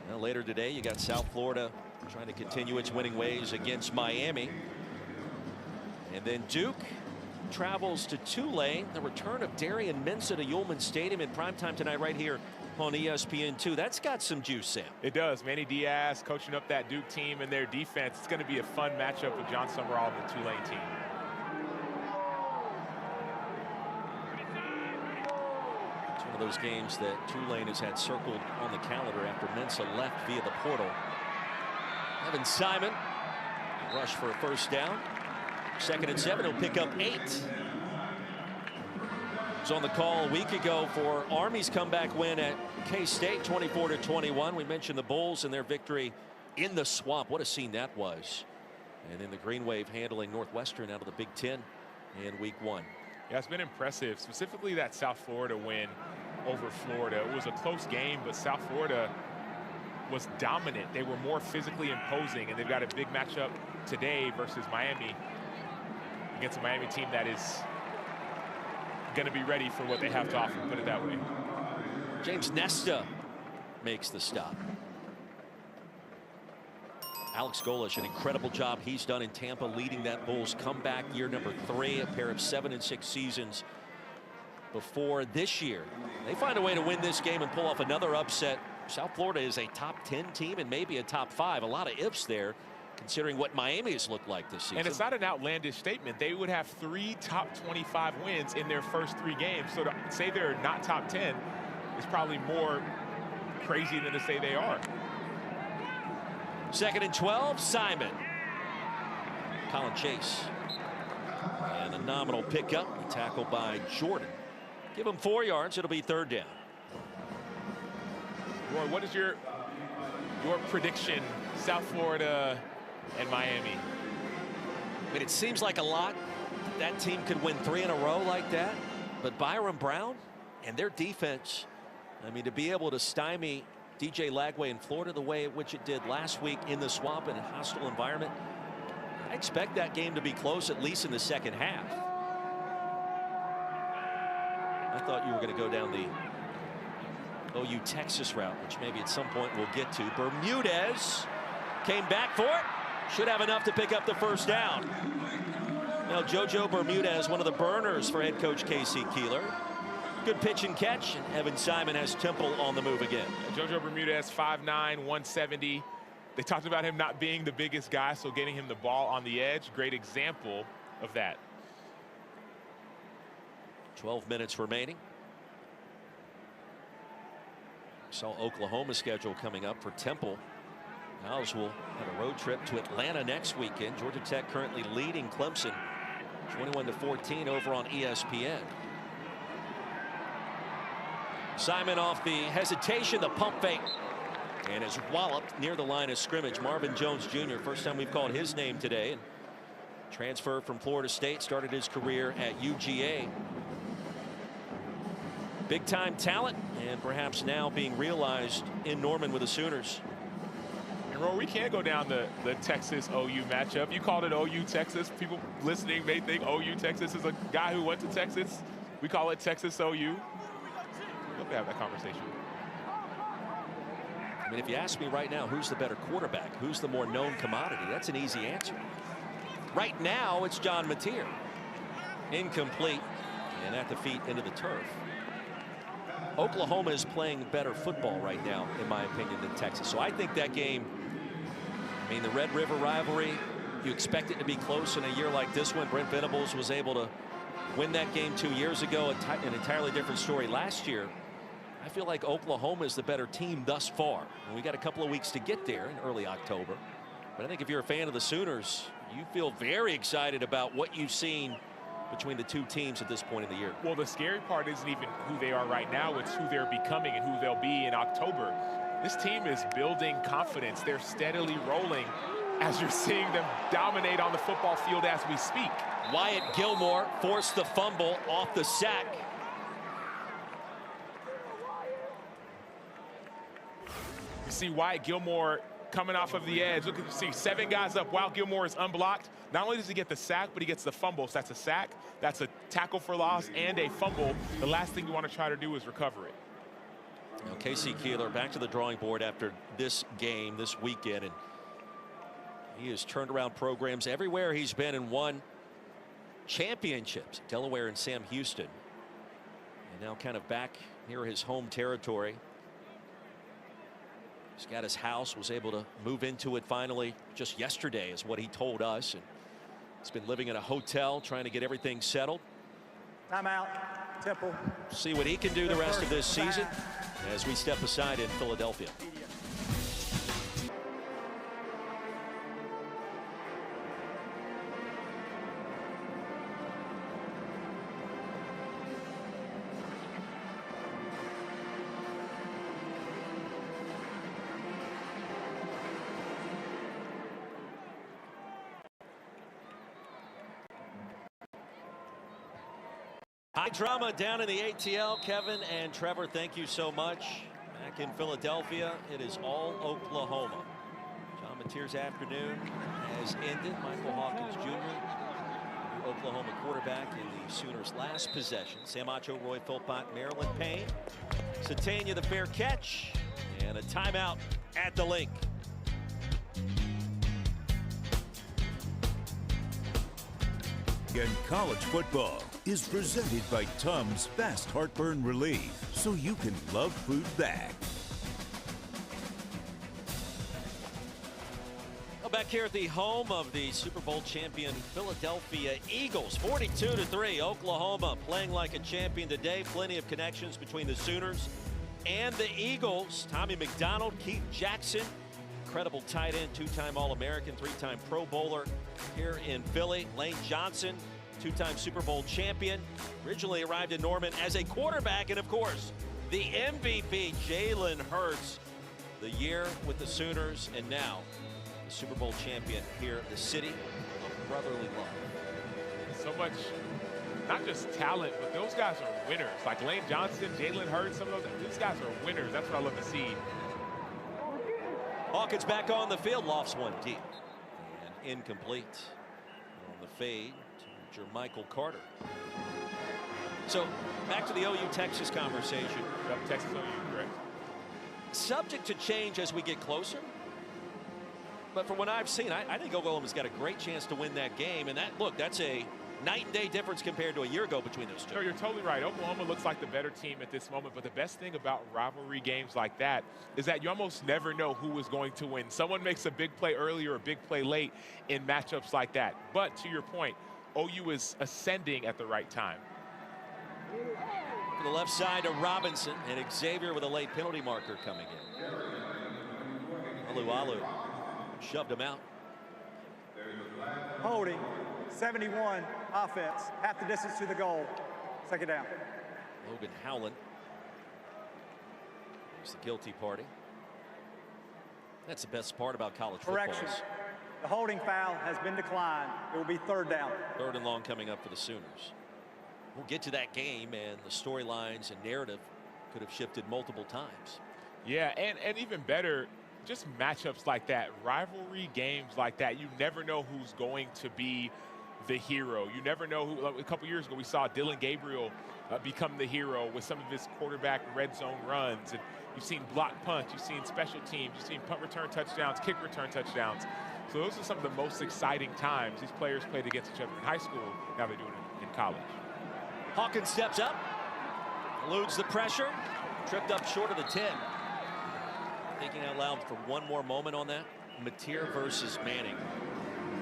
Well, later today you got South Florida trying to continue its winning ways against Miami. And then Duke travels to Tulane. The return of Darian Mensah to Yulman Stadium in primetime tonight right here on ESPN2. That's got some juice, Sam. It does. Manny Diaz coaching up that Duke team and their defense. It's going to be a fun matchup with John Summerall and the Tulane team. It's one of those games that Tulane has had circled on the calendar after Mensah left via the portal. Evan Simon rush for a first down. 2nd and 7. He'll pick up 8. Was on the call a week ago for Army's comeback win at K-State, 24-21. We mentioned the Bulls and their victory in the Swamp. What a scene that was. And then the Green Wave handling Northwestern out of the Big Ten in week 1. Yeah, it's been impressive, specifically that South Florida win over Florida. It was a close game, but South Florida was dominant. They were more physically imposing, and they've got a big matchup today versus Miami, against a Miami team that is going to be ready for what they have to offer, put it that way. James Nesta makes the stop. Alex Golesh, an incredible job he's done in Tampa, leading that Bulls comeback year number 3, a pair of 7 and 6 seasons before this year. They find a way to win this game and pull off another upset. South Florida is a top 10 team and maybe a top 5. A lot of ifs there, considering what Miami has looked like this season. And it's not an outlandish statement. They would have 3 top 25 wins in their first 3 games. So to say they're not top 10 is probably more crazy than to say they are. 2nd and 12, Simon. Colin Chase. And a nominal pickup, tackled by Jordan. Give him 4 yards, it'll be 3rd down. Roy, what is your prediction, South Florida and Miami? I mean, it seems like a lot. That team could win 3 in a row like that. But Byron Brown and their defense, I mean, to be able to stymie DJ Lagway in Florida the way in which it did last week in the Swamp in a hostile environment, I expect that game to be close, at least in the second half. I thought you were going to go down the OU Texas route, which maybe at some point we'll get to. Bermudez came back for it. Should have enough to pick up the 1st down. Now JoJo Bermudez, one of the burners for head coach Casey Keeler. Good pitch and catch, and Evan Simon has Temple on the move again. JoJo Bermudez, 5'9", 170. They talked about him not being the biggest guy, so getting him the ball on the edge, great example of that. 12 minutes remaining. Saw Oklahoma's schedule coming up for Temple. Owls will have a road trip to Atlanta next weekend. Georgia Tech currently leading Clemson 21-14 over on ESPN. Simon off the hesitation, the pump fake, and is walloped near the line of scrimmage. Marvin Jones Jr., first time we've called his name today, and transferred from Florida State, started his career at UGA. Big time talent, and perhaps now being realized in Norman with the Sooners. And Roy, we can't go down the Texas OU matchup. You called it OU Texas. People listening may think OU Texas is a guy who went to Texas. We call it Texas OU. Love to have that conversation. I mean, if you ask me right now, who's the better quarterback? Who's the more known commodity? That's an easy answer. Right now, it's John Mateer. Incomplete, and at the feet into the turf. Oklahoma is playing better football right now, in my opinion, than Texas. So I think that game, I mean, the Red River rivalry, you expect it to be close in a year like this one. Brent Venables was able to win that game 2 years ago, an entirely different story last year. I feel like Oklahoma is the better team thus far. And we got a couple of weeks to get there in early October. But I think if you're a fan of the Sooners, you feel very excited about what you've seen between the two teams at this point in the year. Well, the scary part isn't even who they are right now, it's who they're becoming and who they'll be in October. This team is building confidence. They're steadily rolling as you're seeing them dominate on the football field as we speak. Wyatt Gilmore forced the fumble off the sack. You see Wyatt Gilmore coming off of the edge. Look at you see 7 guys up while Gilmore is unblocked. Not only does he get the sack, but he gets the fumble. So that's a sack, that's a tackle for loss, and a fumble. The last thing you want to try to do is recover it. Now Casey Keeler back to the drawing board after this game this weekend, and he has turned around programs everywhere he's been and won championships. Delaware and Sam Houston, and now kind of back near his home territory. He's got his house, was able to move into it finally just yesterday is what he told us, and he's been living in a hotel trying to get everything settled. Timeout, Temple. See what he can do the rest of this season as we step aside in Philadelphia. High drama down in the ATL. Kevin and Trevor, thank you so much. Back in Philadelphia, it is all Oklahoma. John Mateer's afternoon has ended. Michael Hawkins Jr., the Oklahoma quarterback in the Sooners' last possession. Sam Acho, Roy Philpott, Maryland Payne. Satania the fair catch, and a timeout at the link. And college football is presented by Tums Fast Heartburn Relief, so you can love food back. Well, back here at the home of the Super Bowl champion Philadelphia Eagles, 42-3. Oklahoma playing like a champion today. Plenty of connections between the Sooners and the Eagles. Tommy McDonald, Keith Jackson, incredible tight end, two-time All-American, three-time Pro Bowler here in Philly. Lane Johnson, two-time Super Bowl champion, originally arrived in Norman as a quarterback, and of course, the MVP, Jalen Hurts, the year with the Sooners, and now the Super Bowl champion here in the city of brotherly love. So much, not just talent, but those guys are winners. Like Lane Johnson, Jalen Hurts, some of these guys are winners. That's what I love to see. Hawkins back on the field, lofts one deep and incomplete on the fade to Jermichael Carter. So back to the OU Texas conversation. Yep, Texas OU, correct. Subject to change as we get closer. But from what I've seen, I think Oklahoma's got a great chance to win that game. And that's a night and day difference compared to a year ago between those two. No, you're totally right. Oklahoma looks like the better team at this moment. But the best thing about rivalry games like that is that you almost never know who is going to win. Someone makes a big play early or a big play late in matchups like that. But to your point, OU is ascending at the right time. To the left side to Robinson, and Xavier with a late penalty marker coming in. Alu shoved him out. Holding, 71, offense, half the distance to the goal. Second down. Logan Howland is the guilty party. That's the best part about college football. Correction. The holding foul has been declined. It will be third down. Third and long coming up for the Sooners. We'll get to that game, and the storylines and narrative could have shifted multiple times. Yeah, and even better, just matchups like that, rivalry games like that, you never know who's going to be the hero. You never know who. A couple years ago, we saw Dylan Gabriel become the hero with some of his quarterback red zone runs. And you've seen block punt, you've seen special teams, you've seen punt return touchdowns, kick return touchdowns. So those are some of the most exciting times these players played against each other in high school. Now they're doing it in college. Hawkins steps up, eludes the pressure, tripped up short of the 10. Thinking out loud for one more moment on that. Mateer versus Manning.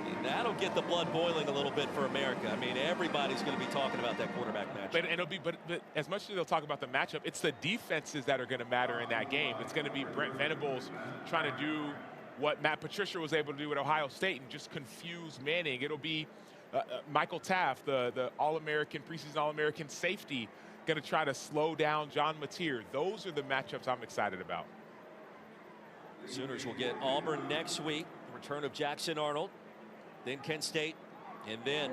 And that'll get the blood boiling a little bit for America. I mean, everybody's going to be talking about that quarterback match. But as much as they'll talk about the matchup, it's the defenses that are going to matter in that game. It's going to be Brent Venables trying to do what Matt Patricia was able to do at Ohio State and just confuse Manning. It'll be Michael Taft, the All-American, preseason All-American safety, going to try to slow down John Mateer. Those are the matchups I'm excited about. Sooners will get Auburn next week. The return of Jackson Arnold, then Kent State, and then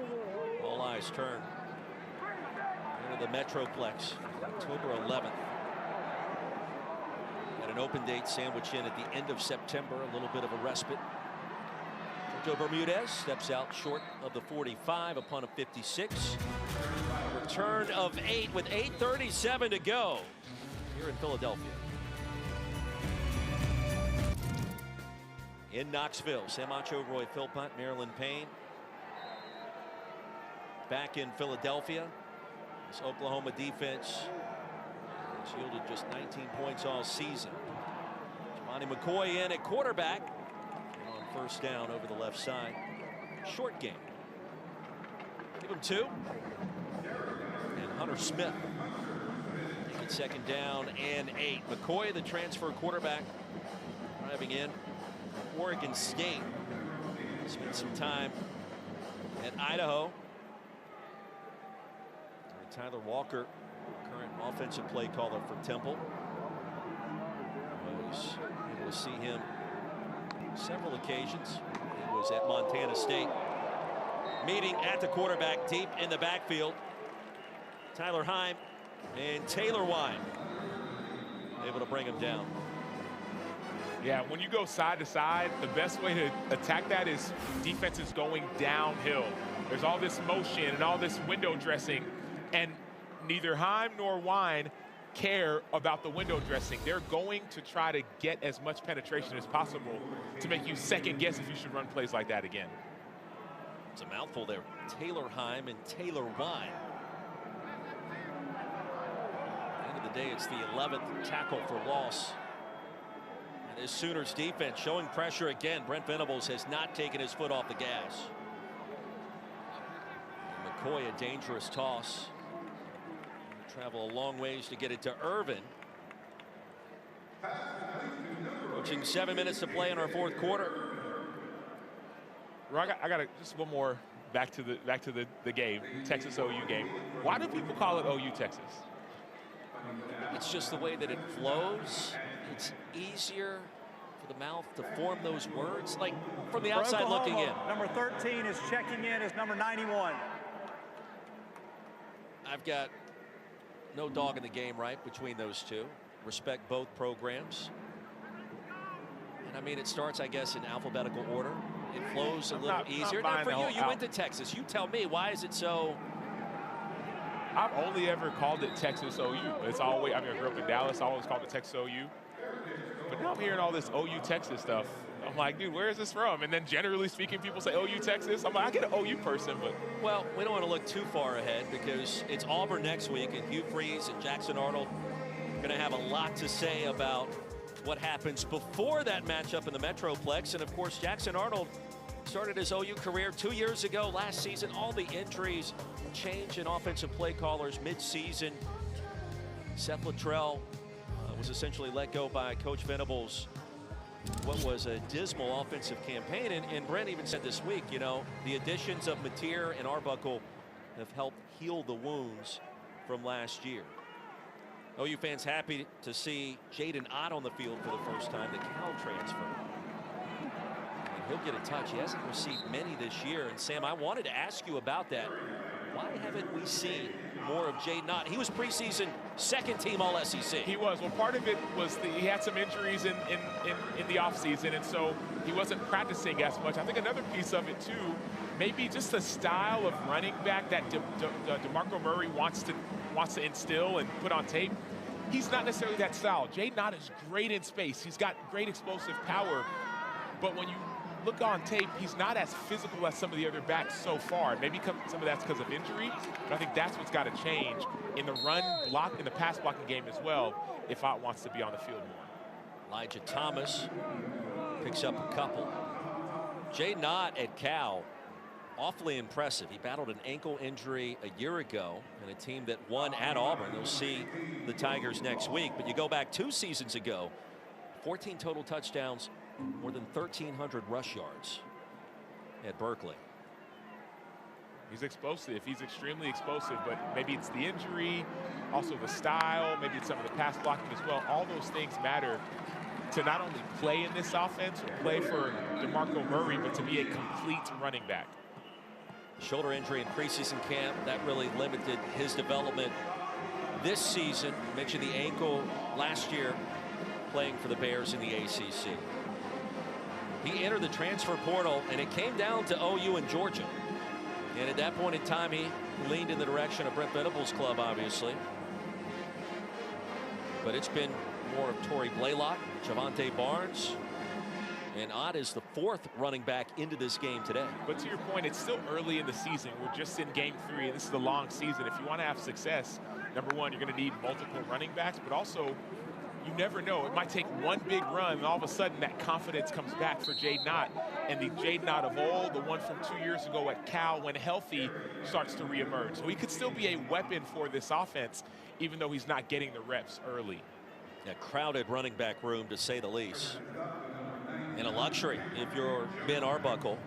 all eyes turn into the Metroplex, October 11th. Got an open date sandwich in at the end of September, a little bit of a respite. Joe Bermudez steps out short of the 45 upon a 56. A return of 8 with 8:37 to go here in Philadelphia. In Knoxville, Sam Acho, Roy Philpott, Maryland Payne. Back in Philadelphia, this Oklahoma defense has yielded just 19 points all season. Johnny McCoy in at quarterback. And on first down over the left side. Short game. Give him 2. And Hunter Smith. Take it second down and 8. McCoy, the transfer quarterback, driving in. Oregon State. Spent some time at Idaho. And Tyler Walker, current offensive play caller for Temple, was able to see him several occasions. He was at Montana State, meeting at the quarterback deep in the backfield. Tyler Heim and Taylor Wine able to bring him down. Yeah, when you go side to side, the best way to attack that is defense is going downhill. There's all this motion and all this window dressing, and neither Heim nor Wine care about the window dressing. They're going to try to get as much penetration as possible to make you second guess if you should run plays like that again. It's a mouthful there. Taylor Heim and Taylor Wine. At the end of the day, it's the 11th tackle for loss. And this Sooners defense showing pressure again. Brent Venables has not taken his foot off the gas. And McCoy, a dangerous toss. Travel a long ways to get it to Irvin. Approaching 7 minutes to play in our fourth quarter. I got just one more back to the game, Texas OU game. Why do people call it OU Texas? It's just the way that it flows. It's easier for the mouth to form those words, like from the outside looking in. Number 13 is checking in as number 91. I've got no dog in the game, right, between those two. Respect both programs. And I mean, it starts, I guess, in alphabetical order. It flows a little easier. Now, for you went to Texas. You tell me, why is it so? I've only ever called it Texas OU. It's always, I mean, I grew up in Dallas. I always called it Texas OU. But now I'm hearing all this OU Texas stuff. I'm like, dude, where is this from? And then generally speaking, people say OU Texas. I'm like, I get an OU person, but. Well, we don't want to look too far ahead because it's Auburn next week, and Hugh Freeze and Jackson Arnold going to have a lot to say about what happens before that matchup in the Metroplex. And of course, Jackson Arnold started his OU career 2 years ago. Last season, all the injuries, change in offensive play callers mid-season. Seth Luttrell was essentially let go by Coach Venables. What was a dismal offensive campaign. And Brent even said this week, you know, the additions of Mateer and Arbuckle have helped heal the wounds from last year. OU fans happy to see Jaden Ott on the field for the first time, the Cal transfer. And he'll get a touch. He hasn't received many this year. And Sam, I wanted to ask you about that. Why haven't we seen more of Jaden Ott? He was preseason second team All-SEC. He was. Well, part of it was he had some injuries in the offseason, and so he wasn't practicing as much. I think another piece of it, too, maybe just the style of running back that DeMarco Murray wants to instill and put on tape. He's not necessarily that style. Jaden Ott is great in space. He's got great explosive power, but when you look on tape, he's not as physical as some of the other backs so far. Maybe some of that's because of injury, but I think that's what's got to change in the run block, in the pass blocking game as well, if Ott wants to be on the field more. Elijah Thomas picks up a couple. Jaden Ott at Cal, awfully impressive. He battled an ankle injury a year ago in a team that won at Auburn. They'll see the Tigers next week, but you go back 2 seasons ago, 14 total touchdowns, more than 1,300 rush yards at Berkeley. He's explosive. He's extremely explosive, but maybe it's the injury, also the style, maybe it's some of the pass blocking as well. All those things matter to not only play in this offense or play for DeMarco Murray, but to be a complete running back. Shoulder injury in preseason camp, that really limited his development this season. You mentioned the ankle last year playing for the Bears in the ACC. He entered the transfer portal, and it came down to OU and Georgia. And at that point in time, he leaned in the direction of Brent Venables' club, obviously. But it's been more of Torrey Blaylock, Javante Barnes, and Ott is the 4th running back into this game today. But to your point, it's still early in the season. We're just in game 3, and this is a long season. If you want to have success, number one, you're going to need multiple running backs, but also you never know. It might take one big run, and all of a sudden that confidence comes back for Jaden Ott. And the Jaden Ott of old, the one from 2 years ago at Cal, when healthy, starts to reemerge. So he could still be a weapon for this offense, even though he's not getting the reps early. A crowded running back room, to say the least. And a luxury if you're Ben Arbuckle.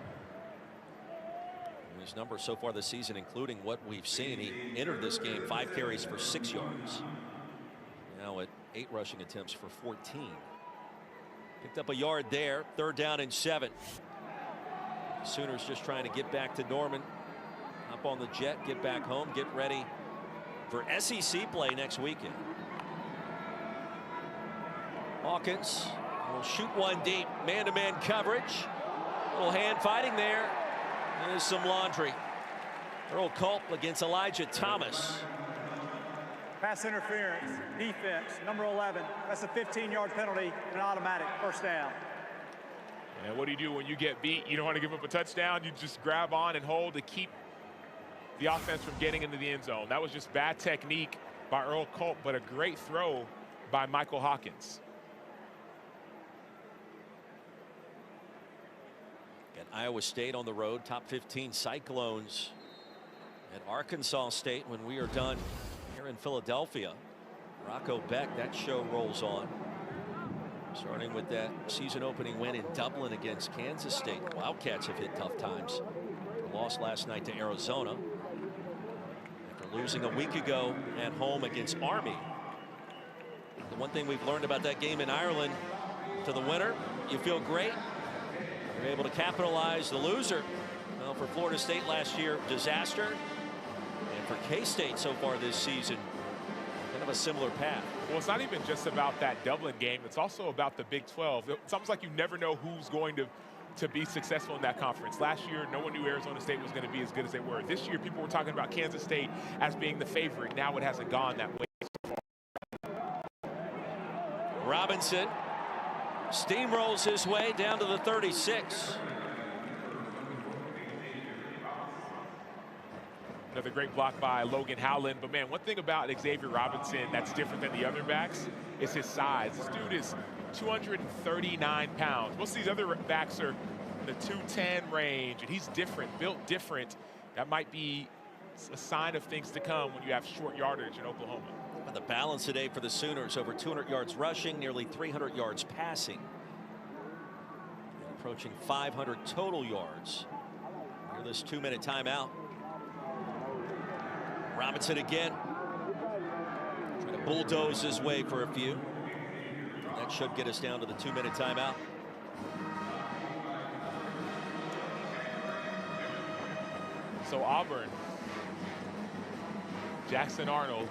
His numbers so far this season, including what we've seen, he entered this game 5 carries for 6 yards. Now at 8 rushing attempts for 14. Picked up a yard there. 3rd down and 7. Sooners just trying to get back to Norman. Hop on the jet, get back home, get ready for SEC play next weekend. Hawkins will shoot one deep. Man-to-man coverage. A little hand fighting there. There's some laundry. Earl Culp against Elijah Thomas. Pass interference, defense, number 11. That's a 15-yard penalty and an automatic first down. And what do you do when you get beat? You don't want to give up a touchdown. You just grab on and hold to keep the offense from getting into the end zone. That was just bad technique by Earl Culp, but a great throw by Michael Hawkins. Got Iowa State on the road, top 15 Cyclones at Arkansas State when we are done here in Philadelphia. Rocco Beck, that show rolls on. Starting with that season opening win in Dublin against Kansas State. Wildcats have hit tough times. They lost last night to Arizona after losing a week ago at home against Army. The one thing we've learned about that game in Ireland, to the winner, you feel great. You're able to capitalize. The loser, well, for Florida State last year, disaster. And for K-State so far this season, kind of a similar path. Well, it's not even just about that Dublin game. It's also about the Big 12. It's almost like you never know who's going to be successful in that conference. Last year, no one knew Arizona State was going to be as good as they were. This year, people were talking about Kansas State as being the favorite. Now it hasn't gone that way so far. Robinson steamrolls his way down to the 36. Another great block by Logan Howland. But, man, one thing about Xavier Robinson that's different than the other backs is his size. This dude is 239 pounds. Most of these other backs are in the 210 range, and he's different, built different. That might be a sign of things to come when you have short yardage in Oklahoma. The balance today for the Sooners, over 200 yards rushing, nearly 300 yards passing. And approaching 500 total yards. Near this 2-minute timeout. Robinson again. Trying to bulldoze his way for a few. That should get us down to the 2-minute timeout. So Auburn, Jackson Arnold.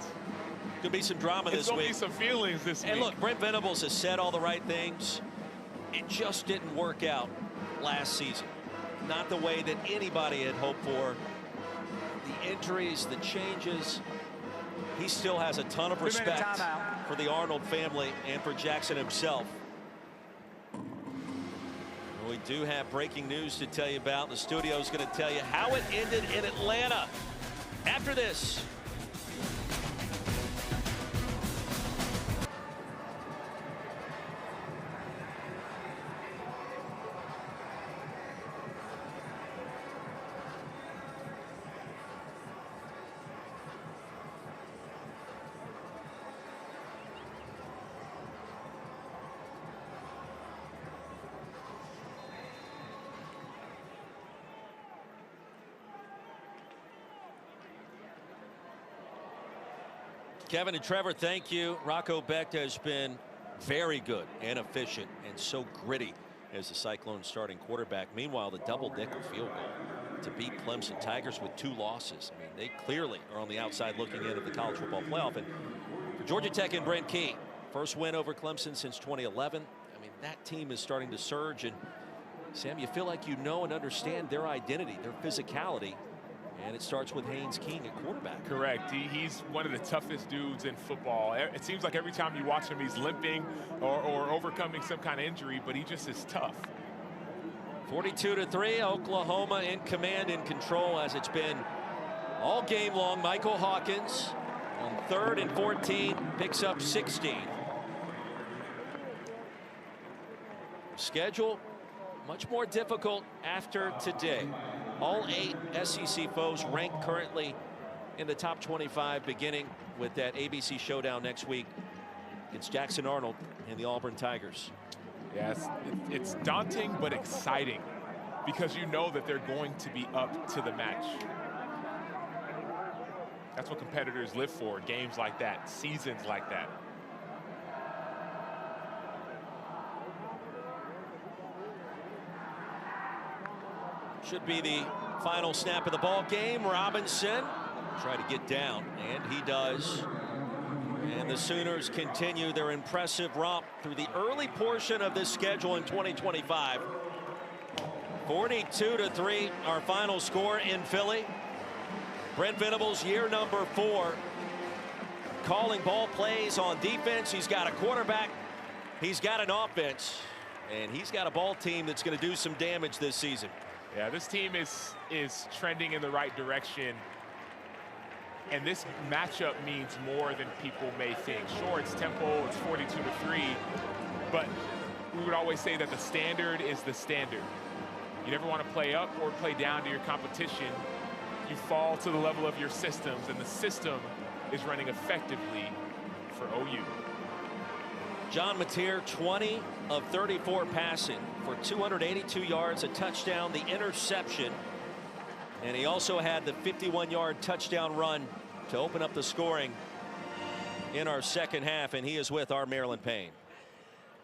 Could be some drama this week. There's going to be some feelings this week. And look, Brent Venables has said all the right things. It just didn't work out last season. Not the way that anybody had hoped for. The injuries, the changes. He still has a ton of respect for the Arnold family and for Jackson himself. We do have breaking news to tell you about. The studio is going to tell you how it ended in Atlanta after this. Kevin and Trevor, thank you. Rocco Becht has been very good and efficient and so gritty as the Cyclones starting quarterback. Meanwhile, the double-decker field goal to beat Clemson Tigers with 2 losses. I mean, they clearly are on the outside looking in at the college football playoff. And for Georgia Tech and Brent Key, first win over Clemson since 2011. I mean, that team is starting to surge. And Sam, you feel like you know and understand their identity, their physicality. And it starts with Haynes King at quarterback. Correct. He's one of the toughest dudes in football. It seems like every time you watch him, he's limping or overcoming some kind of injury, but he just is tough. 42-3, Oklahoma in command and control as it's been all game long. Michael Hawkins on 3rd and 14 picks up 16. Schedule much more difficult after today. All 8 SEC foes ranked currently in the top 25, beginning with that ABC showdown next week against Jackson Arnold and the Auburn Tigers. Yes, it's daunting but exciting because you know that they're going to be up to the match. That's what competitors live for, games like that, seasons like that. Should be the final snap of the ball game. Robinson try to get down, and he does. And the Sooners continue their impressive romp through the early portion of this schedule in 2025. 42-3, our final score in Philly. Brent Venables, year number 4, calling ball plays on defense. He's got a quarterback, he's got an offense, and he's got a ball team that's going to do some damage this season. Yeah, this team is trending in the right direction. And this matchup means more than people may think. Sure, it's Temple, it's 42-3, but we would always say that the standard is the standard. You never want to play up or play down to your competition. You fall to the level of your systems, and the system is running effectively for OU. John Mateer, 20 of 34 passing for 282 yards, a touchdown, the interception. And he also had the 51-yard touchdown run to open up the scoring in our second half, and he is with our Maryland Payne.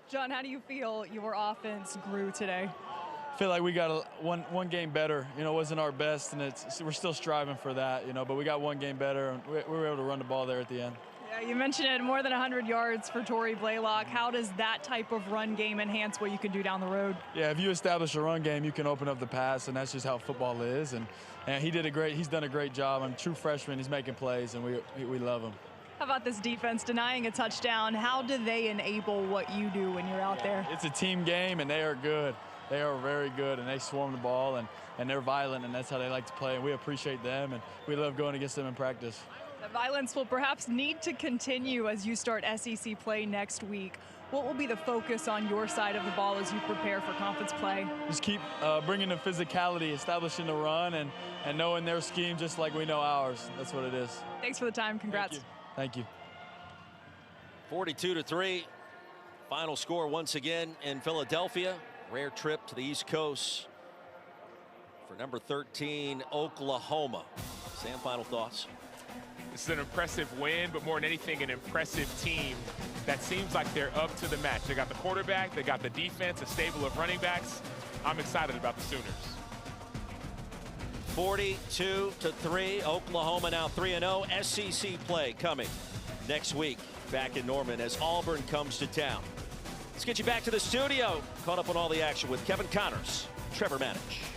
John, how do you feel your offense grew today? I feel like we got one game better. You know, it wasn't our best, and we're still striving for that, you know, but we got one game better, and we were able to run the ball there at the end. Yeah, you mentioned it, more than 100 yards for Torrey Blaylock. How does that type of run game enhance what you can do down the road? Yeah, if you establish a run game, you can open up the pass, and that's just how football is. And he's done a great job. I'm a true freshman. He's making plays, and we love him. How about this defense denying a touchdown? How do they enable what you do when you're out there? It's a team game, and they are good. They are very good, and they swarm the ball, and they're violent, and that's how they like to play. And we appreciate them, and we love going against them in practice. The violence will perhaps need to continue as you start SEC play next week. What will be the focus on your side of the ball as you prepare for conference play? Just keep bringing the physicality, establishing the run, and knowing their scheme just like we know ours. That's what it is. Thanks for the time. Congrats. Thank you. 42-3, final score once again in Philadelphia. Rare trip to the East Coast for number 13, Oklahoma. Sam, final thoughts? This is an impressive win, but more than anything, an impressive team that seems like they're up to the match. They got the quarterback, they got the defense, a stable of running backs. I'm excited about the Sooners. 42-3, Oklahoma now 3-0. SEC play coming next week back in Norman as Auburn comes to town. Let's get you back to the studio. Caught up on all the action with Kevin Connors, Trevor Manich.